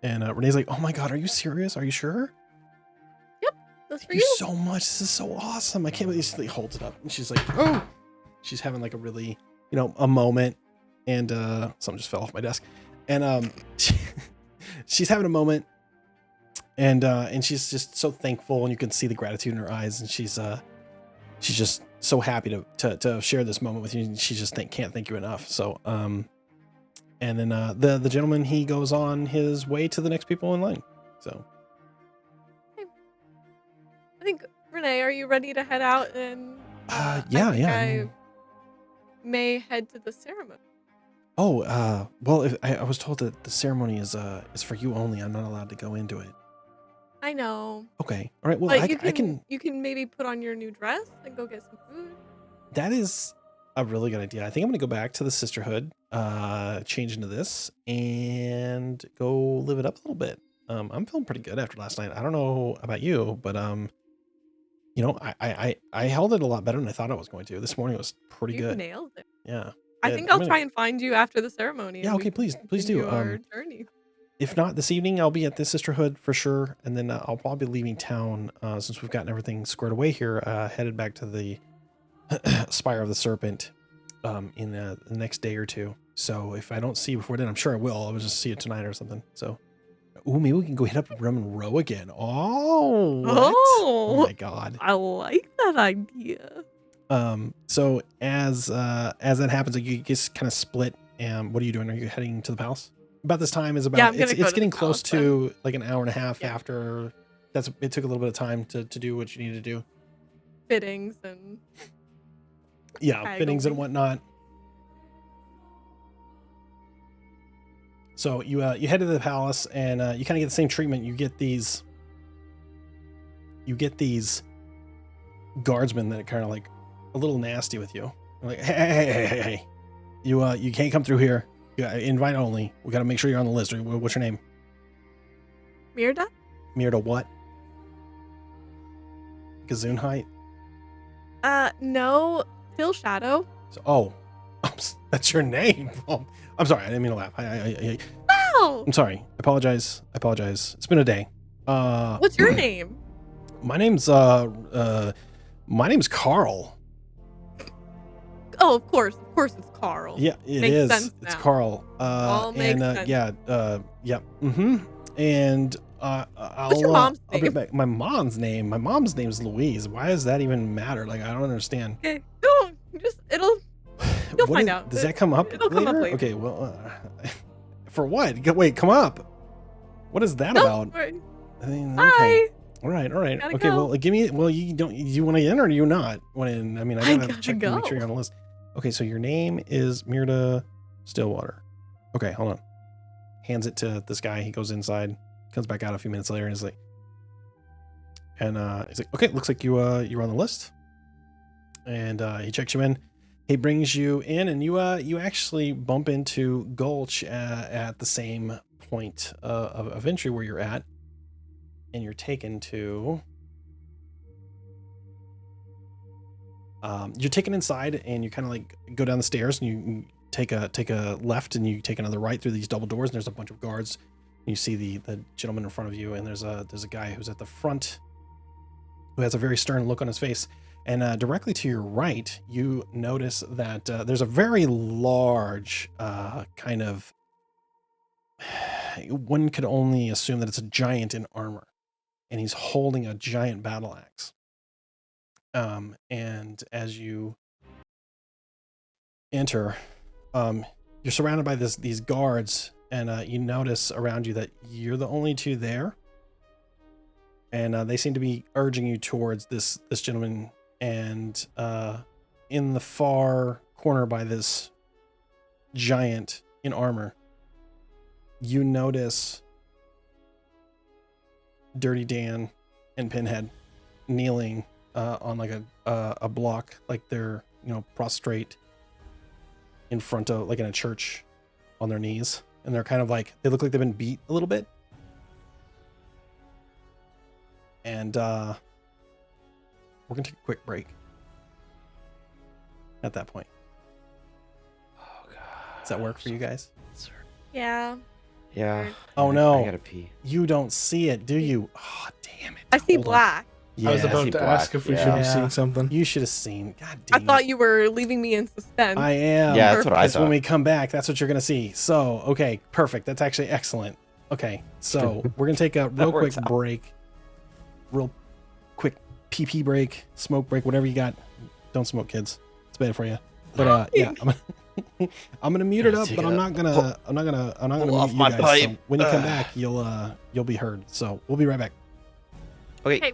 A: And Renee's like, "Oh my God, are you serious? Are you sure?
D: That's for
A: Thank you
D: you.
A: so much. This is so awesome. I can't believe she holds it up." And she's like, "Oh," she's having like a really, a moment. And something just fell off my desk. And she's having a moment. And she's just so thankful, and you can see the gratitude in her eyes. And she's just so happy to share this moment with you. And she just can't thank you enough. So and then the gentleman, he goes on his way to the next people in line. So.
D: I think Renee, are you ready to head out? And
A: Yeah.
D: I may head to the ceremony.
A: Oh, well, I was told that the ceremony is for you only. I'm not allowed to go into it.
D: I know.
A: Okay. All right. Well,
D: But
A: I can.
D: you can maybe put on your new dress and go get some food.
A: That is a really good idea. I think I'm gonna go back to the sisterhood, change into this, and go live it up a little bit. I'm feeling pretty good after last night. I don't know about you, but I held it a lot better than I thought I was going to. This morning was pretty
D: You
A: good.
D: nailed it.
A: Yeah.
D: I
A: Yeah,
D: think
A: I'm
D: I'll
A: gonna-
D: try and find you after the ceremony.
A: Yeah.
D: and we
A: Okay.
D: can
A: Please do.
D: continue our journey.
A: If not this evening, I'll be at the sisterhood for sure, and then I'll probably be leaving town since we've gotten everything squared away here. Headed back to the Spire of the Serpent in the next day or two. So if I don't see you before then, I'm sure I will. I'll just see you tonight or something. So, maybe we can go hit up Rum and Row again. Oh, what? Oh my God.
D: I like that idea.
A: So as that happens, like, you just kind of split. And what are you doing? Are you heading to the palace? About this time is about.
D: Yeah, I'm gonna
A: it's
D: go to the
A: getting close
D: palace
A: to like an hour and a half
D: Yeah.
A: after. It took a little bit of time to do what you need to do.
D: Fittings and
A: Yeah, fittings and
D: haggling.
A: whatnot. So you head to the palace, and you kind of get the same treatment. You get these guardsmen that are kind of like a little nasty with you. They're like, hey, you can't come through here. Invite only. We got to make sure you're on the list. What's your name?
D: Mirda?
A: Mirda what? Gazoonhite?
D: No, Phil Shadow.
A: So, that's your name. Oh, I'm sorry. I didn't mean to laugh.
D: Wow.
A: I'm sorry. I apologize. It's been a day.
D: What's your name?
A: My name's Carl.
D: Oh, of course it's Carl.
A: Yeah, it
D: Makes
A: is.
D: sense
A: It's
D: now.
A: Carl.
D: All makes sense.
A: Yeah. Yeah. Mm-hmm. And
D: What's your mom's
A: I'll be
D: name?
A: back. My mom's name's Louise. Why does that even matter? Like, I don't understand.
D: Okay, don't you'll
A: What
D: find
A: is-
D: out.
A: Does that come up
D: It'll
A: later?
D: come up later.
A: Okay. Well, for what? Wait, come up. What is that
D: No,
A: about?
D: worry.
A: I mean,
D: Bye.
A: okay. All right.
D: Gotta
A: Okay.
D: go.
A: Well, give me. Well, you want to in or do you not want in? I mean, I
D: I
A: gotta
D: gotta
A: check to make
D: go.
A: sure you're on the list. Okay. So your name is Mirda Stillwater. Okay. Hold on. Hands it to this guy. He goes inside. Comes back out a few minutes later and is like, And he's like, okay, looks like you're on the list. And he checks you in. He brings you in, and you actually bump into Gulch at the same point of entry where you're at, and you're taken to. You're taken inside, and you kind of like go down the stairs, and you take a left, and you take another right through these double doors, and there's a bunch of guards. You see the gentleman in front of you, and there's a guy who's at the front who has a very stern look on his face. And directly to your right, you notice that there's a very large kind of. One could only assume that it's a giant in armor, and he's holding a giant battle axe. And as you enter, you're surrounded by these guards, and you notice around you that you're the only two there. And they seem to be urging you towards this gentleman. And in the far corner by this giant in armor, you notice Dirty Dan and Pinhead kneeling on like a block, like they're prostrate in front of, like in a church, on their knees, and they're kind of like, they look like they've been beat a little bit. And we're gonna take a quick break at that point.
C: Oh god.
A: Does that work for you guys?
D: Yeah.
C: Yeah.
A: Oh no,
C: I gotta pee.
A: you don't see it, do you? Oh damn it.
D: I see
A: Hold on.
D: black.
A: Yeah,
B: I was about
C: see
B: to
C: black,
B: ask if we
C: yeah.
B: should have
A: Yeah.
B: seen something.
A: you should have seen. God
D: I
A: damn
D: thought
A: it.
D: you were leaving me in suspense.
A: I am.
C: Yeah, that's what I
A: Because when
C: thought.
A: we come back, that's what you're gonna see. So okay, perfect. That's actually excellent. Okay, so we're gonna take a real quick
C: works out.
A: break. Real quick PP break, smoke break, whatever you got. Don't smoke, kids. It's bad for you. But yeah, I'm gonna mute it up,
C: Take
A: but
C: it
A: I'm
C: up.
A: not gonna
C: pull off
A: mute you
C: my
A: guys. So
C: pipe.
A: when you come back, you'll be heard. So we'll be right back.
C: Okay.
D: Okay.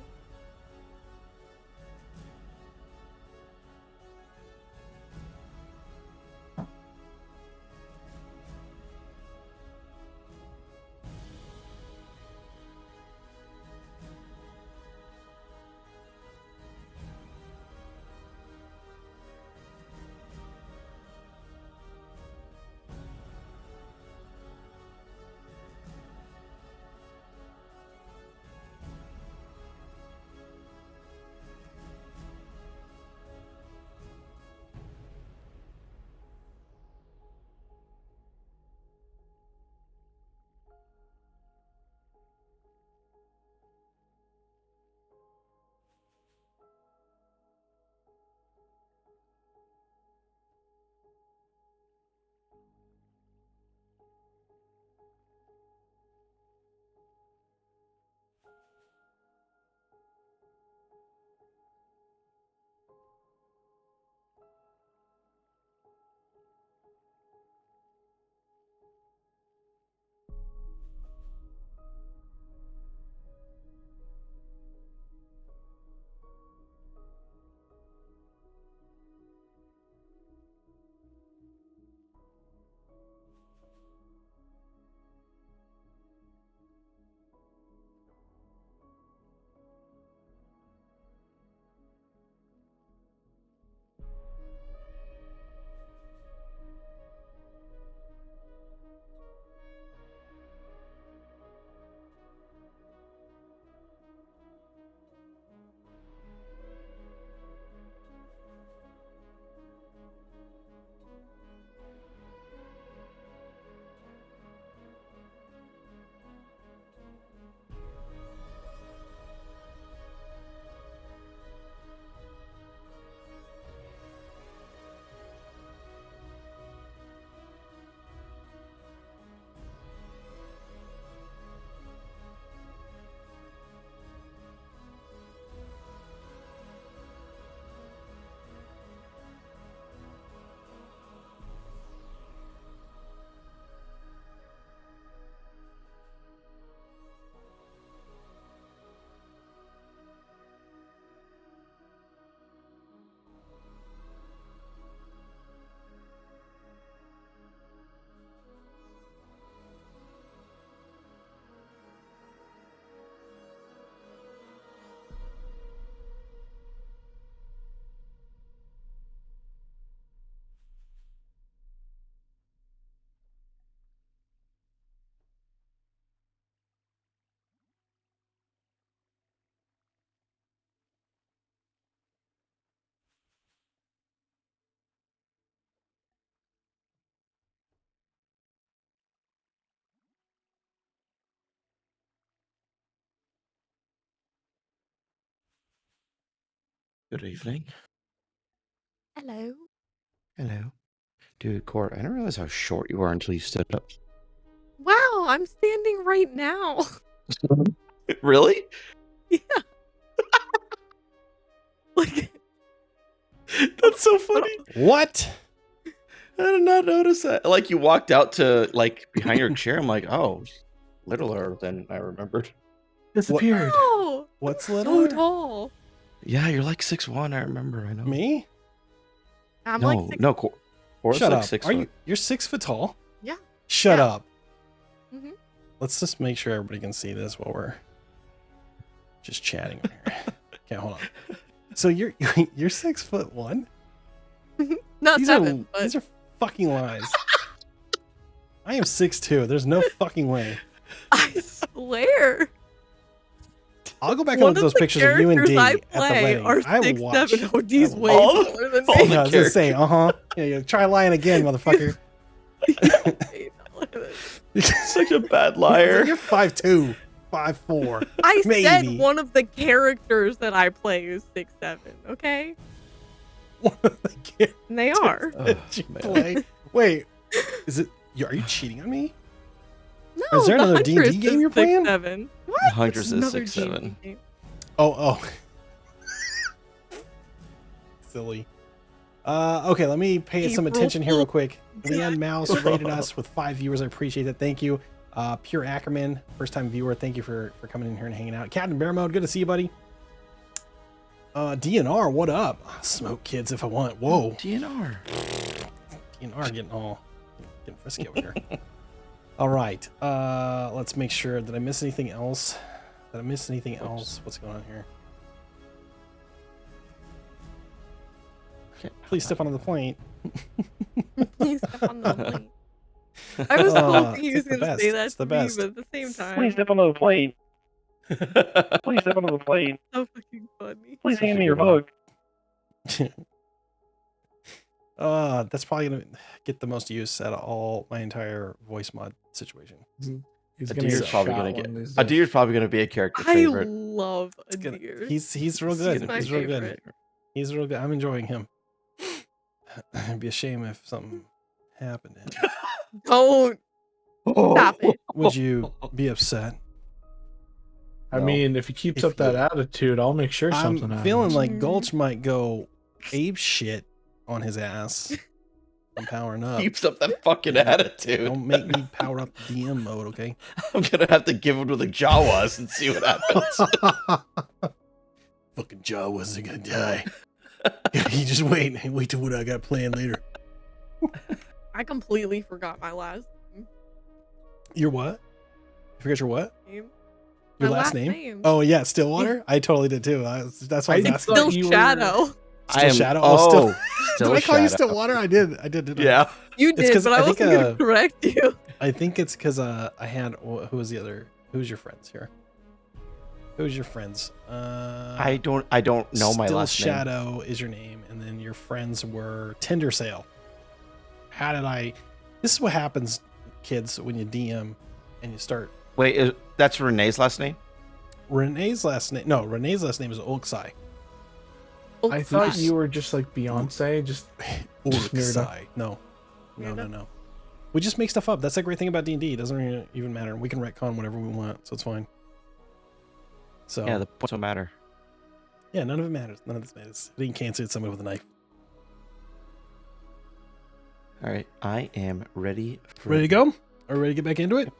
C: Good evening.
D: Hello.
C: Hello. Dude, Court, I didn't realize how short you are until you stood up.
D: Wow, I'm standing right now.
C: Really?
D: Yeah. Like,
C: That's so funny.
A: What?
C: I did not notice that. Like, you walked out to, like, behind your chair. I'm like, oh, littler than I remembered.
B: Disappeared.
D: wow,
A: What's
D: so
A: little?
D: tall.
C: Yeah, you're like 6'1", I remember. I know.
A: Me?
D: I'm
C: No,
D: like 6.
C: no, Court's
A: Shut
C: like
A: up.
C: 6
A: Are
C: foot.
A: you? You're 6 foot tall.
D: Yeah.
A: Shut
D: Yeah.
A: up.
D: Mhm.
A: Let's just make sure everybody can see this while we're just chatting on here. Okay, hold on. So you're 6'1"?
D: Not
A: These
D: 7, but
A: these are fucking lies. I am 6'2". There's no fucking way.
D: I swear.
A: I'll go back and
D: One
A: look at
D: of
A: those
D: the
A: pictures of you and
D: characters
A: D
D: I
A: at the
D: play
A: wedding.
D: are
A: I will
D: 6'7".
A: watch.
D: Oh, D's
A: I will
D: way
C: watch.
D: taller than
C: All
D: me.
C: the
A: Yeah, I was gonna say, yeah, yeah. Try lying again, motherfucker.
D: Way taller than me.
C: Such a bad liar.
A: You're 5'2", 5'4".
D: I
A: Maybe.
D: said one of the characters that I play is 6'7", okay?
A: One of the characters
D: And they are.
C: Oh,
A: that you
C: man.
A: play. Wait, is it? Are you cheating on me?
D: No,
A: Is there
D: the
A: another D&D
D: Huntress
A: game
D: is
A: you're playing?
D: 6'7". What?
C: Huntress
D: It's
C: is
D: another
C: 6'7".
D: D&D game.
A: Oh. Silly. Okay, let me pay it some
D: April
A: attention here real
D: Fool.
A: quick. Leanne Mouse rated us with 5 viewers. I appreciate it. Thank you. Pure Ackerman, first time viewer. Thank you for coming in here and hanging out. Captain Bear Mode, good to see you, buddy. DNR, what up? Smoke kids if I want. Whoa.
C: DNR.
A: DNR getting frisky over here. All right. Let's make sure. Did I miss anything else? Did I miss anything else? What's going on here?
C: Okay.
A: Please step onto the plane.
D: Please step on the plane. I was hoping he was
A: it's the
D: going to say
A: best.
D: that
A: It's
D: to
A: the
D: me,
A: best.
D: but at the same time,
F: Please step onto the plate. Please step onto the plate.
D: so fucking funny.
F: Please
C: Such
F: hand
C: a
F: me your
C: good one.
F: book.
A: That's probably gonna get the most use out of all my entire voice mod situation.
B: He's
C: A
B: gonna
C: deer's
B: get
C: probably
B: shot
C: gonna
B: one
C: get.
B: of these
C: A
B: days.
C: deer's probably gonna be a character
D: I
C: favorite.
D: love a
A: It's gonna-
D: deer.
A: He's real
D: He's
A: good.
D: my
A: He's real good.
D: favorite.
A: He's real good. I'm enjoying him. It'd be a shame if something happened to him.
D: Don't stop it.
A: Would you be upset?
B: I
C: No.
B: mean, if he keeps
A: If
B: up that attitude, I'll make sure something
A: I'm
B: happens.
A: feeling like
D: Mhm.
A: Gulch might go ape shit on his ass. I'm powering up.
C: Keeps up that fucking attitude.
A: Don't make me power up the DM mode, okay?
C: I'm gonna have to give him to the Jawas and see what happens.
A: Fucking Jawas are gonna die. You just wait till what I got planned later.
D: I completely forgot my last
A: Your what? You forget your what?
D: name.
A: Your
D: My
A: last
D: last
A: name?
D: name.
A: Oh yeah, Stillwater. I totally did too. That's why I was
B: I
A: asking.
B: thought
D: Still
B: you were-
D: Shadow.
A: Still Shadow. Oh,
C: Oh,
A: still. Did I call you Stillwater? I did. Didn't I?
C: Yeah.
D: You
A: It's
D: did,
A: 'cause
D: but
A: I
D: I
A: think,
D: wasn't going to correct you.
A: I think it's because I had. Who was the other? Who's your friends here? Who's your friends?
C: I don't know my
A: Still
C: last name.
A: Shadow is your name, and then your friends were Tinder Sale. How did I? This is what happens, kids, when you DM and you start.
C: Wait, that's Renee's last name?
A: Renee's last name. No, Renee's last name is Olksai.
B: I thought you were just like Beyonce, just nerd up.
A: Olksai. No.
D: Nerd up.
A: No. We just make stuff up. That's the great thing about D&D. It doesn't even matter. We can retcon whatever we want, so it's fine. So
C: Yeah, the points don't matter.
A: yeah, none of it matters. None of this matters. They can cancel somebody with a knife.
C: All right, I am ready.
A: Ready to go? Are we ready to get back into it?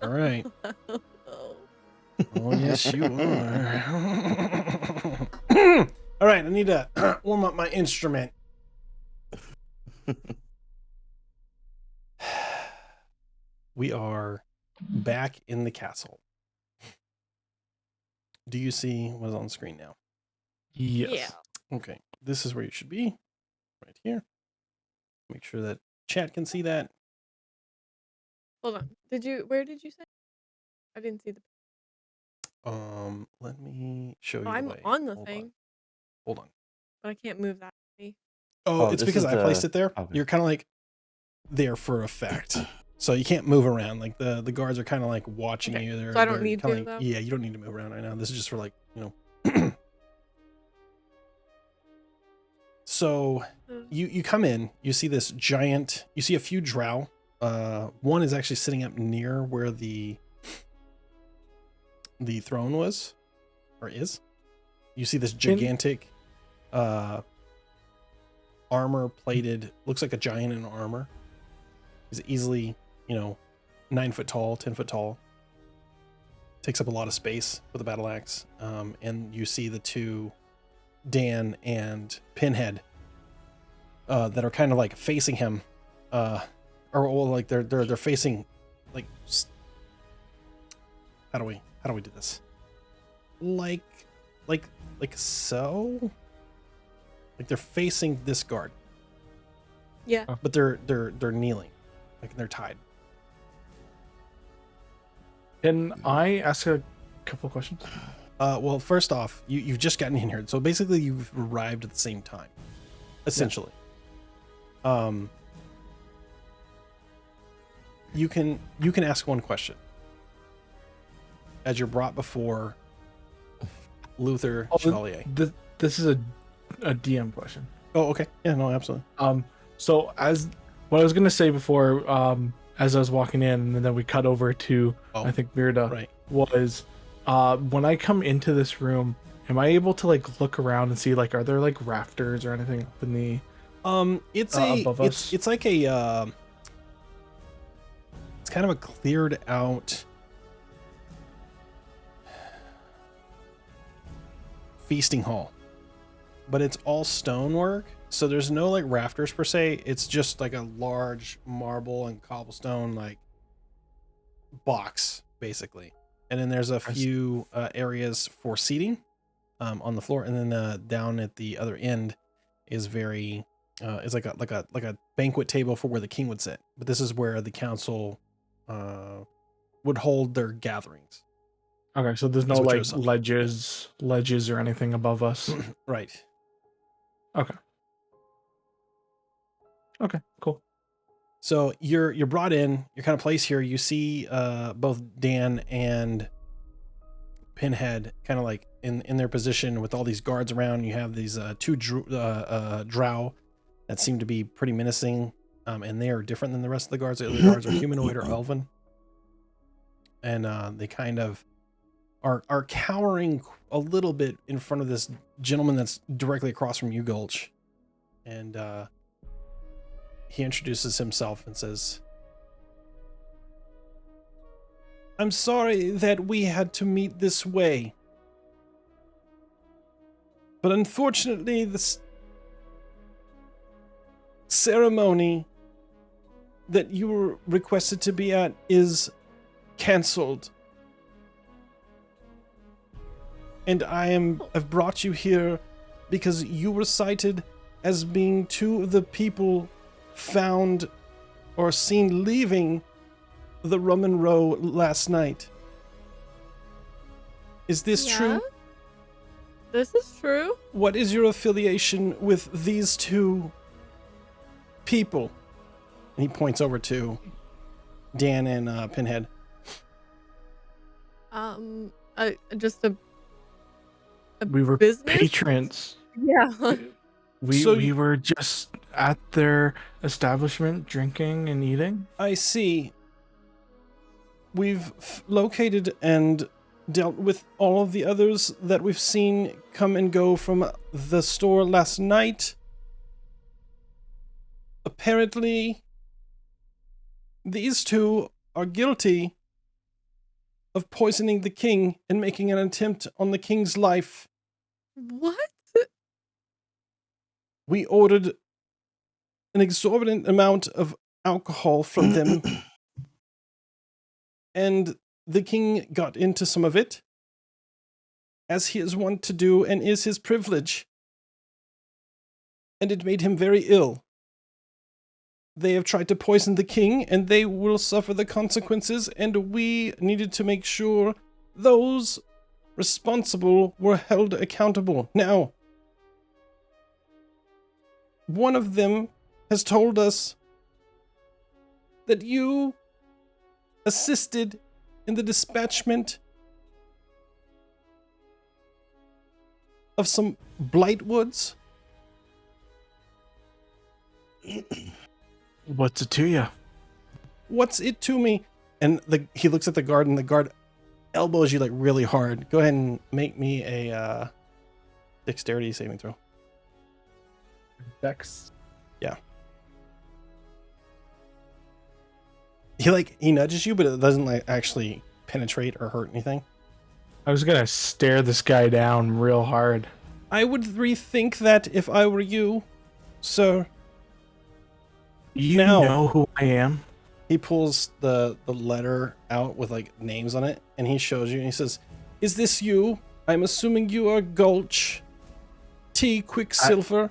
A: All right.
D: Oh.
A: Oh, yes, you are. All right, I need to warm up my instrument. We are back in the castle. Do you see what's on the screen now?
B: Yes.
D: Yeah.
A: Okay, this is where you should be. Right here. Make sure that chat can see that.
D: Hold on. Where did you say? I didn't see the.
A: Let me show you
D: Oh,
A: the
D: I'm
A: way.
D: on the
A: Hold
D: thing,
A: Hold on.
D: but I can't move that. way.
A: Oh,
C: Oh,
A: it's
C: this
A: because
C: is
A: I placed
C: the-
A: it there.
C: okay.
A: You're kind of like there for effect. So you can't move around. Like the guards are kind of like watching
D: Okay,
A: you. They're,
D: so I don't
A: they're
D: need
A: kinda
D: to,
A: like,
D: though?
A: yeah, you don't need to move around right now. This is just for like, So you come in, you see this giant, you see a few drow. One is actually sitting up near where the throne was, or is. You see this gigantic armor plated, looks like a giant in armor. He's easily, 9 foot tall, 10 foot tall. Takes up a lot of space with a battle axe. And you see the two, Dan and Pinhead, that are kind of like facing him, or like they're facing, like, how do we do this? Like so, like they're facing this guard,
D: Yeah.
A: but they're kneeling, like they're tied.
B: Can I ask a couple questions?
A: Well, first off, you've just gotten in here, so basically you've arrived at the same time, essentially. Yeah. You can ask one question as you're brought before Luther Chevalier.
B: This is a DM question.
A: Oh, okay. Yeah, no, absolutely.
B: So as what I was gonna say before, as I was walking in, and then we cut over to I think Mirda,
A: right.
B: was when I come into this room, am I able to like look around and see like are there like rafters or anything up in the above us?
A: It's like a it's kind of a cleared out feasting hall, but it's all stonework, so there's no like rafters per se. It's just like a large marble and cobblestone like box basically, and then there's a few areas for seating on the floor, and then down at the other end is very it's like a banquet table for where the king would sit, but this is where the council would hold their gatherings.
B: Okay, so there's no like ledges or anything above us.
A: Right.
B: Okay, cool.
A: So you're brought in, you're kind of placed here. You see both Dan and Pinhead kind of like in their position with all these guards around. You have these two drow that seem to be pretty menacing, and they are different than the rest of the guards. The other guards are humanoid or elven, and they kind of are cowering a little bit in front of this gentleman that's directly across from you, Gulch, and he introduces himself and says, "I'm sorry that we had to meet this way, but unfortunately this ceremony that you were requested to be at is cancelled. And I've brought you here because you were cited as being two of the people found or seen leaving the Roman Row last night. Is this true?
D: This is true.
A: What is your affiliation with these two people?" And he points over to Dan and Pinhead.
D: Just a
B: We were
D: business?
B: patrons.
D: Yeah.
B: We were just at their establishment drinking and eating.
A: I see. We've located and dealt with all of the others that we've seen come and go from the store last night. Apparently, these two are guilty of poisoning the king and making an attempt on the king's life.
D: What?
A: We ordered an exorbitant amount of alcohol from them, and the king got into some of it, as he is wont to do and is his privilege, and it made him very ill. They have tried to poison the king, and they will suffer the consequences, and we needed to make sure those responsible were held accountable. Now, one of them has told us that you assisted in the dispatchment of some Blightwoods
B: What's it to you?
A: What's it to me? And he looks at the guard, and the guard elbows you like really hard. Go ahead and make me a dexterity saving throw.
B: Dex.
A: Yeah. He nudges you, but it doesn't like actually penetrate or hurt anything.
B: I was gonna stare this guy down real hard.
A: I would rethink that if I were you, sir.
B: You
A: Now-
B: know who I am?
A: He pulls the letter out with like names on it, and he shows you, and he says, "Is this you? I'm assuming you are Gulch T. Quicksilver,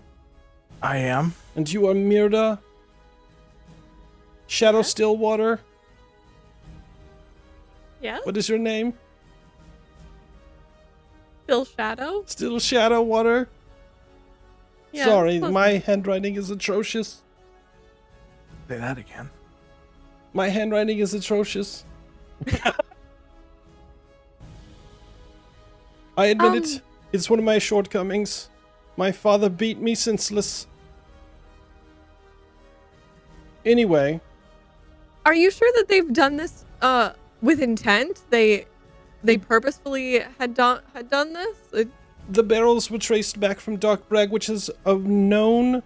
B: I am.
A: and you are Mirda Shadow Stillwater.
D: Yeah,
A: What is your name?
D: still Shadow.
A: Still Shadow Water.
D: Yeah,
A: Sorry,
D: close
A: my
D: enough.
A: handwriting is atrocious.
B: Say that again.
A: My handwriting is atrocious. I admit it. It's one of my shortcomings. My father beat me senseless. Anyway,
D: Are you sure that they've done this with intent? They purposefully had done this?
A: the barrels were traced back from Darkbrag, which is a known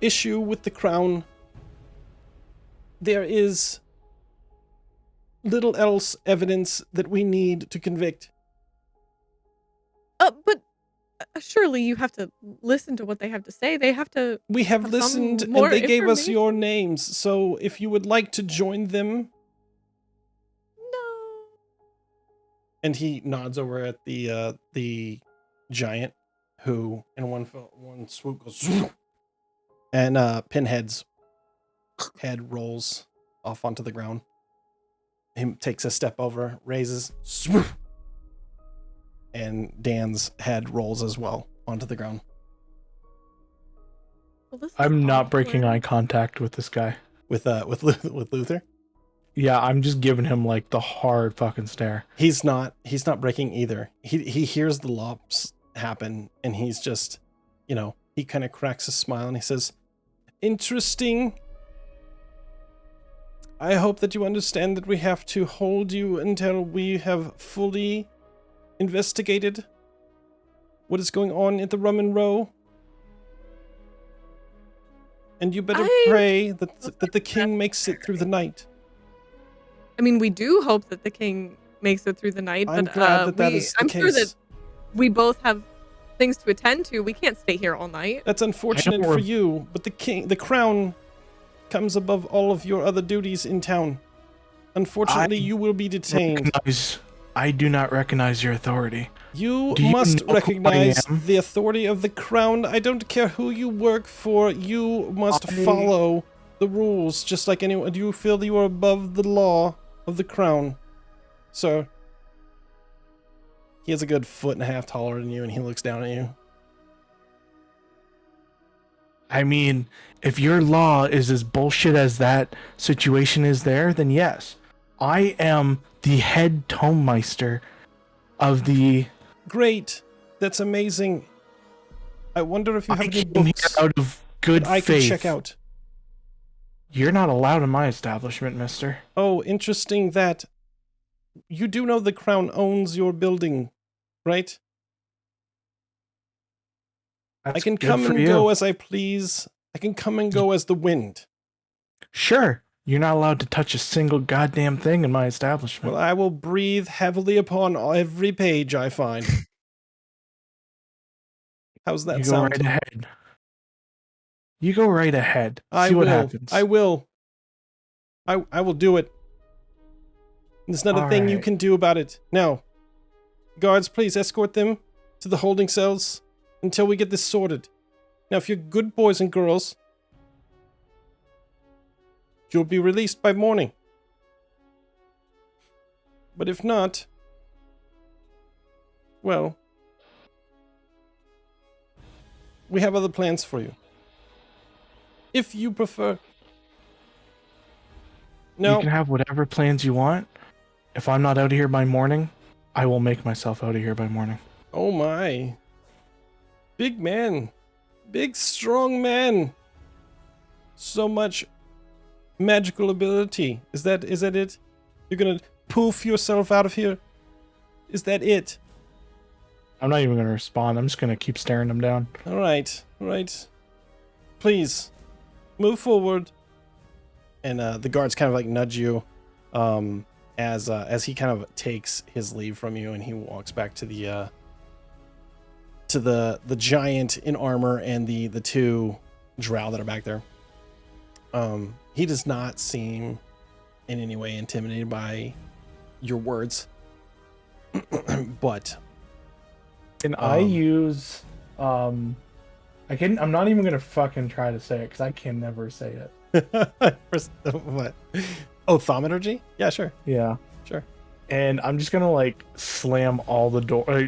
A: issue with the crown. There is little else evidence that we need to convict.
D: But surely you have to listen to what they have to say. They have to.
A: We have
D: Have some
A: listened, and
D: more
A: they gave us
D: information?
A: your names, so if you would like to join them.
D: No.
A: And he nods over at the giant, who in one swoop goes, and Pinhead's head rolls off onto the ground. He takes a step over, raises, swoop, and Dan's head rolls as well onto the ground.
D: Well, this is
B: I'm not breaking
D: awkward.
B: eye contact with this guy.
A: With Luther.
B: Yeah, I'm just giving him like the hard fucking stare.
A: He's not breaking either. He hears the lops happen, and he's just, he kind of cracks a smile, and he says, "Interesting. I hope that you understand that we have to hold you until we have fully investigated what is going on at the Rum and Row. And you better pray that the king makes it through the night."
D: I mean, we do hope that the king makes it through the night,
A: I'm
D: but
A: glad that is the
D: I'm
A: case.
D: sure that we both have things to attend to. We can't stay here all night.
A: That's unfortunate for you, but the crown comes above all of your other duties in town. Unfortunately, you will be detained.
B: I do not recognize your authority.
A: You
B: Do you
A: must
B: know who I
A: recognize
B: am?
A: the authority of the crown. I don't care who you work for. You must follow the rules, just like anyone. Do you feel that you are above the law of the crown, sir? He is a good 1.5 feet taller than you, and he looks down at you.
B: I mean, if your law is as bullshit as that situation is there, then yes. I am the head tomemeister of the...
A: Great. That's amazing. I wonder if you have
B: I
A: any
B: came here
A: books
B: out of good
A: I can
B: faith.
A: check out.
B: You're not allowed in my establishment, mister.
A: Oh, interesting that you do know the crown owns your building, right? I
B: That's
A: can
B: good
A: come
B: for
A: and
B: you.
A: go as I please. I can come and go as the wind.
B: Sure, you're not allowed to touch a single goddamn thing in my establishment.
A: Well, I will breathe heavily upon every page I find. How's that
B: you go
A: sound?
B: right ahead. You go right ahead.
A: I
B: See what
A: will.
B: happens.
A: I will. I will do it. There's not a
B: All
A: thing you
B: right.
A: can do about it. Now, guards, please escort them to the holding cells until we get this sorted. Now, if you're good boys and girls, you'll be released by morning. But if not, well, we have other plans for you. If you prefer. No.
B: You can have whatever plans you want. If I'm not out of here by morning, I will make myself out of here by morning.
A: Oh my. Big man. Big, strong man. so much magical ability. Is that it? You're gonna poof yourself out of here? Is that it?
B: I'm not even gonna respond. I'm just gonna keep staring him down.
A: All right. Please, move forward. And the guards kind of like nudge you, as he kind of takes his leave from you, and he walks back to the giant in armor and the two drow that are back there. He does not seem in any way intimidated by your words, but
B: Can I use I'm not even gonna fucking try to say it because I can never say it.
A: what? Oh, thaumaturgy? Yeah, sure.
B: Yeah.
A: Sure.
B: And I'm just gonna like slam all the door.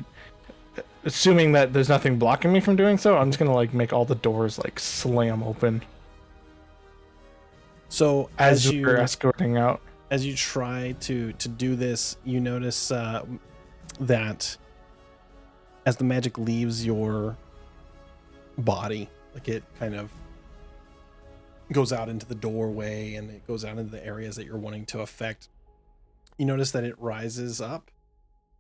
B: Assuming that there's nothing blocking me from doing so, I'm just gonna like make all the doors like slam open
A: So
B: as
A: you
B: we're escorting out.
A: as you try to do this, you notice that as the magic leaves your body, like it kind of goes out into the doorway and it goes out into the areas that you're wanting to affect. You notice that it rises up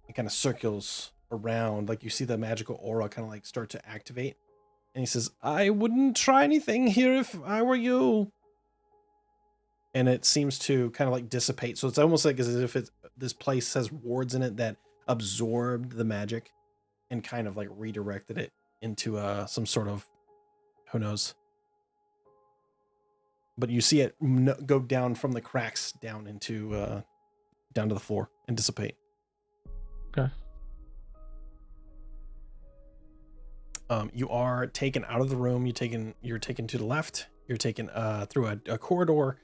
A: and kind of circles around, like you see the magical aura kind of like start to activate. And he says, I wouldn't try anything here if I were you. And it seems to kind of like dissipate. So it's almost like as if this place has wards in it that absorbed the magic and kind of like redirected it into some sort of, who knows. But you see it go down from the cracks down into down to the floor and dissipate.
B: Okay.
A: You are taken out of the room. You're taken to the left. You're taken through a corridor,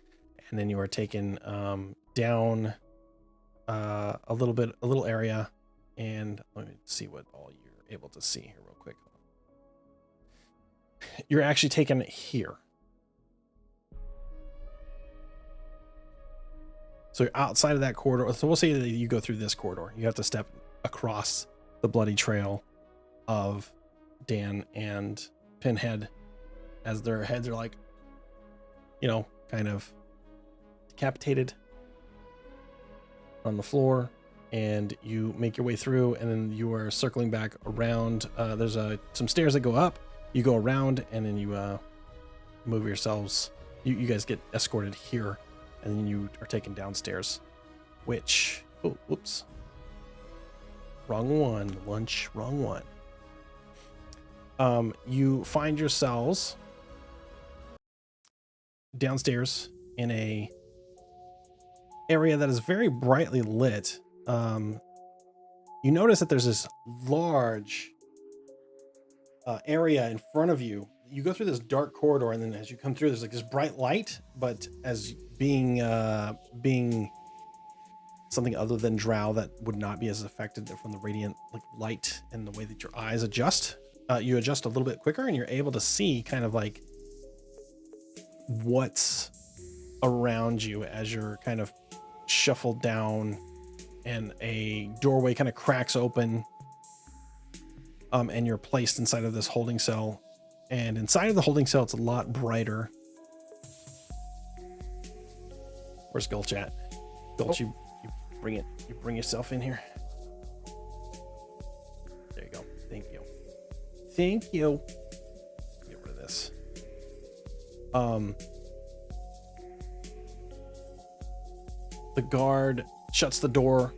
A: and then you are taken down a little area. And let me see what all you're able to see here real quick. You're actually taken here. So you're outside of that corridor. So we'll say that you go through this corridor. You have to step across the bloody trail of Dan and Pinhead as their heads are like, kind of decapitated on the floor. And you make your way through, and then you are circling back around. There's some stairs that go up. You go around, and then you move yourselves. You guys get escorted here, and then you are taken downstairs. Which, oh, whoops, wrong one. Lunch, wrong one. You find yourselves downstairs in a area that is very brightly lit. You notice that there's this large area in front of you. You go through this dark corridor, and then as you come through, there's like this bright light, but as being something other than drow that would not be as affected from the radiant like light and the way that your eyes adjust. You adjust a little bit quicker, and you're able to see kind of like what's around you as you're kind of shuffled down, and a doorway kind of cracks open, and you're placed inside of this holding cell. And inside of the holding cell, it's a lot brighter. Where's Gulch at? Gulch, you bring it. You bring yourself in here. There you go. Thank you. Thank you. Get rid of this. The guard shuts the door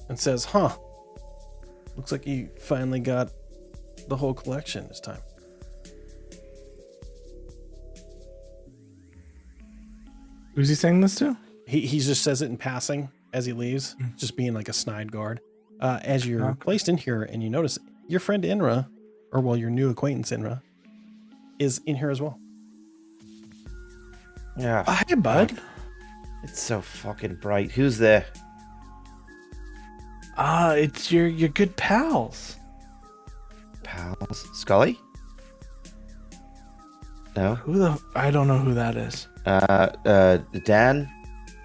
A: and says, looks like you finally got the whole collection this time.
B: Who's he saying this to?
A: He just says it in passing as he leaves, just being like a snide guard. As you're placed in here, and you notice your friend Inra, your new acquaintance Inra, is in here as well.
C: Yeah.
B: Hi, bud.
C: It's so fucking bright. Who's there?
B: It's your good pals.
C: Pals? Scully? No.
B: I don't know who that is.
C: Dan?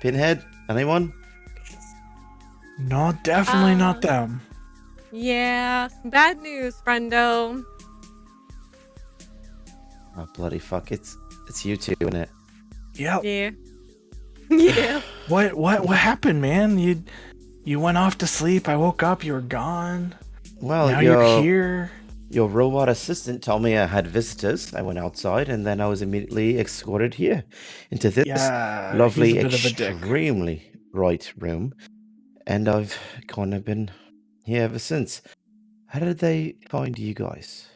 C: Pinhead? Anyone?
B: No, definitely not them.
D: Yeah, some bad news, friendo.
C: Oh, bloody fuck. It's it's you two, isn't it?
B: Yep.
D: Yeah. Yeah.
B: What happened, man? You went off to sleep. I woke up. You were gone.
C: Well,
B: Now you're here.
C: Your robot assistant told me I had visitors. I went outside, and then I was immediately escorted here into this
B: Yeah,
C: lovely,
B: he's a bit of a dick.
C: extremely bright room, and I've kind of been here ever since. How did they find you guys?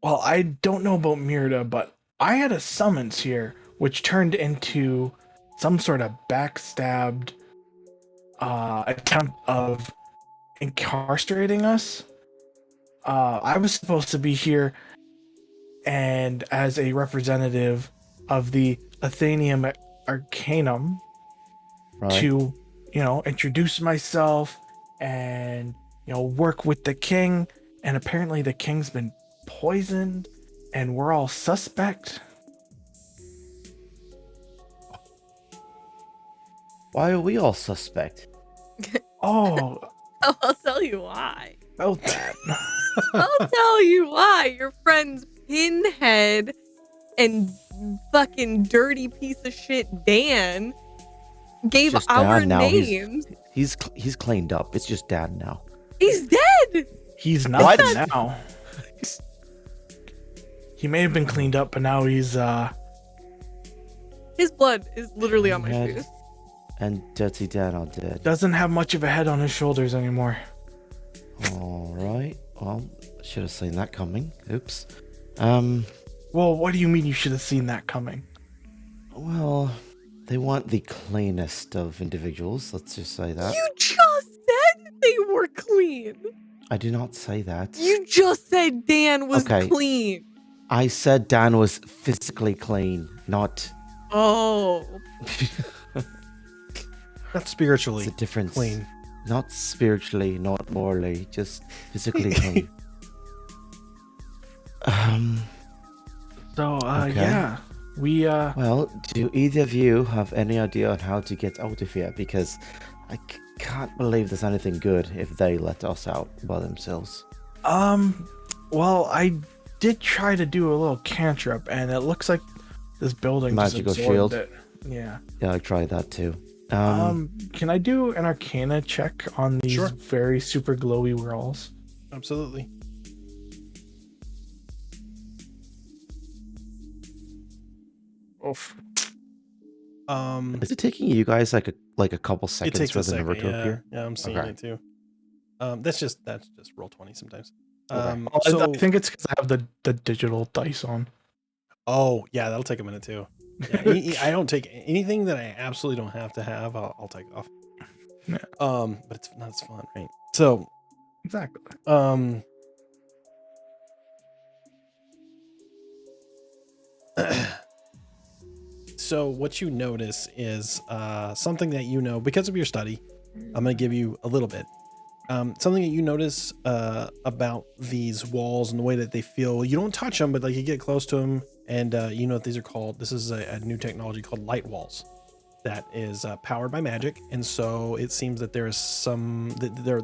B: Well, I don't know about Mirda, but I had a summons here, which turned into some sort of backstabbed attempt of incarcerating us. I was supposed to be here and as a representative of the Athenium Arcanum
C: Right.
B: to, introduce myself and, work with the king. And apparently the king's been poisoned and we're all suspect.
C: Why are we all suspect?
B: Oh,
D: I'll tell you why.
B: about that.
D: I'll tell you why. Your friends Pinhead and fucking dirty piece of shit Dan gave
C: Just
D: our
C: Dan now.
D: names.
C: He's cleaned up. It's just Dad now.
D: He's dead.
B: He's
C: What?
B: nothing now. He may have been cleaned up, but now he's
D: His blood is literally on my
C: Pinhead.
D: shoes.
C: And Dirty Dan are dead.
B: doesn't have much of a head on his shoulders anymore.
C: All right. Well, should have seen that coming. Oops.
B: Well, what do you mean you should have seen that coming?
C: Well, they weren't the cleanest of individuals. Let's just say that.
D: You just said they were clean.
C: I did not say that.
D: You just said Dan was
C: Okay.
D: clean.
C: I said Dan was physically clean, not.
D: Oh.
A: Not spiritually
C: It's a difference.
A: clean.
C: Not spiritually, not morally, just physically clean.
B: So,
C: Okay.
B: yeah, we
C: Well, do either of you have any idea on how to get out of here? Because I can't believe there's anything good if they let us out by themselves.
B: well, I did try to do a little cantrip, and it looks like this building
C: Magical
B: just absorbed
C: shield.
B: it. Yeah.
C: Yeah, I tried that too.
B: Can I do an Arcana check on these
A: Sure.
B: very super glowy walls?
A: Absolutely.
B: Oof.
C: Is it taking you guys like a couple
A: It
C: seconds
A: takes
C: for
A: a
C: the number
A: second.
C: to
A: Yeah,
C: appear?
A: yeah, I'm seeing
C: Okay.
A: it too. That's just roll 20 sometimes.
C: Okay.
B: I think it's because I have the digital dice on.
A: Oh yeah, that'll take a minute too. Yeah, I don't take anything that I absolutely don't have to have. I'll take off.
B: Yeah.
A: But it's not as fun, right? So,
B: Exactly.
A: So what you notice is something that you know because of your study. I'm going to give you a little bit. Something that you notice about these walls and the way that they feel. You don't touch them, but like you get close to them, and you know what these are called. This is a new technology called light walls that is powered by magic, and so it seems that there is some. They're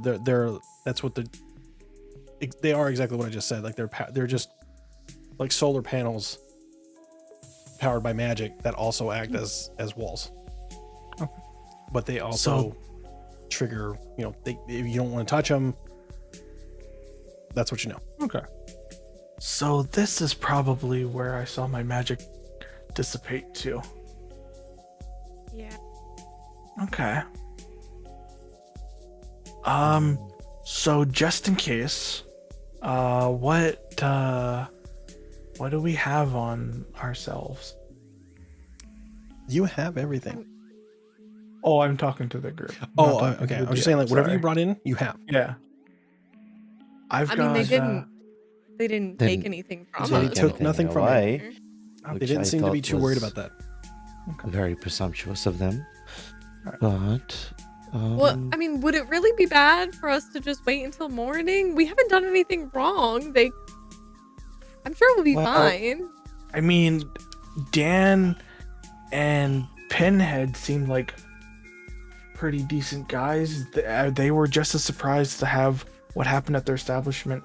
A: that's what they are exactly what I just said. Like they're just like solar panels powered by magic that also act as walls.
B: Okay.
A: But they also trigger, if you don't want to touch them, that's what you know.
B: Okay. So this is probably where I saw my magic dissipate to.
D: Yeah.
B: Okay. So just in case, what do we have on ourselves?
A: You have everything.
B: Oh, I'm talking to the group. I'm
A: Oh,
B: not talking to
A: okay.
B: the
A: I was just
B: DM,
A: saying, like, whatever you
B: sorry.
A: brought in, you have.
B: Yeah.
D: I mean, they didn't take anything from
A: They
D: us.
A: took nothing from
C: away,
A: They
C: which
A: didn't
C: I
A: seem to be
C: thought
A: too worried
C: was
A: about that.
C: Very presumptuous of them.
B: Alright.
C: But
D: Well, I mean, would it really be bad for us to just wait until morning? We haven't done anything wrong. I'm sure we'll be
C: Well,
D: fine.
B: I mean, Dan and Pinhead seemed like pretty decent guys. They were just as surprised to have what happened at their establishment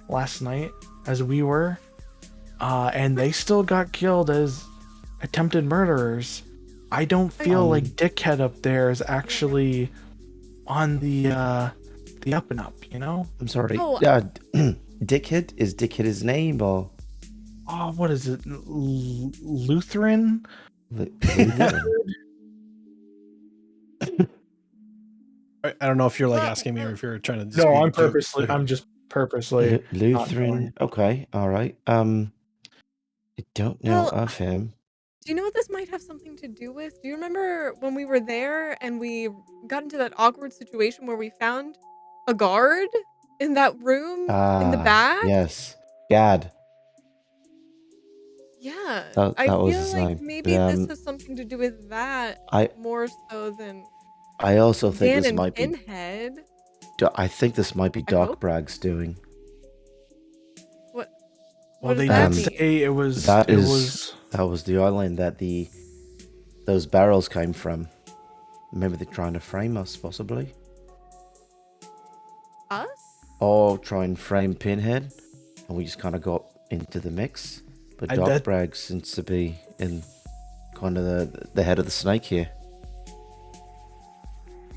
B: last night as we were. and they still got killed as attempted murderers. I don't feel like Dickhead up there is actually on the up and up, you know?
C: I'm sorry.
D: Oh.
C: Dickhead? Is Dickhead his name or
B: Oh, what is it? Lutheran?
C: Lutheran?
A: I don't know if you're like
D: Well,
A: asking me or if you're trying to. Just
B: No,
A: be
B: I'm
A: joke-
B: purposely.
A: okay.
B: I'm just purposely.
C: Lutheran. Okay, all right. I don't know
D: Well,
C: of him.
D: do you know what this might have something to do with? Do you remember when we were there and we got into that awkward situation where we found a guard in that room in the back?
C: Yes, Gad.
D: Yeah,
C: That
D: I
C: was
D: feel
C: his
D: like
C: name.
D: maybe this has something to do with that
C: I
D: more so than
C: I also think
D: Dan
C: this
D: and
C: might be.
D: Pinhead.
C: I think this might be
D: I
C: Doc
D: hope.
C: Bragg's doing.
D: What?
B: Well,
D: What
B: they
D: does that
B: did
D: mean?
B: say it was.
C: That
B: It
C: is-
B: was.
C: That was the island that those barrels came from. Maybe they're trying to frame us, possibly,
D: Us?
C: or try and frame Pinhead, and we just kind of got into the mix. But
B: I
C: Doc
B: bet-
C: Bragg seems to be in kind of the head of the snake here.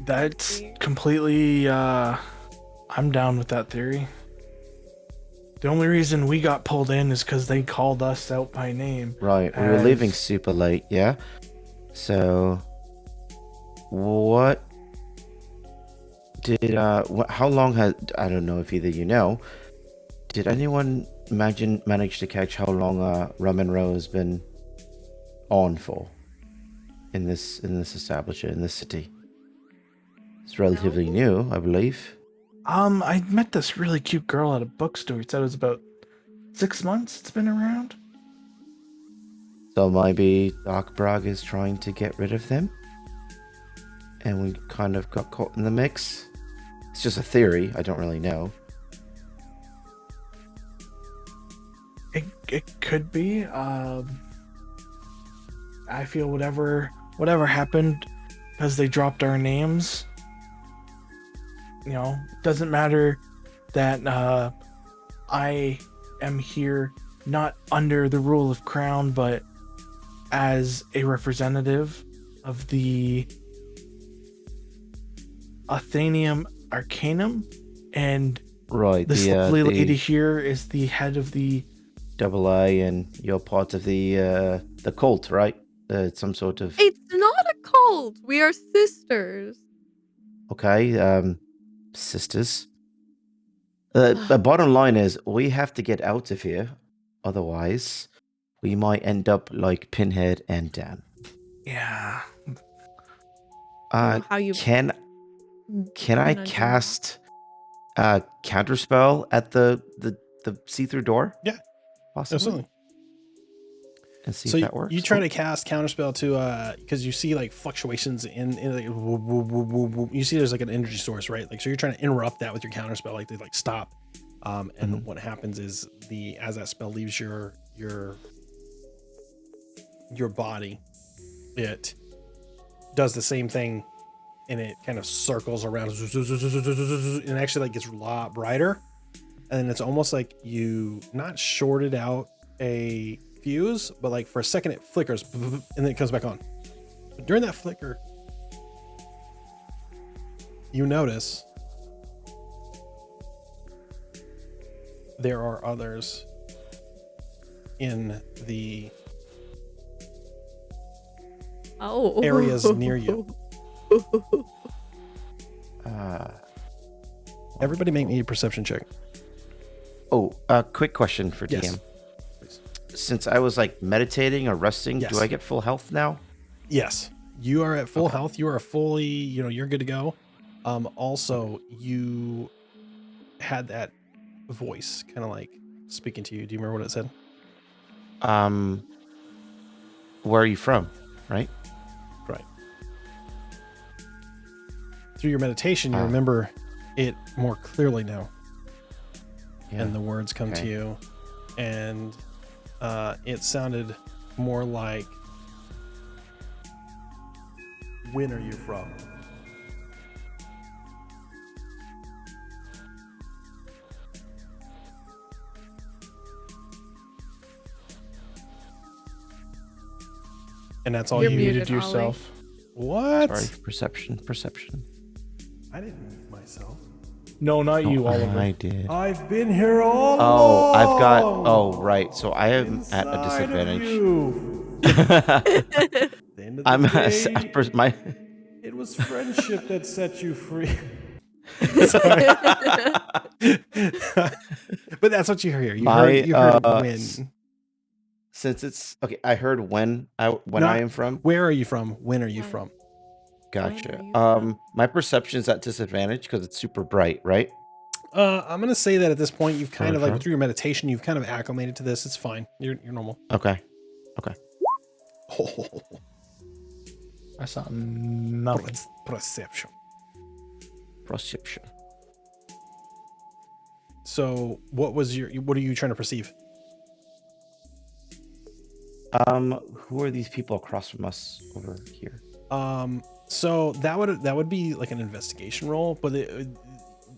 B: That's
D: see.
B: completely. I'm down with that theory. The only reason we got pulled in is because they called us out by name.
C: Right, we were leaving
B: As-
C: super late, yeah? So, what did, how long I don't know if either you know, did anyone manage to catch how long, Rum and Row has been on for in this establishment, in this city? It's relatively new, I believe.
B: I met this really cute girl at a bookstore. It said it was about 6 months it's been around.
C: So maybe Doc Bragg is trying to get rid of them, and we kind of got caught in the mix. It's just a theory. I don't really know.
B: It could be. I feel whatever happened because they dropped our names. You know, doesn't matter that I am here not under the rule of Crown, but as a representative of the Athenium Arcanum, and
C: Right,
B: this
C: the
B: lovely lady here is the head of the.
C: AA, and you're part of the cult, right? Some sort of
D: It's not a cult. We are sisters.
C: okay, sisters. The bottom line is we have to get out of here, otherwise we might end up like Pinhead and Dan.
B: Yeah.
D: How you
C: Can I
D: plan on doing
C: cast counterspell at the see-through door?
A: Yeah,
C: Possibly.
A: absolutely.
C: And see
A: So
C: if that works.
A: you try to cast counterspell to because you see like fluctuations in like, whoop, whoop, whoop, whoop, whoop. You see there's like an energy source, right? Like so you're trying to interrupt that with your counterspell, like they like stop. And what happens is as that spell leaves your body, it does the same thing, and it kind of circles around and actually like gets a lot brighter, and then it's almost like you not shorted out a fuse, but like for a second it flickers and then it comes back on. But during that flicker, you notice there are others in the areas near you. Everybody make me a perception check.
C: Oh, quick question for DM.
A: Yes. Please.
C: Since I was like meditating or resting,
A: Yes.
C: do I get full health now?
A: Yes, you are at full health. You are fully, you're good to go. Also, you had that voice kind of like speaking to you. Do you remember what it said?
C: Where are you from? Right?
A: Right. Through your meditation, you remember it more clearly now.
C: Yeah.
A: And the words come to
C: Okay.
A: you. And it sounded more like, when are you from? And that's all
D: You're
A: you
D: muted,
B: muted
D: Ollie.
B: yourself.
A: What?
C: Sorry, perception.
A: I didn't mute myself.
B: No, not you,
C: Oh,
B: Oliver.
C: I did.
A: I've been here all
C: Oh, I've got.
A: along.
C: Oh, right. So I am at a
A: Inside of
C: disadvantage.
A: you. The end of the
C: I'm
A: day,
C: my.
A: it was friendship that set you free. Sorry. But that's what you hear. You heard when.
C: Since it's okay, I heard when I
A: Not-
C: am from.
A: Where are you from? When are you
D: When.
A: from?
C: Gotcha.
D: Where are you from?
C: My perception's at disadvantage because it's super bright, right?
A: I'm gonna say that at this point you've kind of like
C: From?
A: through your meditation, you've kind of acclimated to this. It's fine. You're normal.
C: Okay.
A: Oh,
B: I saw nothing.
A: perception.
C: Perception.
A: So what are you trying to perceive?
C: Who are these people across from us over here?
A: So that would be like an investigation roll, but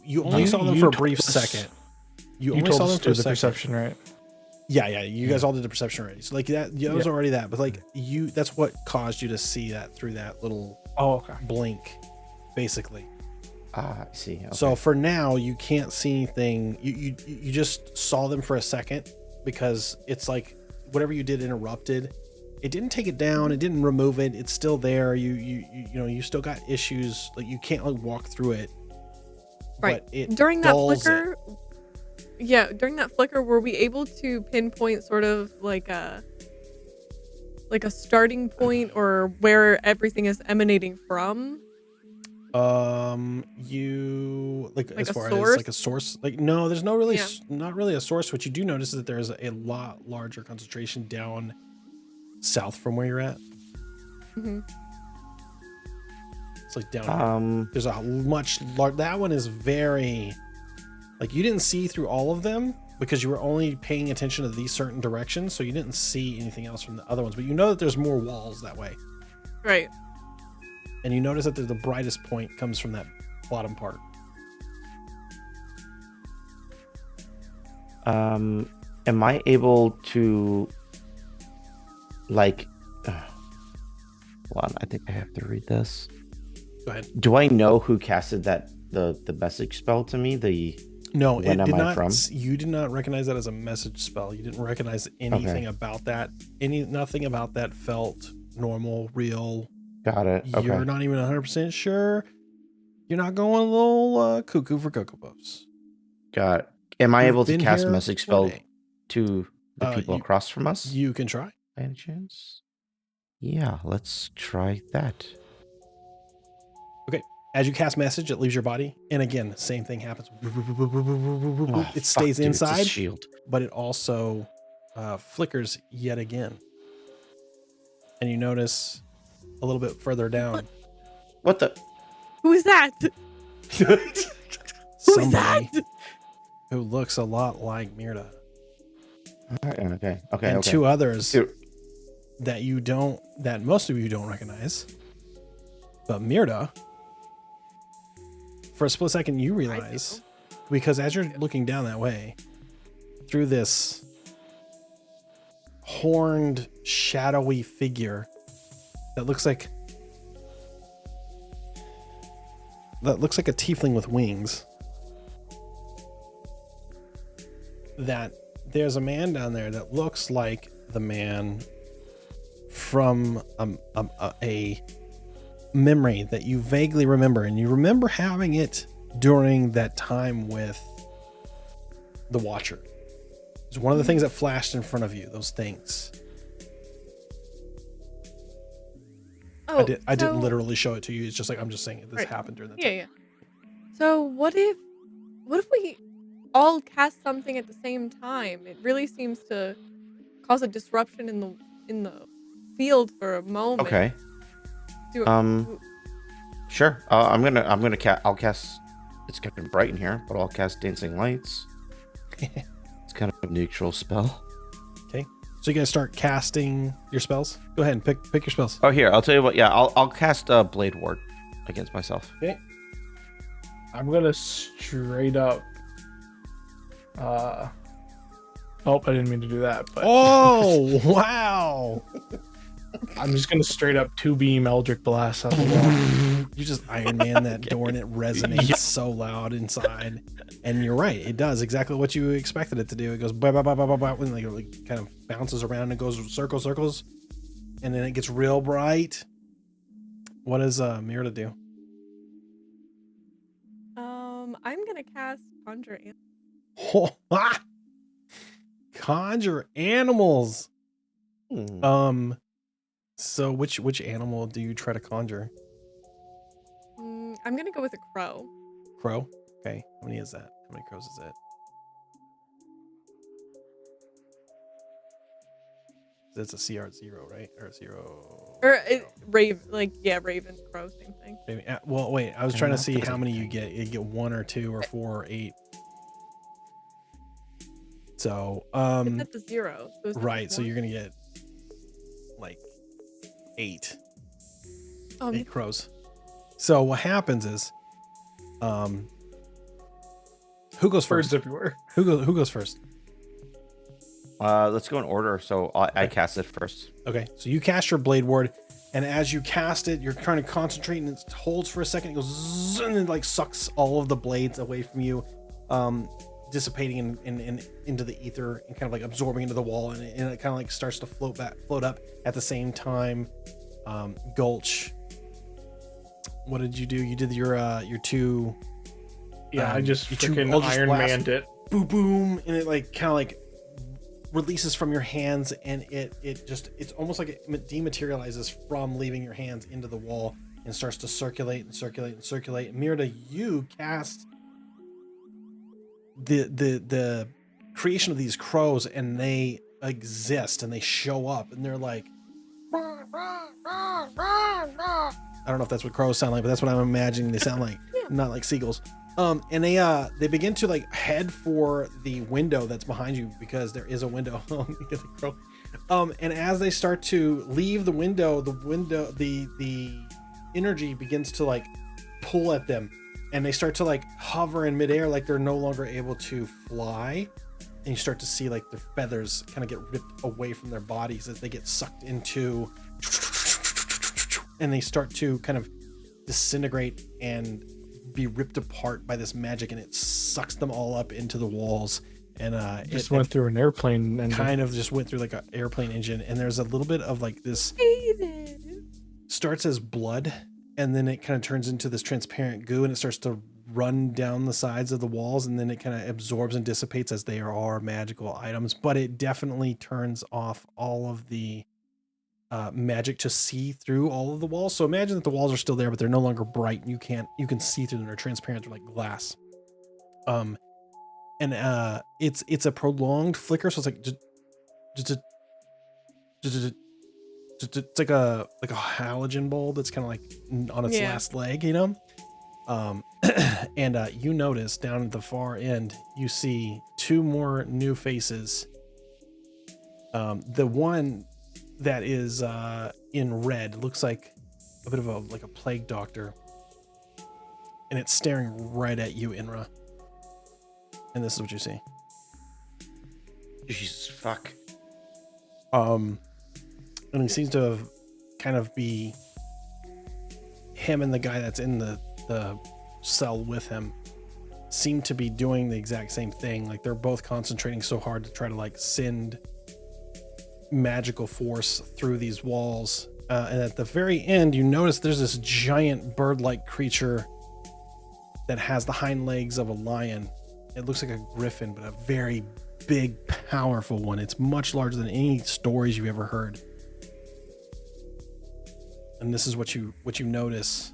A: you only
B: You-
A: saw them
B: you
A: for a
B: told
A: brief
B: us-
A: second. You
B: You
A: only
B: told
A: saw
B: us
A: them
B: to
A: for a
B: do the
A: second.
B: perception, right?
A: Yeah. You guys all did the perception already. So like that, yeah, that was already that. But like that's what caused you to see that through that little
B: Oh, okay.
A: blink, basically.
C: Ah, I see. Okay.
A: So for now, you can't see anything. You just saw them for a second because it's like whatever you did interrupted. It didn't take it down. It didn't remove it. It's still there. You still got issues. Like you can't like walk through it.
D: Right.
A: But it
D: During that
A: dulls
D: flicker, during that flicker, were we able to pinpoint sort of like a starting point or where everything is emanating from?
A: You like as
D: a
A: far as
D: source?
A: like a source, like no, there's no really
D: Yeah.
A: not really a source. What you do notice is that there's a lot larger concentration down south from where you're at.
D: Hmm.
A: It's like down here. There's a much large. That one is very, like you didn't see through all of them because you were only paying attention to these certain directions, so you didn't see anything else from the other ones. But you know that there's more walls that way,
D: Right.
A: and you notice that the brightest point comes from that bottom part.
C: Am I able to, like, hold on, I think I have to read this.
A: Go ahead.
C: Do I know who casted the message spell to me?
A: No,
C: When
A: it
C: am
A: did
C: I
A: not.
C: from?
A: You did not recognize that as a message spell. You didn't recognize anything about that. Nothing about that felt normal, real.
C: Got it. Okay.
A: You're not even 100% sure. You're not going a little cuckoo for Cocoa Puffs.
C: Got it. Am I
A: You've
C: able to
A: been
C: cast
A: here
C: message
A: for a
C: spell
A: day.
C: to the people
A: You-
C: across from us?
A: You can try.
C: By any chance? Yeah, let's try that.
A: As you cast message, it leaves your body, and again, same thing happens.
C: Oh,
A: It stays
C: fuck, dude, it's a
A: inside,
C: shield.
A: but it also flickers yet again. And you notice a little bit further down,
C: What the?
D: Who is that? Who's
A: somebody
D: that?
A: who looks a lot like Mirda,
C: Okay.
A: and two others
C: Dude,
A: that most of you don't recognize. But Mirda, for a split second, you realize, because as you're looking down that way, through this horned, shadowy figure that looks like a tiefling with wings, that there's a man down there that looks like the man from a memory that you vaguely remember, and you remember having it during that time with the Watcher. It's one of the things that flashed in front of you, those things.
D: Oh,
A: I didn't
D: so-
A: literally show it to you. It's just like I'm just saying this
D: Right.
A: happened during that
D: Yeah,
A: time.
D: yeah. So what if we all cast something at the same time? It really seems to cause a disruption in the field for a moment.
C: okay.
D: Do-
C: Sure. I'll cast. It's getting bright in here, but I'll cast Dancing Lights. It's kind of a neutral spell.
A: Okay, so you guys start casting your spells. Go ahead and pick your spells.
C: Oh, here, I'll tell you what. Yeah, I'll cast Blade Ward against myself.
A: Okay.
B: I'm gonna straight up. Oh, I didn't mean to do that. But
A: Oh wow!
B: I'm just gonna straight up 2-beam Eldritch Blast out the wall.
A: You just Iron Man that door and it resonates so loud inside. And you're right, it does exactly what you expected it to do. It goes bah, bah, bah, bah, bah, bah, and like kind of bounces around and goes circles, and then it gets real bright. What does Mirta do?
D: I'm gonna cast Conjure Animals.
A: Oh, ah! Conjure animals. So which animal do you try to conjure?
D: I'm gonna go with a crow.
A: Crow? Okay. How many is that? How many crows is it? That's a CR 0, right? Or 0.
D: Or raven, crow, same thing.
A: Maybe, well, wait. I was
C: I
A: trying to
C: don't
A: see
C: think
A: how
C: it's
A: many
C: a
A: you
C: thing.
A: get. You get 1 or 2 or 4 or 8. So,
D: It's at the 0. So it's
A: right. So
D: one.
A: you're gonna get like 8
D: Um,
A: crows. So what happens is, who goes
B: Birds
A: first?
B: everywhere.
A: Who goes first?
C: Let's go in order. So I cast it first.
A: Okay, so you cast your blade ward, and as you cast it, you're trying to concentrate, and it holds for a second. It goes zzz, and it like sucks all of the blades away from you, dissipating in into the ether and kind of like absorbing into the wall, and it kind of like starts to float up at the same time. Gulch, what did you do? You did your 2.
B: Yeah, I just
A: your 2
B: freaking
A: Eldritch
B: Iron
A: Blast.
B: Manned it.
A: Boom, boom, and it like kind of like releases from your hands, and it's almost like it dematerializes from leaving your hands into the wall and starts to circulate. Mirda, you cast the creation of these crows, and they exist and they show up, and they're like, I don't know if that's what crows sound like, but that's what I'm imagining they sound like. Not like seagulls. And they begin to like head for the window that's behind you, because there is a window. Get the crow. And as they start to leave the window, the energy begins to like pull at them, and they start to like hover in midair, like they're no longer able to fly. And you start to see like their feathers kind of get ripped away from their bodies as they get sucked into, and they start to kind of disintegrate and be ripped apart by this magic, and it sucks them all up into the walls. And
B: Just went through an airplane and
A: kind of just went through like an airplane engine, and there's a little bit of like this starts as blood, and then it kind of turns into this transparent goo, and it starts to run down the sides of the walls, and then it kind of absorbs and dissipates as they are magical items. But it definitely turns off all of the magic to see through all of the walls. So imagine that the walls are still there, but they're no longer bright, and you can see through them. They're transparent. They're like glass. And it's a prolonged flicker, so it's like it's like a halogen bulb that's kind of like on its last leg, you know. And you notice down at the far end, you see 2 more new faces. The one that is in red looks like a bit of a plague doctor, and it's staring right at you, Inra. And this is what you see.
C: Jesus fuck.
A: And he seems to have kind of be him, and the guy that's in the cell with him seem to be doing the exact same thing. Like they're both concentrating so hard to try to like send magical force through these walls. And at the very end, you notice there's this giant bird-like creature that has the hind legs of a lion. It looks like a griffin, but a very big, powerful one. It's much larger than any stories you've ever heard. And this is what you notice.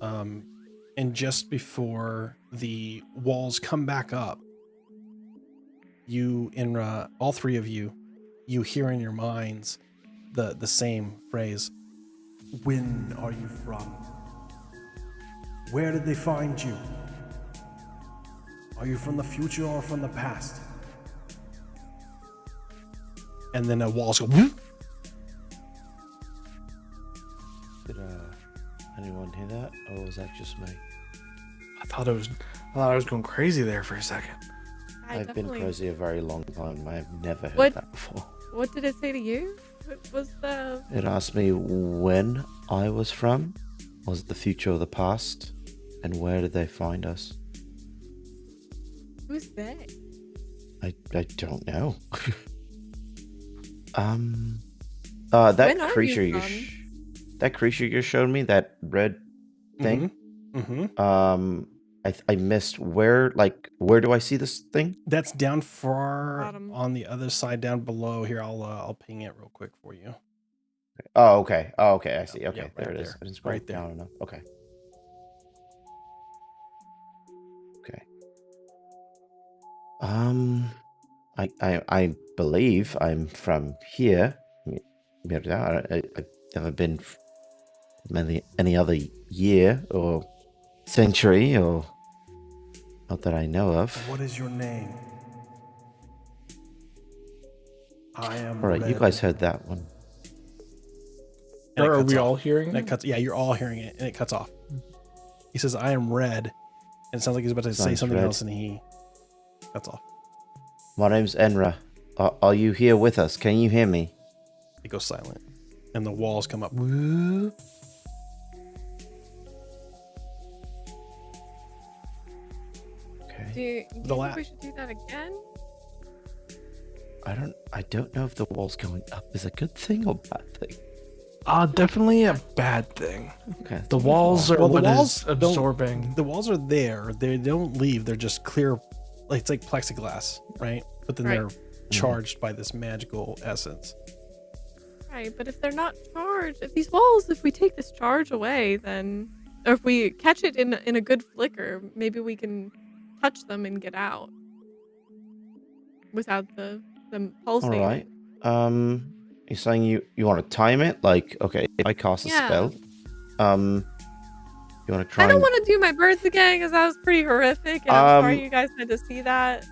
A: And just before the walls come back up, you, Inra, all 3 of you hear in your minds the same phrase. When are you from? Where did they find you? Are you from the future or from the past? And then the walls go whoop.
C: Did anyone hear that, or was that just me?
B: I thought I was going crazy there for a second.
C: I've been crazy a very long time. I've never heard
D: What?
C: that before.
D: What did it say to you? What was the?
C: It asked me when I was from. Was it the future or the past? And where did they find us?
D: Who's they?
C: I don't know.
D: When
C: That
D: are
C: creature
D: you
C: you
D: from?
C: that creature you showed me, that red thing.
A: Mm-hmm.
C: I missed where do I see this thing?
A: That's down far
D: Bottom.
A: on the other side, down below. Here, I'll ping it real quick for you.
C: Oh, okay. Oh, okay. I see.
A: Yeah,
C: Okay,
A: right
C: there it is.
A: there.
C: I didn't scroll
A: Right there.
C: down enough. Okay. Okay. I believe I'm from here. I've never been from any other year or century, or not that I know of.
A: What is your name? I am.
C: All right, you
A: Red.
C: guys heard that one.
A: And it
B: Or are
A: cuts
B: we
A: off.
B: all hearing
A: And it
B: it?
A: cuts. Yeah, you're all hearing it, and it cuts off. He says, "I am Red," and it sounds like he's about to say
C: Sounds
A: something
C: red.
A: else, and he cuts off.
C: My name's Enra. Are you here with us? Can you hear me?
A: It goes silent, and the walls come up. Woo.
C: Okay.
D: Do you
A: The
D: think
A: la-
D: we should do that again?
C: I don't know if the wall's going up is a good thing or bad thing.
B: Definitely a bad thing.
C: Okay.
B: The walls are
A: Well, the
B: what
A: walls
B: is
A: don't-
B: absorbing.
A: The walls are there. They don't leave. They're just clear. Like it's like plexiglass, right? But then
D: Right.
A: they're charged by this magical essence.
D: Right, but if they're not charged, if these walls, if we take this charge away, then, or if we catch it in a good flicker, maybe we can touch them and get out without them
C: All
D: pulsating.
C: right. You're saying you want to time it? Like, okay, if I cast a
D: Yeah.
C: spell, you want to try
D: I don't
C: and...
D: want to do my birds again because that was pretty horrific, and I'm sorry
C: Um,
D: you guys had to see that.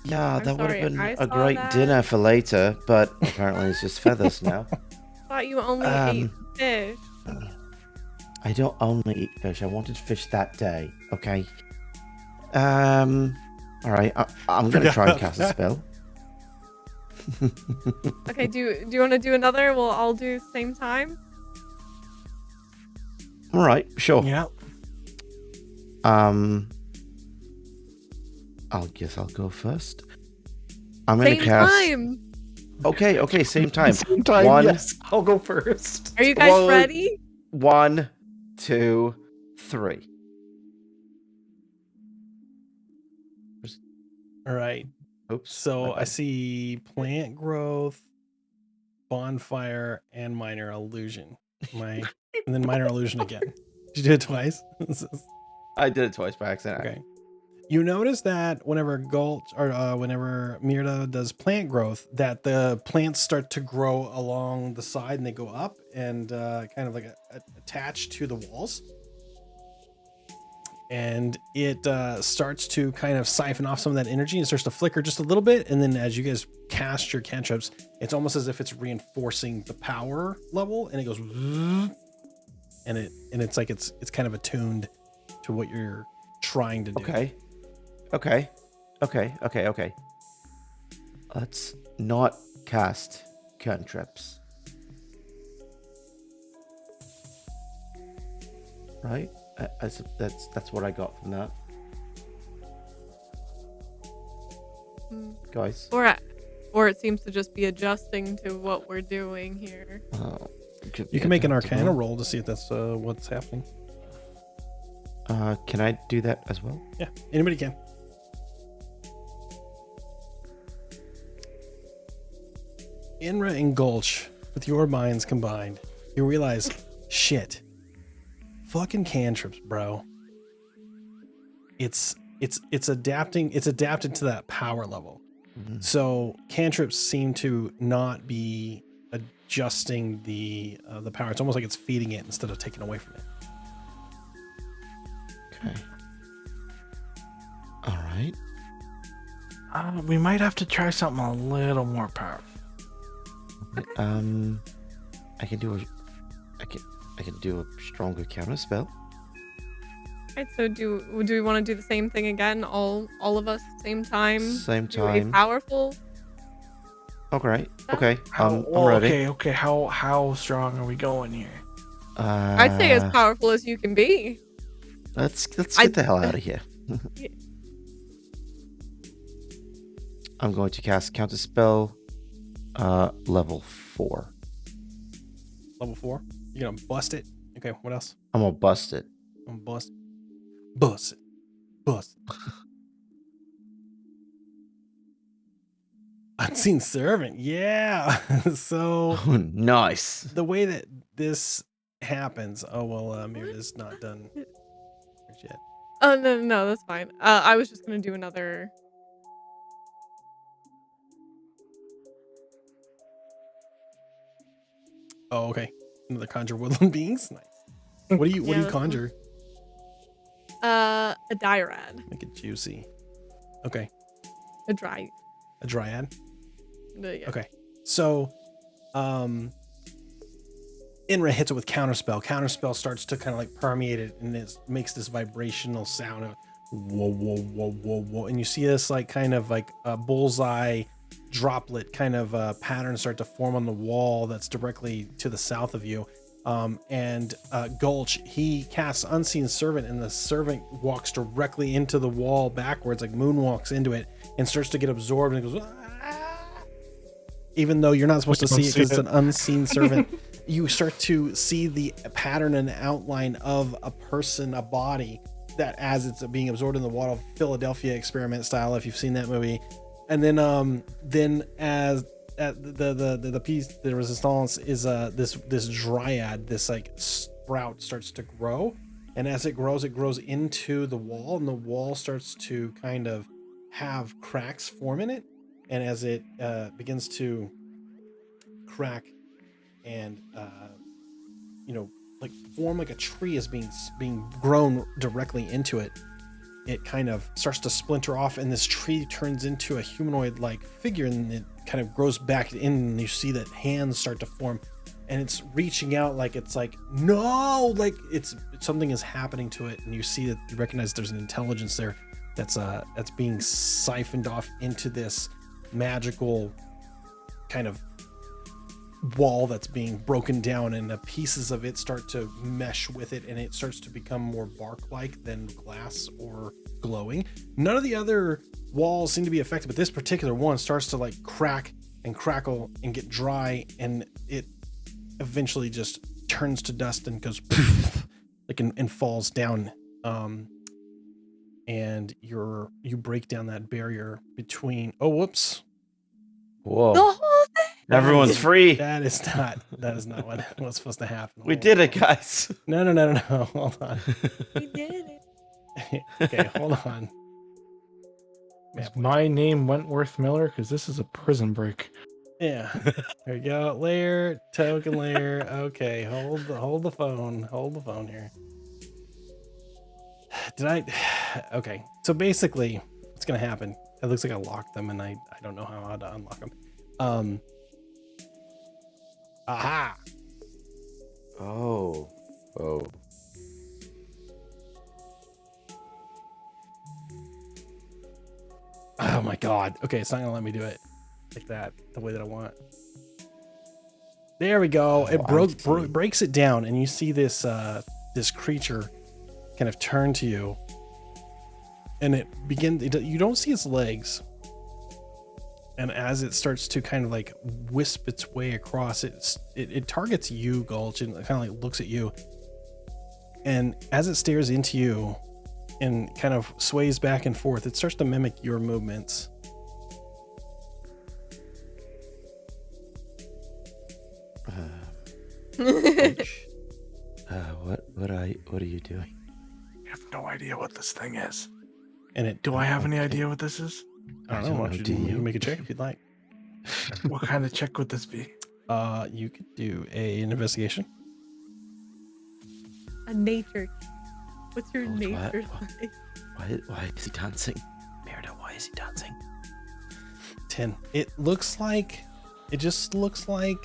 C: Yeah,
D: I'm
C: that would
D: sorry
C: have been
D: I
C: a
D: saw
C: great
D: that.
C: dinner for later, but apparently it's just feathers now.
D: Thought you only ate
C: Um,
D: fish.
C: I don't only eat fish. I wanted fish that day. Okay. All right. I'm gonna try and cast a spell.
D: Okay, do you want to do another? We'll all do the same time.
C: All right. Sure.
B: Yeah.
C: I guess I'll go first. I'm gonna
D: Same
C: cast.
D: time.
C: Okay. Same time.
B: Same time.
C: One-
B: Yes, I'll go first.
D: Are you guys
C: Well,
D: ready?
C: 1, 2, 3.
A: All right.
C: Oops.
A: So
C: my
A: I
C: bad.
A: see plant growth, bonfire, and minor illusion. And then minor illusion again. Did you do it twice?
C: I did it twice by accident.
A: Okay. You notice that whenever Gulch or whenever Mirda does plant growth, that the plants start to grow along the side and they go up and kind of like attach to the walls. And it starts to kind of siphon off some of that energy and starts to flicker just a little bit. And then as you guys cast your cantrips, it's almost as if it's reinforcing the power level, and it goes, and it's like it's kind of attuned to what you're trying to do.
C: Okay. Let's not cast cantrips. Right? That's what I got from that.
D: Mm.
C: Guys.
D: Or it seems to just be adjusting to what we're doing here.
A: You can make an Arcana roll to see if that's what's happening.
C: Can I do that as well?
A: Yeah, anybody can. Inra and Gulch, with your minds combined, you realize, shit, fucking cantrips, bro. It's adapting. It's adapted to that power level.
C: Mhm.
A: So cantrips seem to not be adjusting the power. It's almost like it's feeding it instead of taking away from it.
C: Okay. All right.
B: We might have to try something a little more powerful.
C: I can do a stronger counter spell.
D: Right, so do we want to do the same thing again? All of us, same time?
C: Same
D: Do a
C: time.
D: powerful?
C: Okay. Okay. I'm
B: Well,
C: ready.
B: okay. How strong are we going here?
D: I'd say as powerful as you can be.
C: Let's
D: I-
C: get the hell out of here.
D: Yeah.
C: I'm going to cast counter spell, level 4.
A: Level 4. You're gonna bust it. Okay, what else?
C: I'm gonna bust it.
A: I'm gonna bust it. Unseen servant. Yeah. So
C: Oh, nice.
A: the way that this happens. Oh well, Myrna's not done yet.
D: Oh no, that's fine. I was just gonna do another.
A: Oh, okay. Another conjure woodland beings. Nice. What do you
D: Yeah, that's fine.
A: conjure?
D: A diarad,
A: Make it juicy. Okay.
D: a dry.
A: A dryad.
D: Yeah.
A: Okay. So, Inra hits it with counterspell. Counterspell starts to kind of like permeate it, and it makes this vibrational sound of whoa, whoa, whoa, whoa, whoa, and you see this like kind of like a bullseye droplet kind of pattern start to form on the wall that's directly to the south of you. And Gulch, he casts Unseen Servant, and the servant walks directly into the wall backwards, like moonwalks into it, and starts to get absorbed and goes. "Ah." Even though you're not supposed to see it because it's an unseen servant, you start to see the pattern and outline of a person, a body, that as it's being absorbed in the wall, Philadelphia Experiment style, if you've seen that movie. And then as at the piece, the resistance is this dryad, this like sprout starts to grow, and as it grows into the wall, and the wall starts to kind of have cracks form in it, and as it begins to crack and like form like a tree is being grown directly into it, it kind of starts to splinter off, and this tree turns into a humanoid like figure, and it kind of grows back in, and you see that hands start to form, and it's reaching out like it's like no, like it's something is happening to it, and you see that you recognize there's an intelligence there that's being siphoned off into this magical kind of wall that's being broken down, and the pieces of it start to mesh with it, and it starts to become more bark-like than glass or glowing. None of the other walls seem to be affected, but this particular one starts to like crack and crackle and get dry, and it eventually just turns to dust and goes like and falls down. And you break down that barrier between. Oh, whoops!
C: Whoa.
D: The whole thing.
C: Everyone's free.
A: That is not what was supposed to happen.
C: We did it, guys.
A: No. Hold on.
D: We did it.
A: Okay, hold on.
B: Is my name Wentworth Miller? Because this is a prison break.
A: Yeah. There we go. Layer, token layer. Okay, hold the phone here. Okay. So basically, what's gonna happen? It looks like I locked them, and I don't know how to unlock them. Aha!
C: Oh.
A: Oh my god. Okay, it's not gonna let me do it like that, the way that I want. There we go. It breaks it down, and you see this this creature kind of turn to you, and you don't see its legs, and as it starts to kind of like wisp its way across, it targets you, Gulch, and it kind of like looks at you, and as it stares into you and kind of sways back and forth, it starts to mimic your movements.
C: What are you doing?
B: I have no idea what this thing is.
A: And
B: Do I have any idea what this is?
A: I don't know. Why don't
C: Do
A: you
C: you?
A: make a check if you'd like?
B: What kind of check would this be?
A: You could do an investigation.
D: A nature. What's your
C: Oh, what?
D: nature like?
C: Why is he dancing? Merida, why is he dancing?
A: 10. It just looks like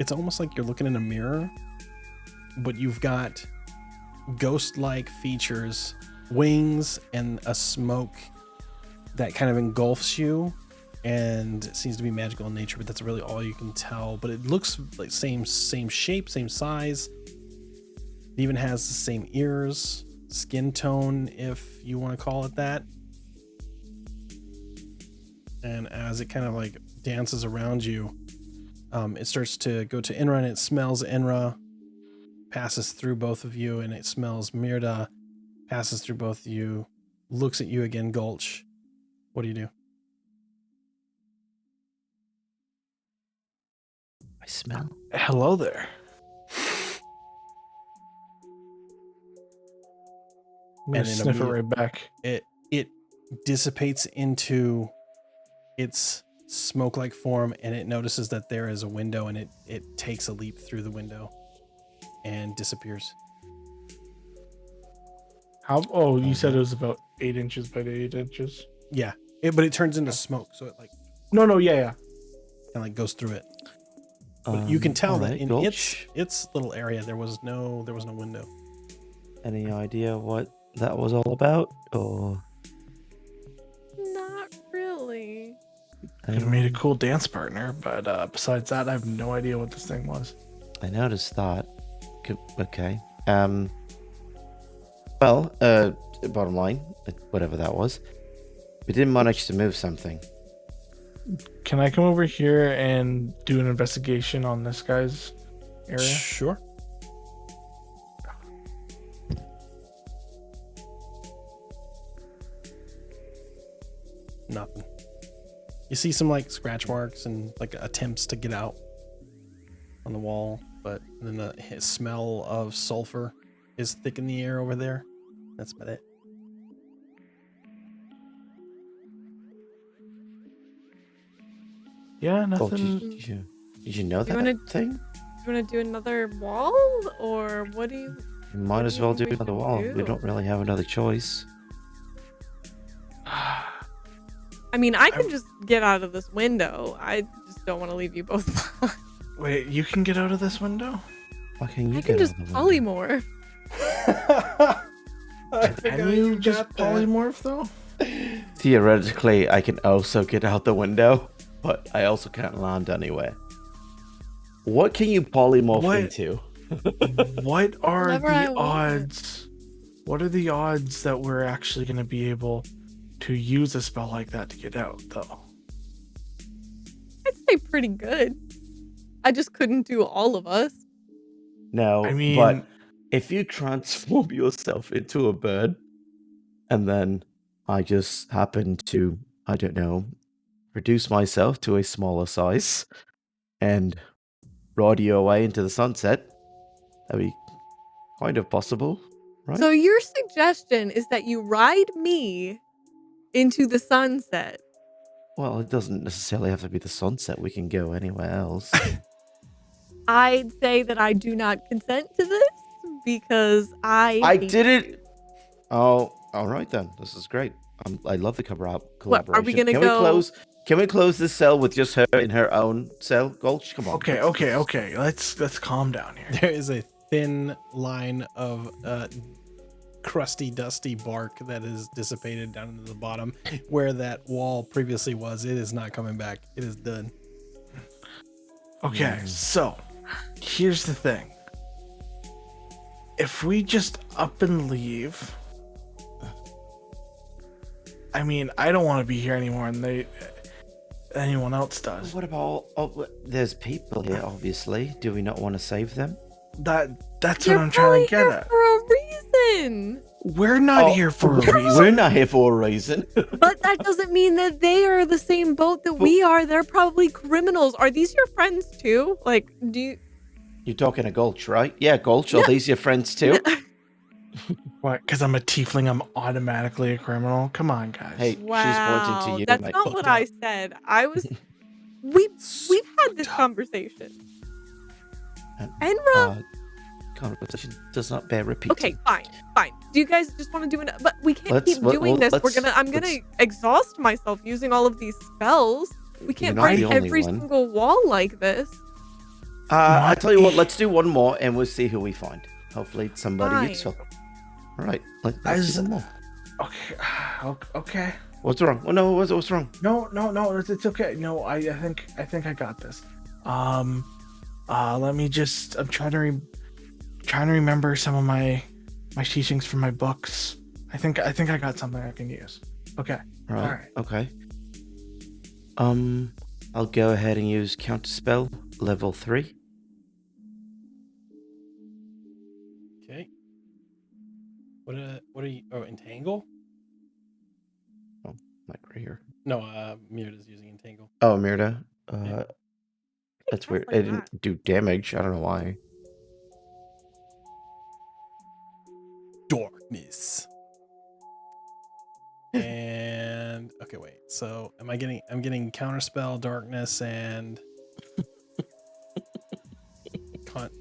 A: it's almost like you're looking in a mirror, but you've got ghost-like features wings and a smoke that kind of engulfs you, and it seems to be magical in nature, but that's really all you can tell. But it looks like same shape, same size. It even has the same ears, skin tone, if you want to call it that. And as it kind of like dances around you, it starts to go to Inra, and it smells Inra, passes through both of you, and it smells Mirda, passes through both of you, looks at you again, Gulch. What do you do?
C: I smell.
B: Hello there. I'm gonna
A: And then
B: sniff it
A: immediate-
B: right back.
A: It dissipates into its smoke-like form, and it notices that there is a window, and it takes a leap through the window and disappears.
B: How? Oh, you said it was about 8 inches by 8 inches.
A: Yeah, but it turns into smoke, so it like
B: No, yeah.
A: kind of like goes through it. But you can tell that
C: alright,
A: in
C: Gulch.
A: its little area there was no window.
C: Any idea what that was all about? Or
D: Not really.
B: Could have made a cool dance partner, but besides that, I have no idea what this thing was.
C: I noticed that. Okay. Well, bottom line, whatever that was, we did manage to move something.
B: Can I come over here and do an investigation on this guy's area?
A: Sure. Nothing. You see some like scratch marks and like attempts to get out on the wall, but then the smell of sulfur is thick in the air over there. That's about it.
B: Yeah,
C: Gulch,
B: nothing.
C: did you know that
D: wanna-
C: thing?
D: Do you want to do another wall, or what do you?
C: We might
D: What
C: as
D: do
C: well
D: you
C: do
D: think we
C: another
D: should
C: wall. We
D: do?
C: don't really have another choice.
D: I mean, I can just get out of this window. I just don't want to leave you both behind.
B: Wait, you can get out of this window?
C: Why can't you
D: I
C: get
D: can just
C: out of the window?
D: polymorph.
B: Can you just polymorph though?
C: Theoretically, I can also get out the window, but I also can't land anywhere. What can you polymorph
B: What?
C: into?
B: What are
D: Whatever I
B: the
D: want.
B: odds? What are the odds that we're actually going to be able to use a spell like that to get out, though?
D: I'd say pretty good. I just couldn't do all of us.
C: No,
B: I mean,
C: but if you transform yourself into a bird, and then I just happen to, I don't know, reduce myself to a smaller size and ride you away into the sunset, that'd be kind of possible, right?
D: So your suggestion is that you ride me into the sunset.
C: Well, it doesn't necessarily have to be the sunset. We can go anywhere else.
D: I'd say that I do not consent to this because I
C: I
D: hate
C: didn't. Oh, all right then. This is great. I love the collaboration.
D: What, are we gonna
C: can
D: go-
C: We close? Can we close this cell with just her in her own cell? Gulch, come on.
B: okay. Let's calm down here.
A: There is a thin line of crusty, dusty bark that is dissipated down into the bottom where that wall previously was. It is not coming back. It is done.
B: Okay, so here's the thing. If we just up and leave, I mean, I don't want to be here anymore, and anyone else does.
C: What about? Oh, there's people here. Obviously, do we not want to save them?
B: That's
D: You're
B: what I'm trying
D: probably
B: to get
D: here
B: at.
D: for a reason.
B: We're not
C: Oh,
B: here for a
C: we're
B: reason.
C: not here for a reason.
D: But that doesn't mean that they are the same boat that we are. They're probably criminals. Are these your friends too? Like, do you?
C: You're talking to Gulch, right? Yeah, Gulch. Are these your friends too?
B: What? Because I'm a tiefling, I'm automatically a criminal? Come on, guys.
C: Hey,
D: Wow,
C: she's pointing to you.
D: that's
C: mate.
D: not what I said. I was. We've had this conversation. Enra.
C: Conversation does not bear repeating.
D: Okay, fine. Do you guys just want to do it? But we can't
C: Let's-
D: keep
C: well,
D: doing this. I'm gonna
C: let's-
D: exhaust myself using all of these spells. We can't
C: not
D: break
C: the only
D: every
C: one.
D: single wall like this.
C: I tell you what, let's do one more and we'll see who we find. Hopefully, it's somebody
D: Fine.
C: useful. All right, let's
B: As-
C: do one more.
B: Okay. Okay.
C: What's wrong? Oh no, what's wrong?
B: No, it's okay. No, I think I got this. Let me just. I'm trying to remember some of my teachings from my books. I think I got something I can use. Okay.
C: All right.
B: All right.
C: Okay. I'll go ahead and use counterspell level 3.
A: Okay. What are you? Oh, entangle?
C: Like right here.
A: No, Mirror is using entangle.
C: Oh, Mirda.
A: Yeah.
C: That's
D: Cast
C: weird.
D: like
C: It didn't
D: that.
C: do damage. I don't know why.
A: Darkness. And okay, wait. So I'm getting counterspell, darkness, and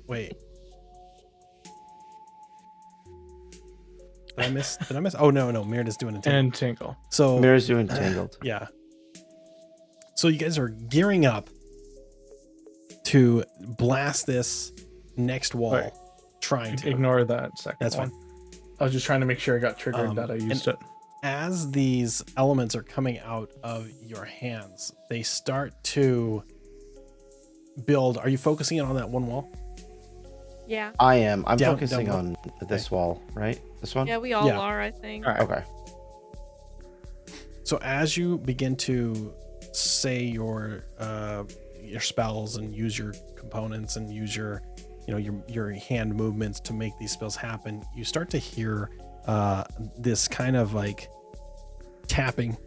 A: wait. Did I miss? Oh no, Mirror's doing entangle.
B: And tingle.
A: So
C: Mirror's doing tangled.
A: yeah. So you guys are gearing up to blast this next wall,
B: Right.
A: trying to.
B: Ignore that second
A: That's
B: one.
A: fine.
B: I was just trying to make sure I got triggered that I
A: and-
B: used it.
A: As these elements are coming out of your hands, they start to build. Are you focusing in on that one wall?
D: Yeah.
C: I am. I'm
A: Down-
C: focusing
A: down
C: on this wall, right? This one?
D: Yeah, we all
A: Yeah.
D: are, I think.
B: All right.
C: Okay.
A: So as you begin to say your spells and use your components and use your your hand movements to make these spells happen, you start to hear this kind of like tapping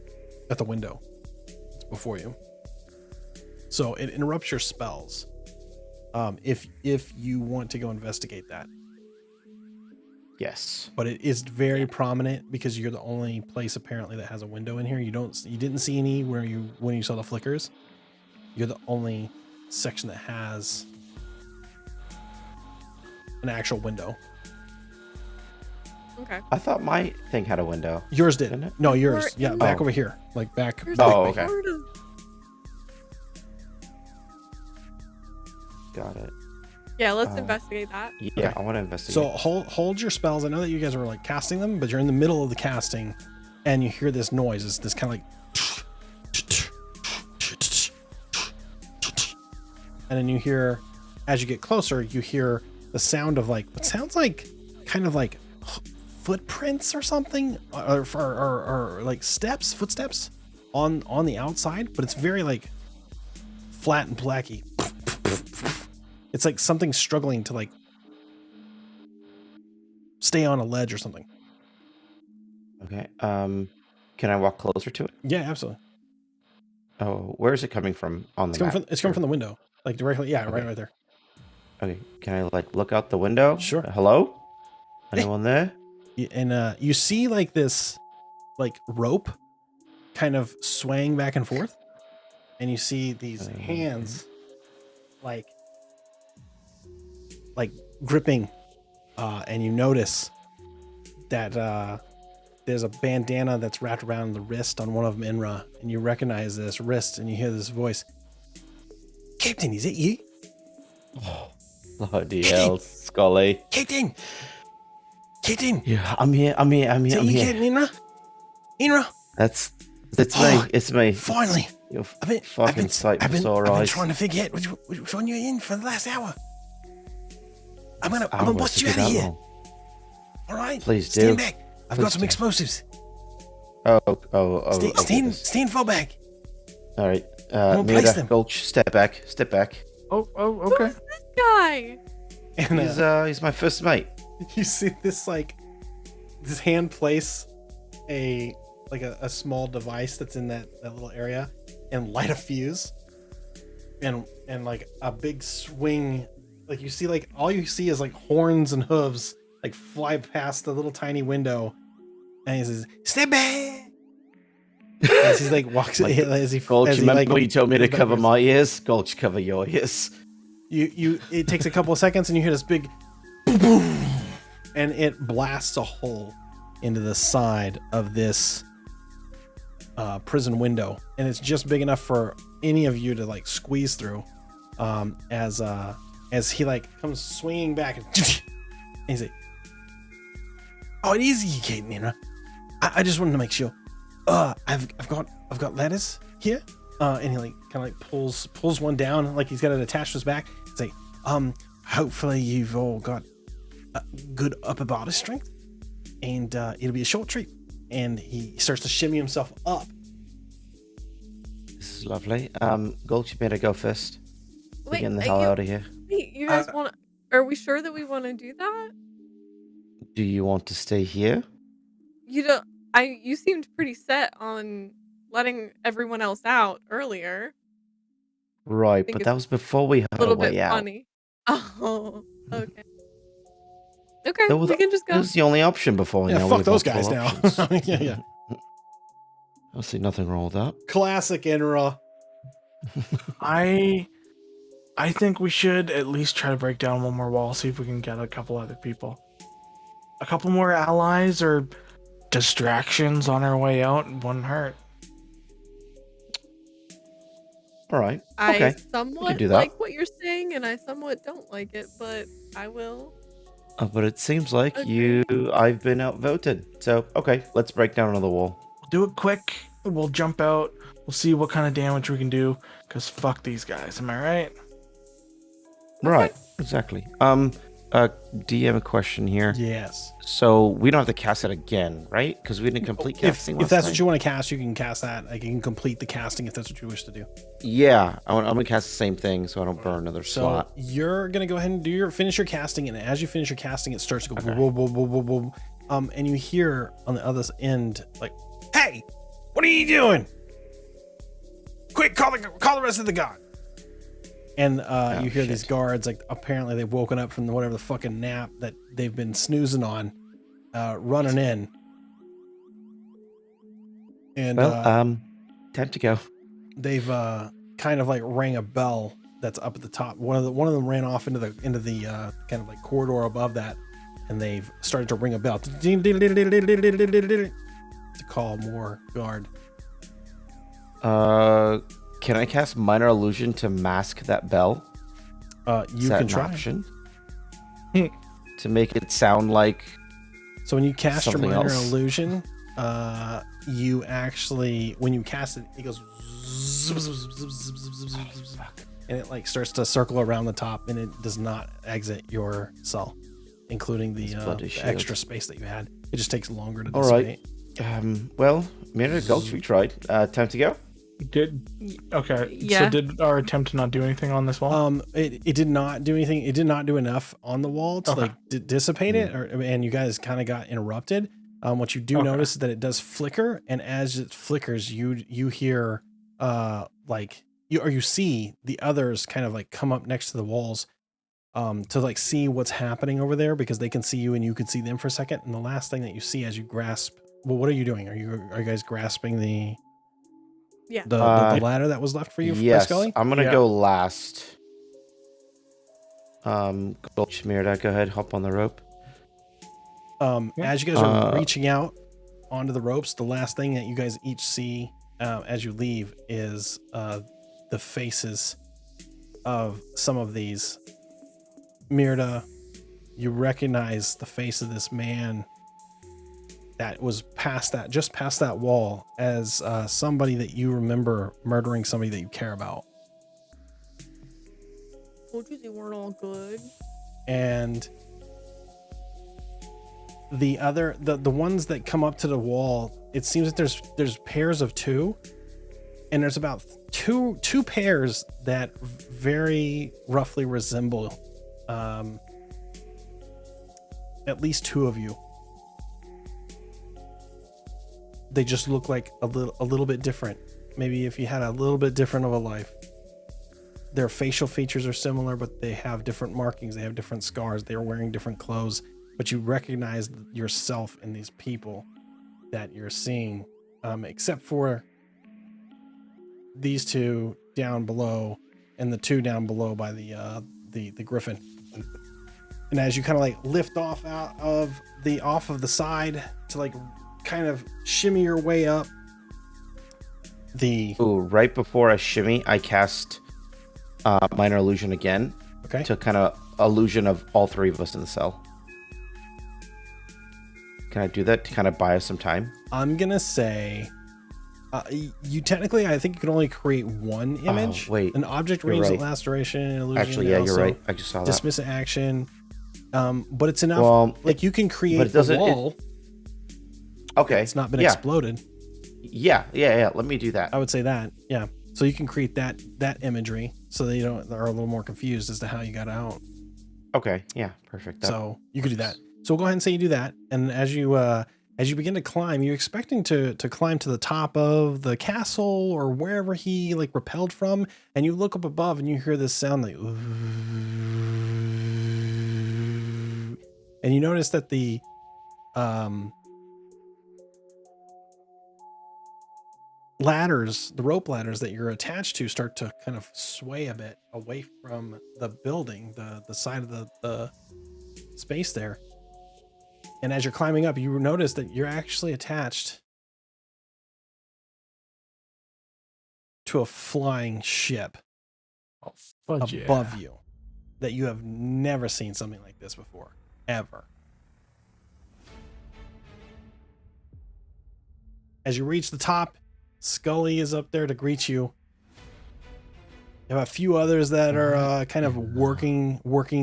A: at the window before you. So it interrupts your spells. If you want to go investigate that.
C: Yes.
A: But it is very prominent because you're the only place apparently that has a window in here. You didn't see any when you saw the flickers. You're the only section that has an actual window.
D: Okay.
C: I thought my thing had a window.
A: Yours did.
C: Didn't it?
A: No, yours.
D: We're
A: Yeah,
D: in-
A: back
C: Oh.
A: over here. Like back.
D: There's
C: Oh,
D: like
C: okay.
D: part of-
C: Got it.
D: Yeah, let's
C: Oh.
D: investigate that.
C: Yeah,
A: Okay.
C: I want to investigate.
A: So hold your spells. I know that you guys were like casting them, but you're in the middle of the casting and you hear this noise. It's this kind of like and then you hear, as you get closer, you hear the sound of like what sounds like kind of like footprints or something, or like footsteps on the outside, but it's very like flat and blacky. It's like something struggling to like stay on a ledge or something.
C: Okay. Can I walk closer to it?
A: Yeah, absolutely.
C: Oh, where is it coming from on the map?
A: It's coming from the window, like directly. Yeah,
C: Okay.
A: right there.
C: Okay. Can I like look out the window?
A: Sure.
C: Hello? Anyone there?
A: And you see like this, like rope, kind of swaying back and forth, and you see these hands, like gripping, and you notice that there's a bandana that's wrapped around the wrist on one of them, Inra, and you recognize this wrist, and you hear this voice. Captain, is it you?
C: Bloody hell, Scully.
A: Captain! Captain!
C: Yeah, I'm here. I'm here. I'm
A: Is
C: here.
A: it
C: I'm
A: you,
C: here.
A: Captain Inra? Inra!
C: It's
A: Oh,
C: me. It's me.
A: Finally!
C: Your
A: I've been
C: fucking sight for sore
A: I've been
C: eyes.
A: trying to forget which one you're in for the last hour. I'm gonna
C: Hours
A: bust
C: to
A: you
C: be
A: out of
C: that
A: here.
C: long.
A: All right,
C: Please
A: stand
C: do.
A: back. I've
C: Please
A: got some
C: do.
A: explosives.
C: Oh.
A: Stand far back.
C: All right.
A: gonna place
C: Mira,
A: them.
C: Gulch, step back. Step back.
B: Oh, okay.
D: Who's this guy?
A: And
C: He's my first mate.
A: you see this this hand place a small device that's in that little area and light a fuse and like a big swing, like you see like all you see is like horns and hooves like fly past the little tiny window, and he says step back as he's like walks
C: Like,
A: as he
C: Gulch,
A: as he,
C: remember
A: like,
C: when you told me to
A: goes
C: cover
A: backwards.
C: my ears? Gulch, cover your ears.
A: It takes a couple of seconds and you hear this big boom, boom, and it blasts a hole into the side of this prison window, and it's just big enough for any of you to like squeeze through, as he like comes swinging back and he's like, oh, it is you, Kate Nina. I just wanted to make sure. I've got letters here. And he like kind of like pulls one down, like he's got it attached to his back. Say, hopefully you've all got a good upper body strength, and it'll be a short trip. And he starts to shimmy himself up.
C: This is lovely. Gulch, you better go first. We're
D: Wait,
C: getting the hell out of here.
D: Wait, you guys want to... Are we sure that we want to do that?
C: Do you want to stay here?
D: You don't... You seemed pretty set on letting everyone else out earlier.
C: Right,
D: think
C: but
D: it's
C: that was before we
D: A
C: had a
D: little
C: way
D: bit
C: out.
D: funny. Oh, okay. Okay,
C: That was,
D: we can just
C: it
D: go.
C: was the only option before.
A: Yeah,
C: now we
A: fuck
C: have
A: those guys
C: multiple
A: now.
C: options.
A: Yeah.
C: I see nothing wrong with that.
A: Classic Enra.
B: I think we should at least try to break down one more wall, see if we can get a couple other people. A couple more allies or distractions on our way out wouldn't hurt.
C: All right.
D: I
C: Okay.
D: somewhat
C: do that.
D: like what you're saying, and I somewhat don't like it, but I will.
C: But it seems like
D: Agreed.
C: I've been outvoted. So, okay, let's break down another wall.
B: We'll do it quick. We'll jump out. We'll see what kind of damage we can do. Cause fuck these guys. Am I right?
C: Right. Exactly. DM a question here.
A: Yes.
C: So we don't have to cast it again, right? Because we didn't complete casting.
A: If that's what you want to cast, you can cast that. Like, you can complete the casting if that's what you wish to do.
C: Yeah, I'm gonna cast the same thing, so I don't burn another
A: So
C: slot.
A: you're gonna go ahead and finish your casting, and as you finish your casting, it starts to go
C: Okay.
A: boom, boom, boom, boom, boom. And you hear on the other end, like, "Hey, what are you doing? Quick, call the rest of the guard." And you hear these
C: shit.
A: guards, like, apparently they've woken up from whatever the fucking nap that they've been snoozing on, running in. And
C: Well, time to go.
A: they've kind of like rang a bell that's up at the top. One of them ran off into the kind of like corridor above that, and they've started to ring a bell to call more guard.
C: Can I cast minor illusion to mask that bell?
A: You
C: Is that
A: can
C: an
A: try.
C: option? To make it sound like
A: So when you cast your
C: something
A: minor
C: else.
A: illusion, you actually, when you cast it, it goes and it like starts to circle around the top, and it does not exit your cell, including the
C: bloody shield.
A: extra space that you had. It just takes longer to
C: All right.
A: dissipate.
C: Well, Mirror Gulch, we tried. Time to go.
B: Okay.
D: Yeah.
B: So did our attempt to not do anything on this wall?
A: It did not do anything. It did not do enough on the wall to
B: Okay.
A: like dissipate it, and you guys kind of got interrupted. What you do
B: Okay.
A: notice is that it does flicker, and as it flickers, you hear you see the others kind of like come up next to the walls, to like see what's happening over there, because they can see you and you can see them for a second. And the last thing that you see as you grasp, well, what are you doing? Are you guys grasping the
D: Yeah.
A: the ladder that was left for you, by
C: Yes,
A: Scully?
C: I'm gonna
B: Yeah.
C: go last. Gulch, Mirda, go ahead, hop on the rope.
A: As you guys are reaching out onto the ropes, the last thing that you guys each see as you leave is the faces of some of these. Mirda, you recognize the face of this man that was just past that wall as somebody that you remember murdering somebody that you care about.
D: Told you they weren't all good.
A: And the other the ones that come up to the wall, it seems that there's pairs of two, and there's about two pairs that very roughly resemble at least two of you. They just look like a little bit different. Maybe if you had a little bit different of a life. Their facial features are similar, but they have different markings. They have different scars. They are wearing different clothes, but you recognize yourself in these people that you're seeing, except for these two down below and the two down below by the griffin. And as you kind of like lift off of the side to like kind of shimmy your way up,
C: Ooh, right before I shimmy, I cast minor illusion again.
A: Okay.
C: To kind of illusion of all three of us in the cell. Can I do that to kind of buy us some time?
A: I'm gonna say, you technically, I think you can only create one image.
C: wait.
A: An object
C: You're
A: range that
C: right.
A: lasts duration. Illusion,
C: Actually, yeah,
A: and
C: you're
A: also
C: right. I just saw that.
A: Dismiss an action. But it's enough.
C: Well,
A: like you can
C: but
A: create
C: it doesn't.
A: a wall.
C: Okay.
A: It's not been
C: yeah.
A: exploded.
C: Yeah. Let me do that.
A: I would say that. Yeah. So you can create that imagery so they are a little more confused as to how you got out.
C: Okay. Yeah. Perfect.
A: So you could do that. So we'll go ahead and say you do that. And as you begin to climb, you're expecting to climb to the top of the castle or wherever he like repelled from, and you look up above and you hear this sound like, and you notice that the ladders, the rope ladders that you're attached to, start to kind of sway a bit away from the building, the side of the space there. And as you're climbing up, you notice that you're actually attached to a flying ship
B: Oh, fudge
A: above you that you have never seen something like this before, ever. As you reach the top, Scully is up there to greet you. You have a few others that are kind of working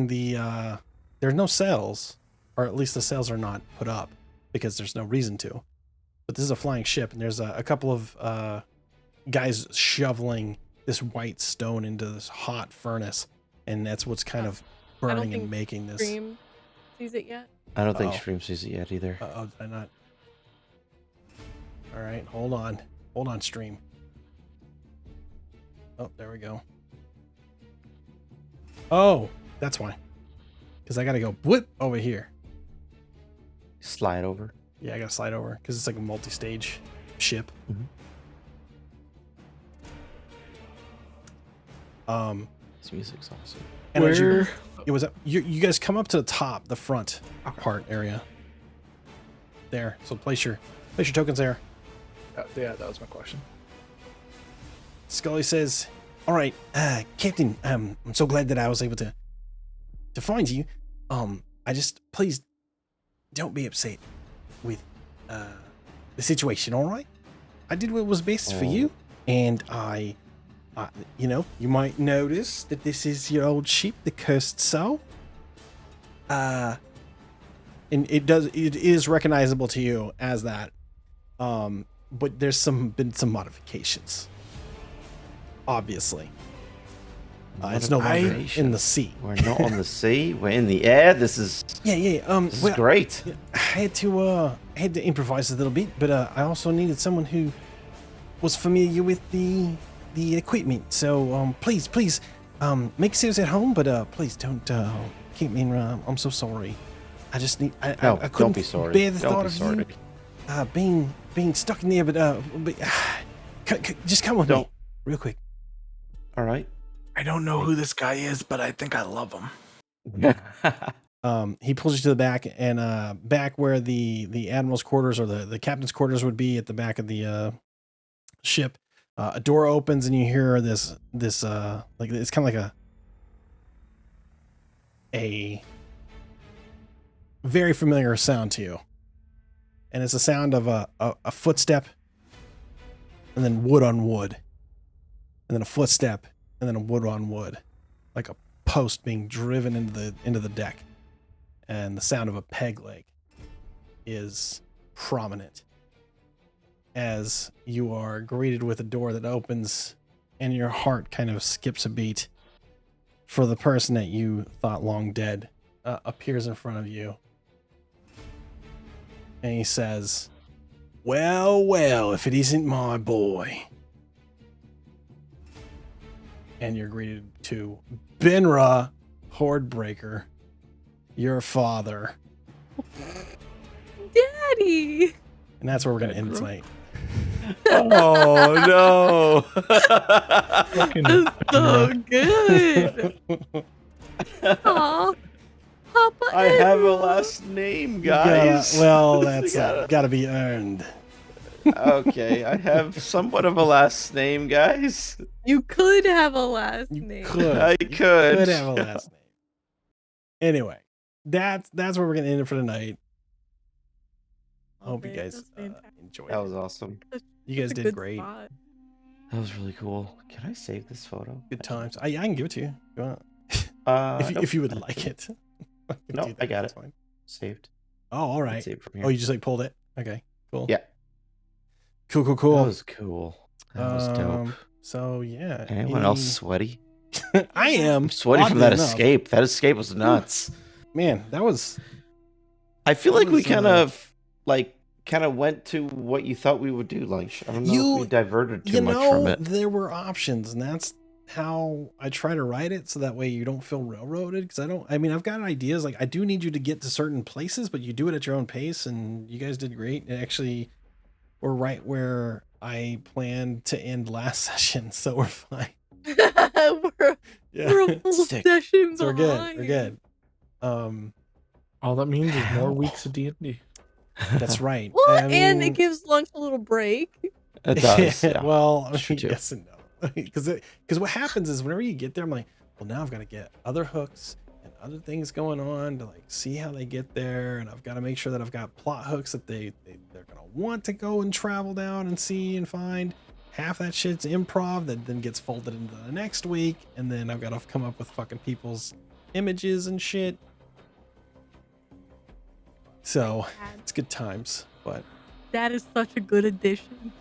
A: the there's no sails, or at least the sails are not put up because there's no reason to. But this is a flying ship, and there's a couple of guys shoveling this white stone into this hot furnace, and that's what's kind of burning and making this.
D: Stream sees it yet?
C: I don't think
A: Uh-oh.
C: Stream sees it yet either.
A: Oh, did I not? All right, hold on, stream. Oh, there we go. Oh, that's why. Because I gotta go whip over here.
C: Slide over.
A: Yeah, I gotta slide over because it's like a multi-stage ship.
C: This music's awesome.
A: And as you you guys come up to the top, the front part area. There. So place your tokens there.
B: Yeah, that was my question.
A: Scully says, "All right, Captain. I'm so glad that I was able to find you. I just please don't be upset with the situation. All right, I did what was best for you, and I you know, you might notice that this is your old ship, the Cursed Soul. And it is recognizable to you as that. But there's been some modifications. Obviously. It's no longer in the sea.
C: We're not on the sea. We're in the air. This is this is great.
A: I had to improvise a little bit, but I also needed someone who was familiar with the equipment. So please make yourselves at home, but please don't keep me in. I'm so sorry. I just need. I couldn't
C: don't be sorry.
A: bear the
C: Don't
A: thought
C: be
A: of
C: sorry.
A: you being stuck in there. But just come with me real quick.
C: All right.
B: I don't know who this guy is, but I think I love him.
A: He pulls you to the back, and back where the admiral's quarters or the captain's quarters would be at the back of the ship. A door opens and you hear this like it's kind of like a very familiar sound to you, and it's a sound of a footstep, and then wood on wood, and then a footstep, and then a wood on wood, like a post being driven into the deck, and the sound of a peg leg is prominent as you are greeted with a door that opens, and your heart kind of skips a beat for the person that you thought long dead appears in front of you. And he says, well, if it isn't my boy. And you're greeted to Benra Hordebreaker, your father.
D: Daddy!
A: And that's where we're going to end tonight.
C: Oh no!
D: That's so good. Aw, Papa.
C: I have a
D: Edward.
C: last name,
A: You gotta-
C: guys.
A: well, that's
C: gotta-
A: got to be earned.
C: Okay, I have somewhat of a last name, guys.
D: You could have a last
A: You
D: name.
A: could.
C: I
A: You
C: could.
A: have a last name. Anyway, that's where we're gonna end it for tonight. I hope you
D: Love it.
A: guys
D: That's fantastic.
A: enjoyed
C: That
A: it.
C: was awesome.
A: You guys
D: Such a
A: did
D: good
A: great.
D: spot.
C: That was really cool. Can I save this photo?
A: Good times. I can give it to you. If you want.
C: Nope,
A: If you would
C: I
A: like
C: didn't.
A: it. I can
C: Nope,
A: do
C: I
A: that,
C: got
A: that's
C: it.
A: fine.
C: Saved.
A: Oh, all
C: Let's
A: right.
C: save from here.
A: Oh, you just like pulled it? Okay. Cool.
C: Yeah.
A: Cool.
C: That was cool. That was dope.
A: So yeah.
C: Anyone else sweaty?
A: I am.
C: I'm sweaty from
A: oddly
C: that
A: enough.
C: escape. That escape was nuts.
A: Man, that was.
C: I feel
A: That
C: like we
A: was,
C: kind of went to what you thought we would do. Like, I don't know if
A: You-
C: we diverted too
A: You
C: much from
A: know,
C: it.
A: there were options, and that's how I try to write it, so that way you don't feel railroaded. Because I've got ideas. Like, I do need you to get to certain places, but you do it at your own pace, and you guys did great. And actually, we're right where I planned to end last session, so we're fine.
D: we're
A: Yeah.
D: a full
C: Sick.
D: session
A: So we're good.
D: behind.
A: We're good.
B: All that means is more
C: How?
B: weeks of D&D.
A: That's right.
D: Well,
A: I
D: and
A: mean-
D: it gives lunch a little break.
C: It does. Yeah.
A: Well, I
C: Sure
A: mean,
C: do.
A: yes and no. Because what happens is whenever you get there, I'm like, well, now I've got to get other hooks and other things going on to like see how they get there, and I've got to make sure that I've got plot hooks that they're gonna want to go and travel down and see and find. Half that shit's improv that then gets folded into the next week, and then I've got to come up with fucking people's images and shit. So it's good times, but
D: That is such a good addition.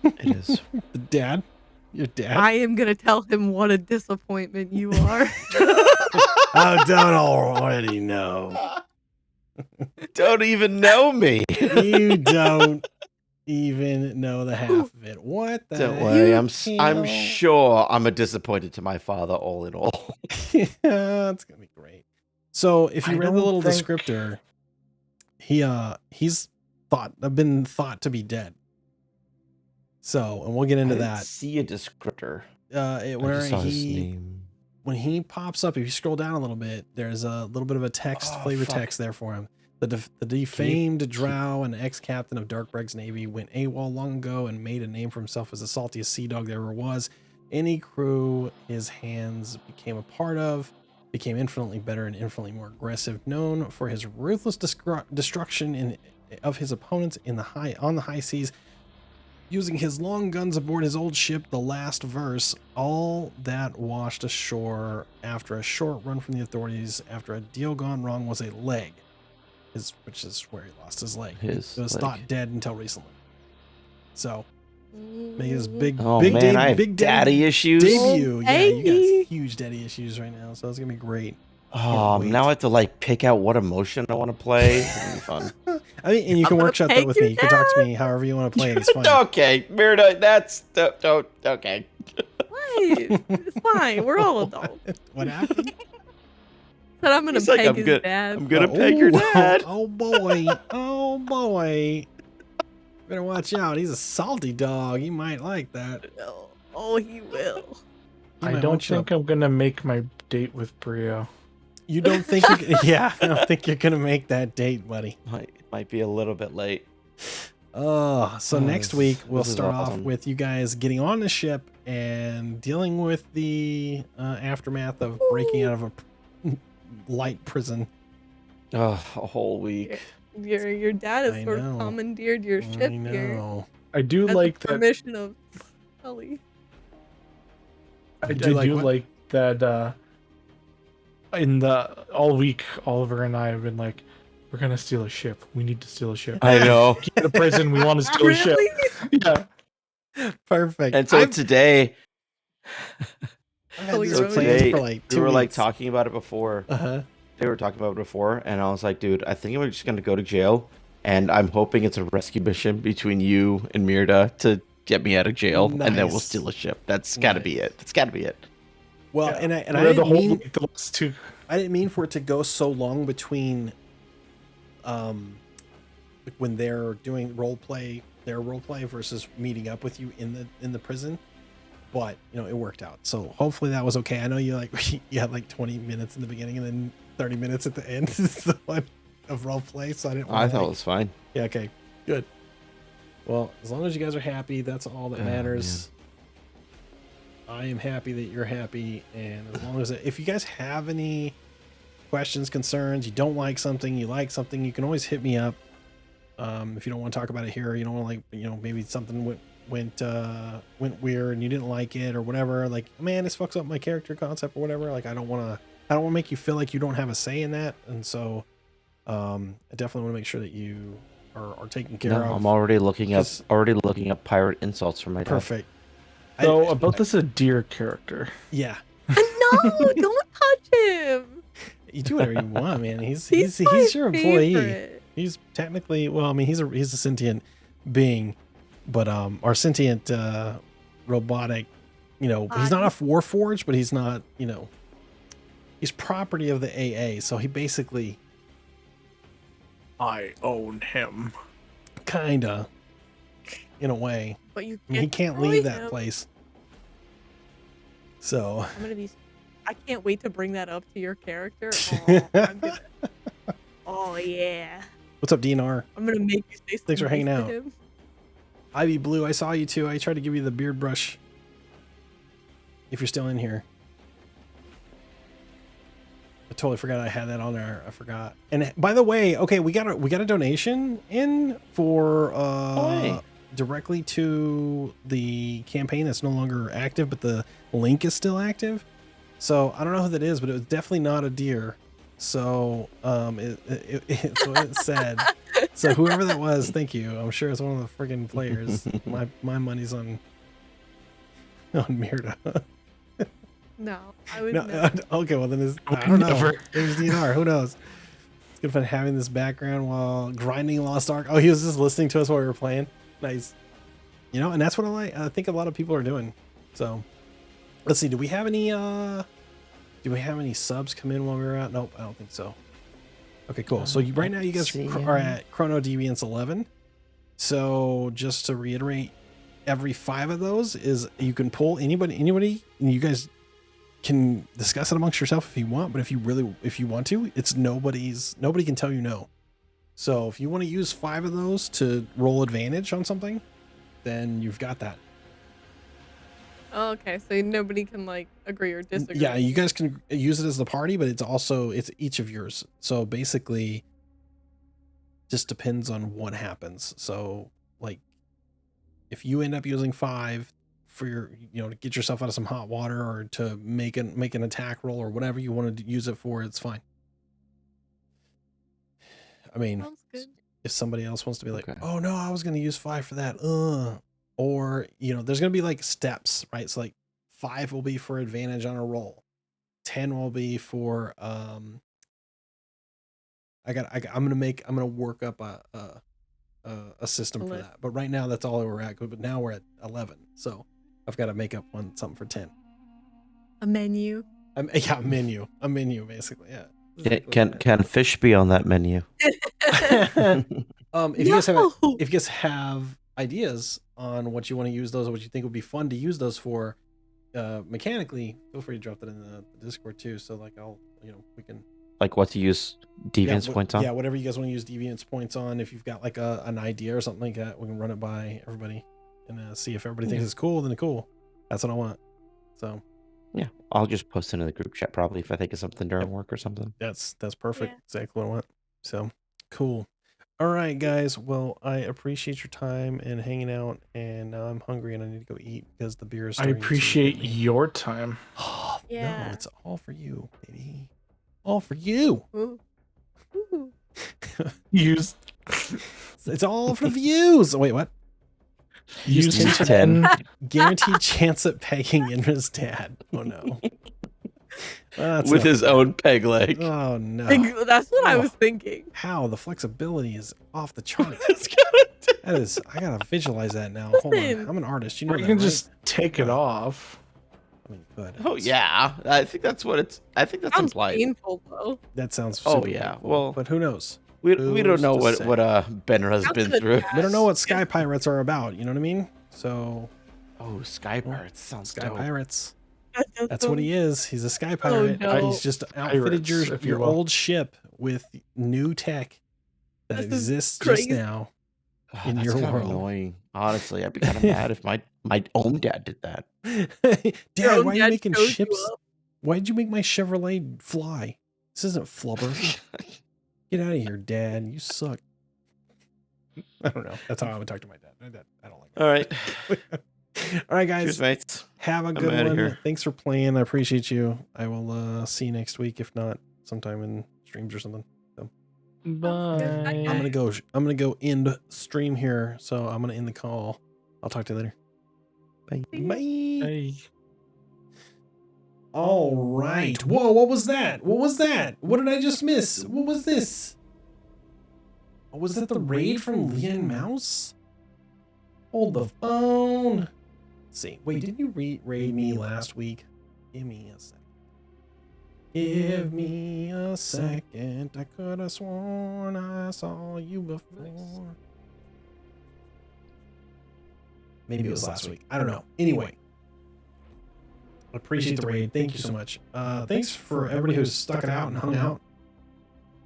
C: It is.
A: the dad, your dad.
D: I am gonna tell him what a disappointment you are.
A: I don't already know.
C: Don't even know me.
A: You don't even know the half of it. What the
C: Don't worry. I'm
A: hell?
C: sure I'm a disappointed to my father all in all.
A: Yeah, it's gonna be great. So if you
B: I
A: read the
B: don't
A: little
B: think-
A: descriptor, he's been thought to be dead. So, and we'll get into
C: I didn't
A: that.
C: see a descriptor. I
A: Where
C: just saw his
A: he
C: name.
A: when he pops up, if you scroll down a little bit, there's a little bit of a text,
C: Oh,
A: flavor
C: fuck.
A: text there for him. The defamed drow and ex-captain of Darkbrig's navy went AWOL long ago and made a name for himself as the saltiest sea dog there ever was. Any crew his hands became a part of became infinitely better and infinitely more aggressive, known for his ruthless destruction of his opponents on the high seas. Using his long guns aboard his old ship, the last verse, all that washed ashore after a short run from the authorities after a deal gone wrong was a leg, which is where he lost his leg.
C: His
A: It was
C: leg.
A: thought dead until recently. So, make his big,
C: Oh
A: big,
C: man, I have
A: big
C: daddy issues.
A: debut. Yeah, you
D: Hey.
A: got huge daddy issues right now, so it's gonna be great.
C: Oh,
A: wait.
C: now I have to like pick out what emotion I want to play. It's gonna be fun.
A: I mean, and you
D: I'm
A: can
D: gonna
A: workshop that
D: peg
A: with
D: your
A: me. You can talk to me however you want to play it. It's fine.
C: Okay, Mirda, that's don't okay.
D: What? It's fine. We're all adults.
A: What happened?
D: Said I'm gonna
C: He's like,
D: peg
C: I'm
D: his
C: good.
D: dad.
C: I'm gonna peg your
A: Oh,
C: dad.
A: Oh boy. Oh boy. Better watch out. He's a salty dog. He might like that.
D: Oh, he will.
A: He
B: I
A: might
B: don't
A: want you
B: think
A: to-
B: I'm gonna make my date with Brio.
A: You don't think you're yeah, I don't think you're gonna make that date, buddy.
C: Might be a little bit late.
A: Oh, so next
C: this-
A: week we'll
C: this is
A: start off
C: awesome.
A: with you guys getting on the ship and dealing with the aftermath of breaking out of a light prison.
C: Oh, a whole week.
D: Your dad
A: I
D: has sort
A: know.
D: of commandeered your
A: I
D: ship here.
A: know.
B: I do
D: At
B: like
D: the
B: that.
D: permission of Sully.
B: I
A: You
B: do
A: like
B: do
A: what?
B: like that. In the all week, Oliver and I have been like, we're gonna steal a ship. We need to steal a ship.
C: I know.
B: Get to prison. We want to steal a ship.
D: Really?
B: Yeah.
A: Perfect.
C: And so today,
A: I've had
D: So
A: these
D: you're
A: plans
C: today
A: for like 2
C: we were like
A: weeks.
C: talking about it before.
A: Uh-huh.
C: They were talking about it before, and I was like, dude, I think I'm just gonna go to jail, and I'm hoping it's a rescue mission between you and Mirda to get me out of jail, and then we'll
A: Nice.
C: steal a ship. That's gotta be it. That's gotta be it.
A: Well,
B: Yeah.
A: and I
B: We're the
A: didn't
B: whole
A: mean
B: week, the last two.
A: I didn't mean for it to go so long between like when they're doing their role play versus meeting up with you in the prison. But, you know, it worked out. So hopefully that was okay. I know you you had like 20 minutes in the beginning and then 30 minutes at the end is the one of role play, so I didn't
C: I
A: want
C: thought it was fine.
A: Yeah, okay. Good. Well, as long as you guys are happy, that's all that
C: Oh,
A: matters. I am happy that you're happy, and as long as if you guys have any questions, concerns, you don't like something, you like something, you can always hit me up. If you don't want to talk about it here, you don't want to, like, you know, maybe something went weird and you didn't like it or whatever, like, man, this fucks up my character concept or whatever, like, I don't want to make you feel like you don't have a say in that. And so I definitely want to make sure that you are taken care
C: No,
A: of.
C: I'm already looking up
A: 'cause-
C: pirate insults for my dad.
A: Perfect.
B: So about this a deer character.
A: Yeah,
D: No, don't touch him.
A: you do whatever you want, man. He's
D: my
A: your employee.
D: favorite.
A: He's technically, well, I mean, he's a sentient being, but our sentient robotic, you know, he's not a warforged, but he's not, you know, he's property of the AA. So he basically
B: I own him.
A: kinda, in a way,
D: But you
A: I mean, he can't
D: destroy
A: leave that
D: him.
A: place. So
D: I'm gonna be. I can't wait to bring that up to your character. Oh, I'm gonna, oh yeah.
A: what's up, DNR?
D: I'm gonna make you say
A: Thanks for
D: something
A: hanging
D: nice
A: out.
D: to him.
A: Ivy Blue, I saw you too. I tried to give you the beard brush. If you're still in here. I totally forgot I had that on there. I forgot. And by the way, okay, we got a donation in for
C: hey.
A: directly to the campaign that's no longer active, but the link is still active. So I don't know who that is, but it was definitely not a deer. So it's what it said. So whoever that was, thank you. I'm sure it's one of the friggin' players. my money's on Mirda.
D: No, I would
A: No,
D: never.
A: okay, well then it's, I
B: Would
A: don't know.
B: never.
A: It was DNR. Who knows? It's good fun having this background while grinding Lost Ark. Oh, he was just listening to us while we were playing. Nice. You know, and that's what I think a lot of people are doing. So let's see. Do we have any subs come in while we were out? Nope, I don't think so. Okay, cool. So right now you guys are at Chrono Deviants 11. So just to reiterate, every 5 of those is you can pull anybody, and you guys can discuss it amongst yourself if you want, but if you want to, it's nobody can tell you no. So if you want to use 5 of those to roll advantage on something, then you've got that.
D: Oh, okay, so nobody can like agree or disagree.
A: Yeah, you guys can use it as the party, but it's each of yours. So basically just depends on what happens. So like if you end up using 5 for your, you know, to get yourself out of some hot water or to make an attack roll or whatever you want to use it for, it's fine. I mean,
D: Sounds good.
A: if somebody else wants to be like,
C: Okay.
A: oh no, I was going to use 5 for that. Or, you know, there's going to be like steps, right? So like 5 will be for advantage on a roll. 10 will be for, I'm going to work up a system for
D: Lit.
A: that. But right now that's all we're at. But now we're at 11. So I've got to make up something for 10.
D: A menu.
A: Yeah, a menu basically. Yeah.
C: Can fish be on that menu?
A: If you guys have ideas on what you want to use those or what you think would be fun to use those for mechanically, feel free to drop that in the Discord too. So like we can
C: Like what to use deviance points on?
A: Yeah, whatever you guys want to use deviance points on. If you've got like an idea or something like that, we can run it by everybody and see if everybody thinks it's cool. Then cool. That's what I want. So
C: Yeah, I'll just post into the group chat probably if I think of something during work or something.
A: that's perfect.
D: Yeah.
A: Exactly what I want. So cool. All right, guys. Well, I appreciate your time and hanging out. And now I'm hungry and I need to go eat because the beer is.
B: I
A: starting to
B: appreciate
A: get me.
B: your time.
A: Oh,
D: Yeah.
A: no, it's all for you, baby. All for you.
D: Ooh. Ooh.
B: Use
A: It's all for the views. Oh, wait, what?
B: use
C: 10.
A: Guaranteed chance at pegging Indra's dad. Oh no. That's
C: With
A: not
C: his
A: fair.
C: own peg leg.
A: Oh no.
D: That's what I
A: Oh.
D: was thinking.
A: How the flexibility is off the chart.
C: It's got
A: That is. I gotta visualize that now. Hold on.
D: Listen.
A: I'm an artist. You know
B: or you
A: that,
B: can
A: right?
B: just take it off.
A: I mean, good.
C: Oh yeah, I think that's
D: Sounds
C: implied.
D: painful though.
A: That sounds.
C: Oh,
A: super
C: yeah.
A: painful,
C: Well,
A: but who knows?
C: We
A: Who's
C: don't know
A: to
C: what
A: say?
C: Benra's
D: Sounds
C: been
D: like
C: through.
A: We don't know what Sky Pirates are about. You know what I mean? So
C: Oh, Sky Pirates sounds
A: Sky
C: dope.
A: Pirates.
D: That does
A: That's what
D: sound-
A: he is. He's a sky pirate.
D: no.
A: He's just outfitted
B: Pirates, if you
A: your
B: will.
A: old ship with new tech that
D: This is
A: exists
D: crazy.
A: just now.
C: Oh,
A: in
C: that's
A: your
C: kind of
A: world.
C: annoying. Honestly, I'd be kind of mad if my own dad did that.
D: Your
A: Dad,
D: own
A: why are you
D: dad
A: making
D: shows you
A: ships?
D: up.
A: Why did you make my Chevrolet fly? This isn't flubber. Get out of here, Dad. You suck. I don't know. That's how I would talk to my dad. I don't like
C: All right.
A: that. All right, guys.
C: Cheers, mates.
A: Have a
C: I'm
A: good
C: outta
A: one.
C: here.
A: Thanks for playing. I appreciate you. I will see you next week, if not sometime in streams or something. So
B: Bye.
A: I'm gonna go end stream here. So I'm gonna end the call. I'll talk to you later.
C: Bye.
A: Bye.
B: Hey.
A: All right. Whoa, what was that? What was that? What did I just miss? What was this? Oh, was that the raid from Leon Mouse? Hold the phone. Let's see. Wait, didn't you raid me last week? Give me a second. Give me a second. I could have sworn I saw you before. Maybe it was last week. I don't know. Anyway. Appreciate the raid. Thank you so much. Thanks for everybody who's stuck it out and hung out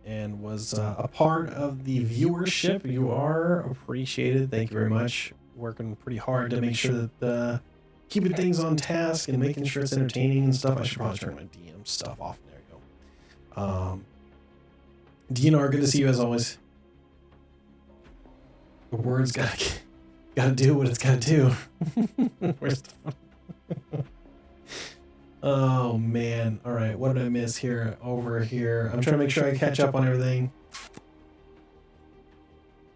A: and was a part of the viewership. You are appreciated. Thank you very much. Working pretty hard to make sure that keeping things on task and making sure it's entertaining and stuff. I should probably turn my DM stuff off. There you go. DNR, good to see you as always. The words gotta do what it's gotta do. Where's the fun? Oh man. All right. What did I miss here? Over here. I'm trying to make sure I catch up on everything.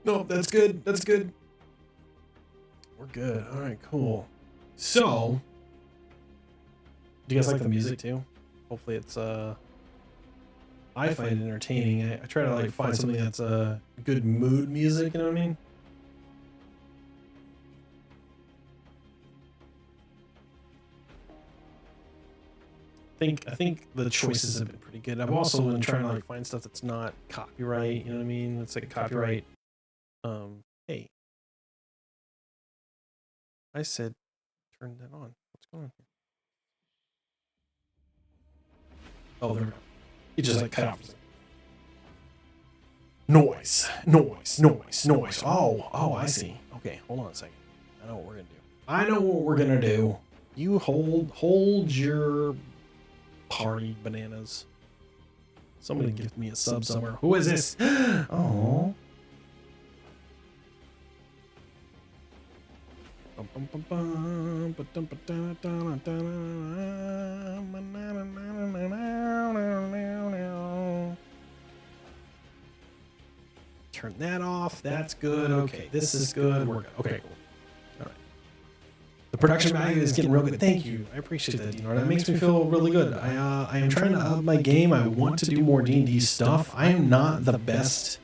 A: No, that's good. That's good. We're good. All right, cool. So, do you guys like the music too? Hopefully it's I find it entertaining. I try to like find something that's good mood music, you know what I mean? I think the choices have been pretty good. I've also been trying to like find stuff that's not copyright, you know what I mean? It's like a copyright. Hey. I said turn that on. What's going on here? Oh, there we go. It just like cut off. Noise. Oh, I see. Okay, hold on a second. I know what we're gonna do. You hold your party bananas. Somebody give me a sub somewhere. Who is this? Oh. Turn that off. That's good. Okay, this is good. We're good. Okay, cool. All right. The production value is getting real good. Thank you. I appreciate that, Dinar. That makes me feel really good. I am trying to up my game. I want to do more D&D stuff. I am not the best.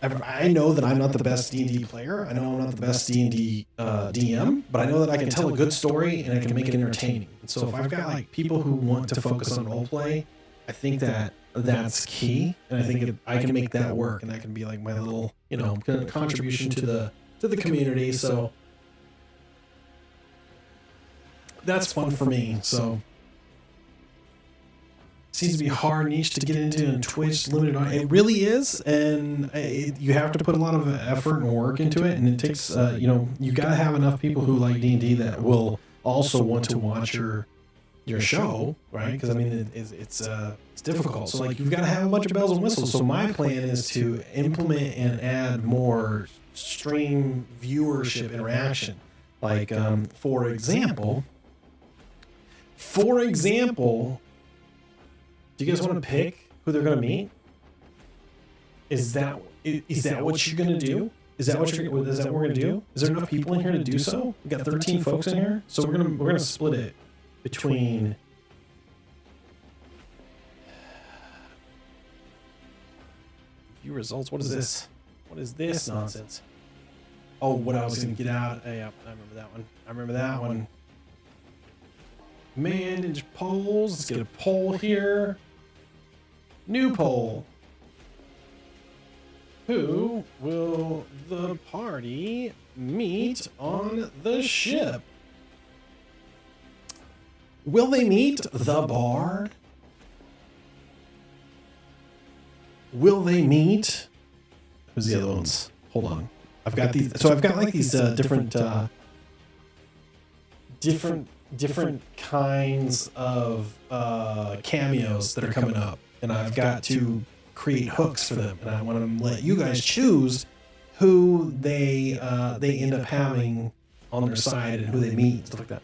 A: I know that I'm not the best D&D player. I know I'm not the best D&D DM, but I know that I can tell a good story and I can make it entertaining. And so if I've got like people who want to focus on roleplay, I think that that's key, and I think I can make that work, and that can be like my little, contribution to the community. So that's fun for me. So seems to be hard niche to get into, and Twitch limited on it really is, and you have to put a lot of effort and work into it, and it takes you got to have enough people who like D&D that will also want to watch your show, right? Because I mean it's difficult, so like you've got to have a bunch of bells and whistles. So my plan is to implement and add more stream viewership interaction, like for example, do you guys want to pick who they're going to meet? Is that what you're going to do? Is that what we're going to do? Is there enough people in here to do so? We got 13 folks in here, so we're gonna split it between view results. What is this? What is this nonsense? Oh, what I was going to get out. Yeah, I remember that one. Manage polls. Let's get a poll here. New poll. Who will the party meet on the ship? Will they meet the bard? Will they meet? Who's the other ones? Hold on. I've got these. So I've got like these different kinds of cameos that are coming up, and I've got to create hooks for them, and I want to let you guys choose who they end up having on their side and who they meet and stuff like that.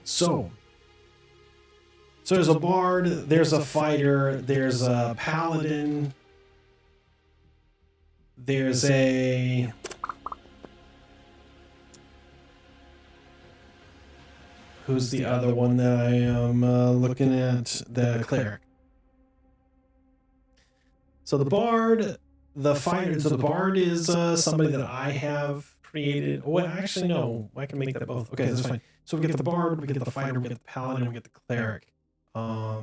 A: So there's a bard, there's a fighter, there's a paladin, there's a who's the other one that I am looking at? The cleric. So the bard, the fighter. So the bard is somebody that I have created. Oh, actually, no. I can make that both. Okay, that's fine. So we get the bard, we get the fighter, we get the paladin, we get the cleric. I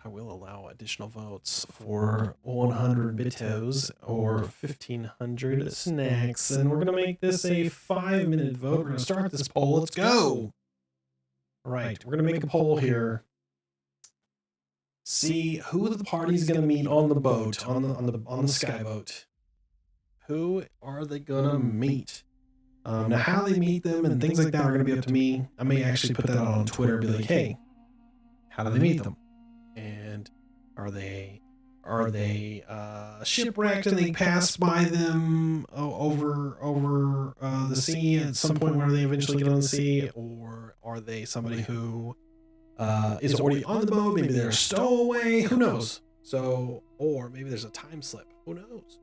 A: will allow additional votes for 100 bitos or 1,500 snacks, and we're gonna make this a 5-minute vote. We're gonna start this poll. Let's go. All right, we're gonna make a poll here. See who the party's gonna meet on the boat, on the skyboat. Who are they gonna meet? Now how they meet them and things like that are gonna be up to me. I may actually put that on Twitter and be like, hey, how do they meet them? And are they shipwrecked and they pass by them over the sea at some point where they eventually get on the sea, or are they somebody who is already on the boat? Maybe they're a stowaway. Who knows? So, or maybe there's a time slip. Who knows?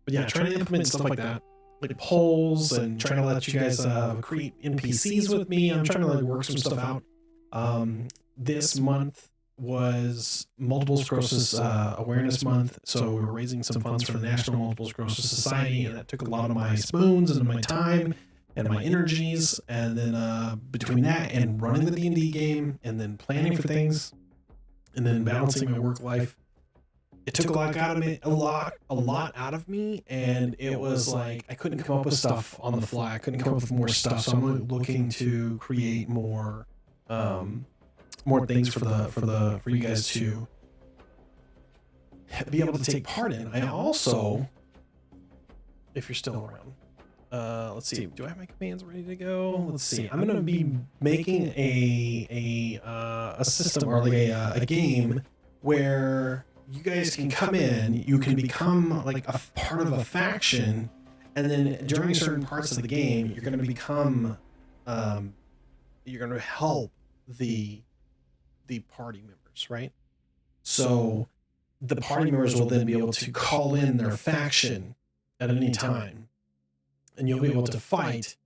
A: But yeah, trying to implement stuff like that, like polls, and trying to let you guys create NPCs with me. I'm trying to like work some stuff out. This month was Multiple Sclerosis Awareness Month, so we were raising some funds for the National Multiple Sclerosis Society, and that took a lot of my spoons and my time and my energies, and then between that and running the D&D game, and then planning for things, and then balancing my work life, it took a lot out of me, a lot out of me, and it was like I couldn't come up with stuff on the fly. I couldn't come up with more stuff, so I'm looking to create more things for you guys to be able to take part in. I also, if you're still around, let's see, do I have my commands ready to go? Let's see. I'm gonna be making a system, or like a game where you guys can come in, you can become like a part of a faction, and then during certain parts of the game, you're gonna become, you're gonna help the party members, right? So the party members will then be able to call in their faction at any time, and you'll be able to fight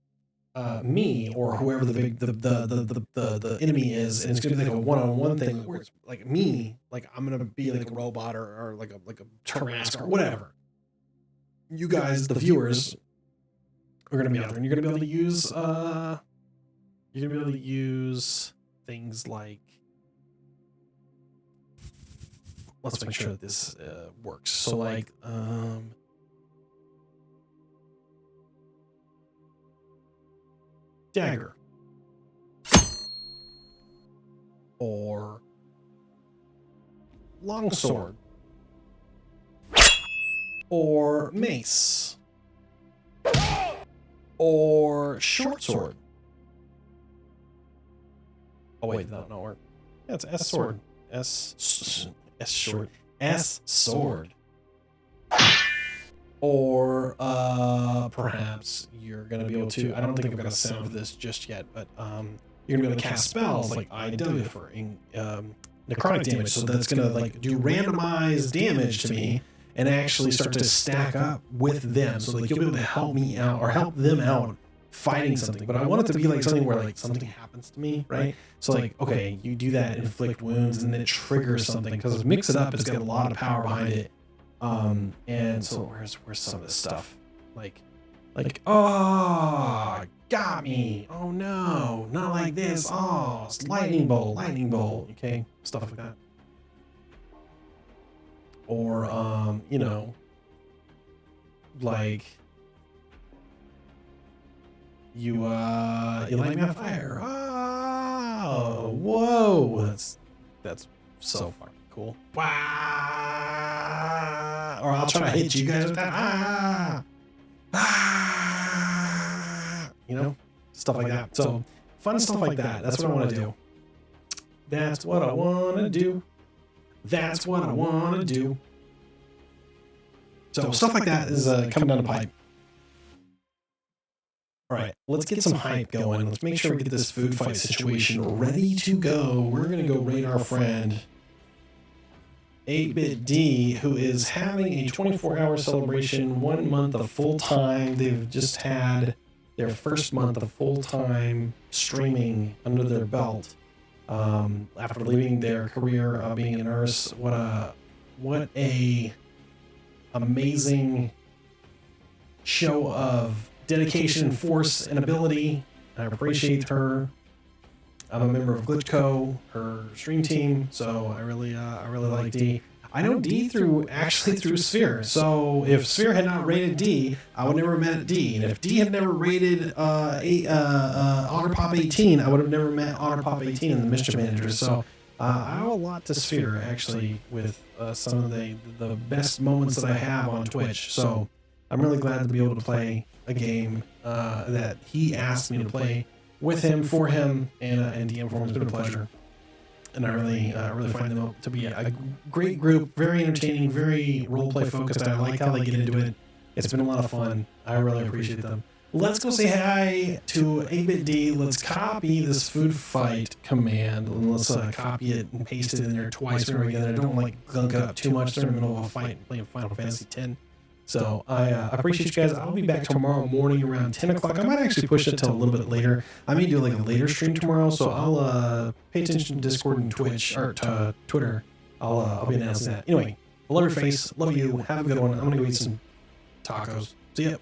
A: me or whoever the enemy is, and it's gonna be like a one-on-one thing where it's like me, like I'm gonna be like a robot or like a Tarrasque or whatever. You guys, the viewers, are gonna be out there, and you're gonna be able to use things like, let's make sure that this works. So like dagger, or longsword, or mace, or short sword. Oh wait, that not work. Yeah, it's S sword. S short. S sword. Or perhaps you're gonna be able to, I don't think I've got a sound for this just yet, but you're gonna be able to cast spells like IW for necrotic damage. So that's gonna like do randomized damage to me and actually start to stack up with them. So like you'll be able to help me out or help them out fighting something. But I want it to be like something where like something happens to me, right? So like, okay, you do that, inflict wounds, and then it triggers something, because Mix It Up, it's got a lot of power behind it. And so where's some of this stuff? Like, oh, got me. Oh no, not like this. Oh, it's lightning bolt. Okay, stuff like that. Or you know, like you light me on fire. Oh, whoa, that's so fucking cool. Wow. Or I'll try to hit you guys with that. You know, stuff like that. So fun stuff like that. That's what I want to do. That's what I want to do. That's what I want to do. So stuff like that is coming down the pipe. All right, let's get some hype going. Let's make sure we get this food fight situation ready to go. We're going to go raid our friend 8-Bit D, who is having a 24-hour celebration, 1 month of full-time. They've just had their first month of full-time streaming under their belt after leaving their career being a nurse. What a amazing show of dedication, force, and ability. I appreciate her. I'm a member of Glitchco, her stream team, so I really like D. I know D through Sphere. So if Sphere had not rated D, I would never have met D. And if D had never rated OtterPop 18, I would have never met OtterPop 18 and the Mischief Manager. So I owe a lot to Sphere, actually, with some of the best moments that I have on Twitch. So I'm really glad to be able to play a game that he asked me to play with him, for him, and DM for him. It's been a pleasure. And I really find them to be a great group, very entertaining, very roleplay focused. I like how they get into it. It's been a lot of fun. I really appreciate them. Let's go say hi to 8-Bit D. Let's copy this food fight command. And let's copy it and paste it in there twice. Remember, again, I don't like gunk it up too much. They're in the middle of a fight playing Final Fantasy X. So I appreciate you guys. I'll be back tomorrow morning around 10 o'clock. I might actually push it till a little bit later. I may do like a later stream tomorrow, so I'll pay attention to Discord and Twitch, or to Twitter. I'll be announcing that. Anyway, I love your face. Love you. Have a good one. I'm going to go eat some tacos. See ya.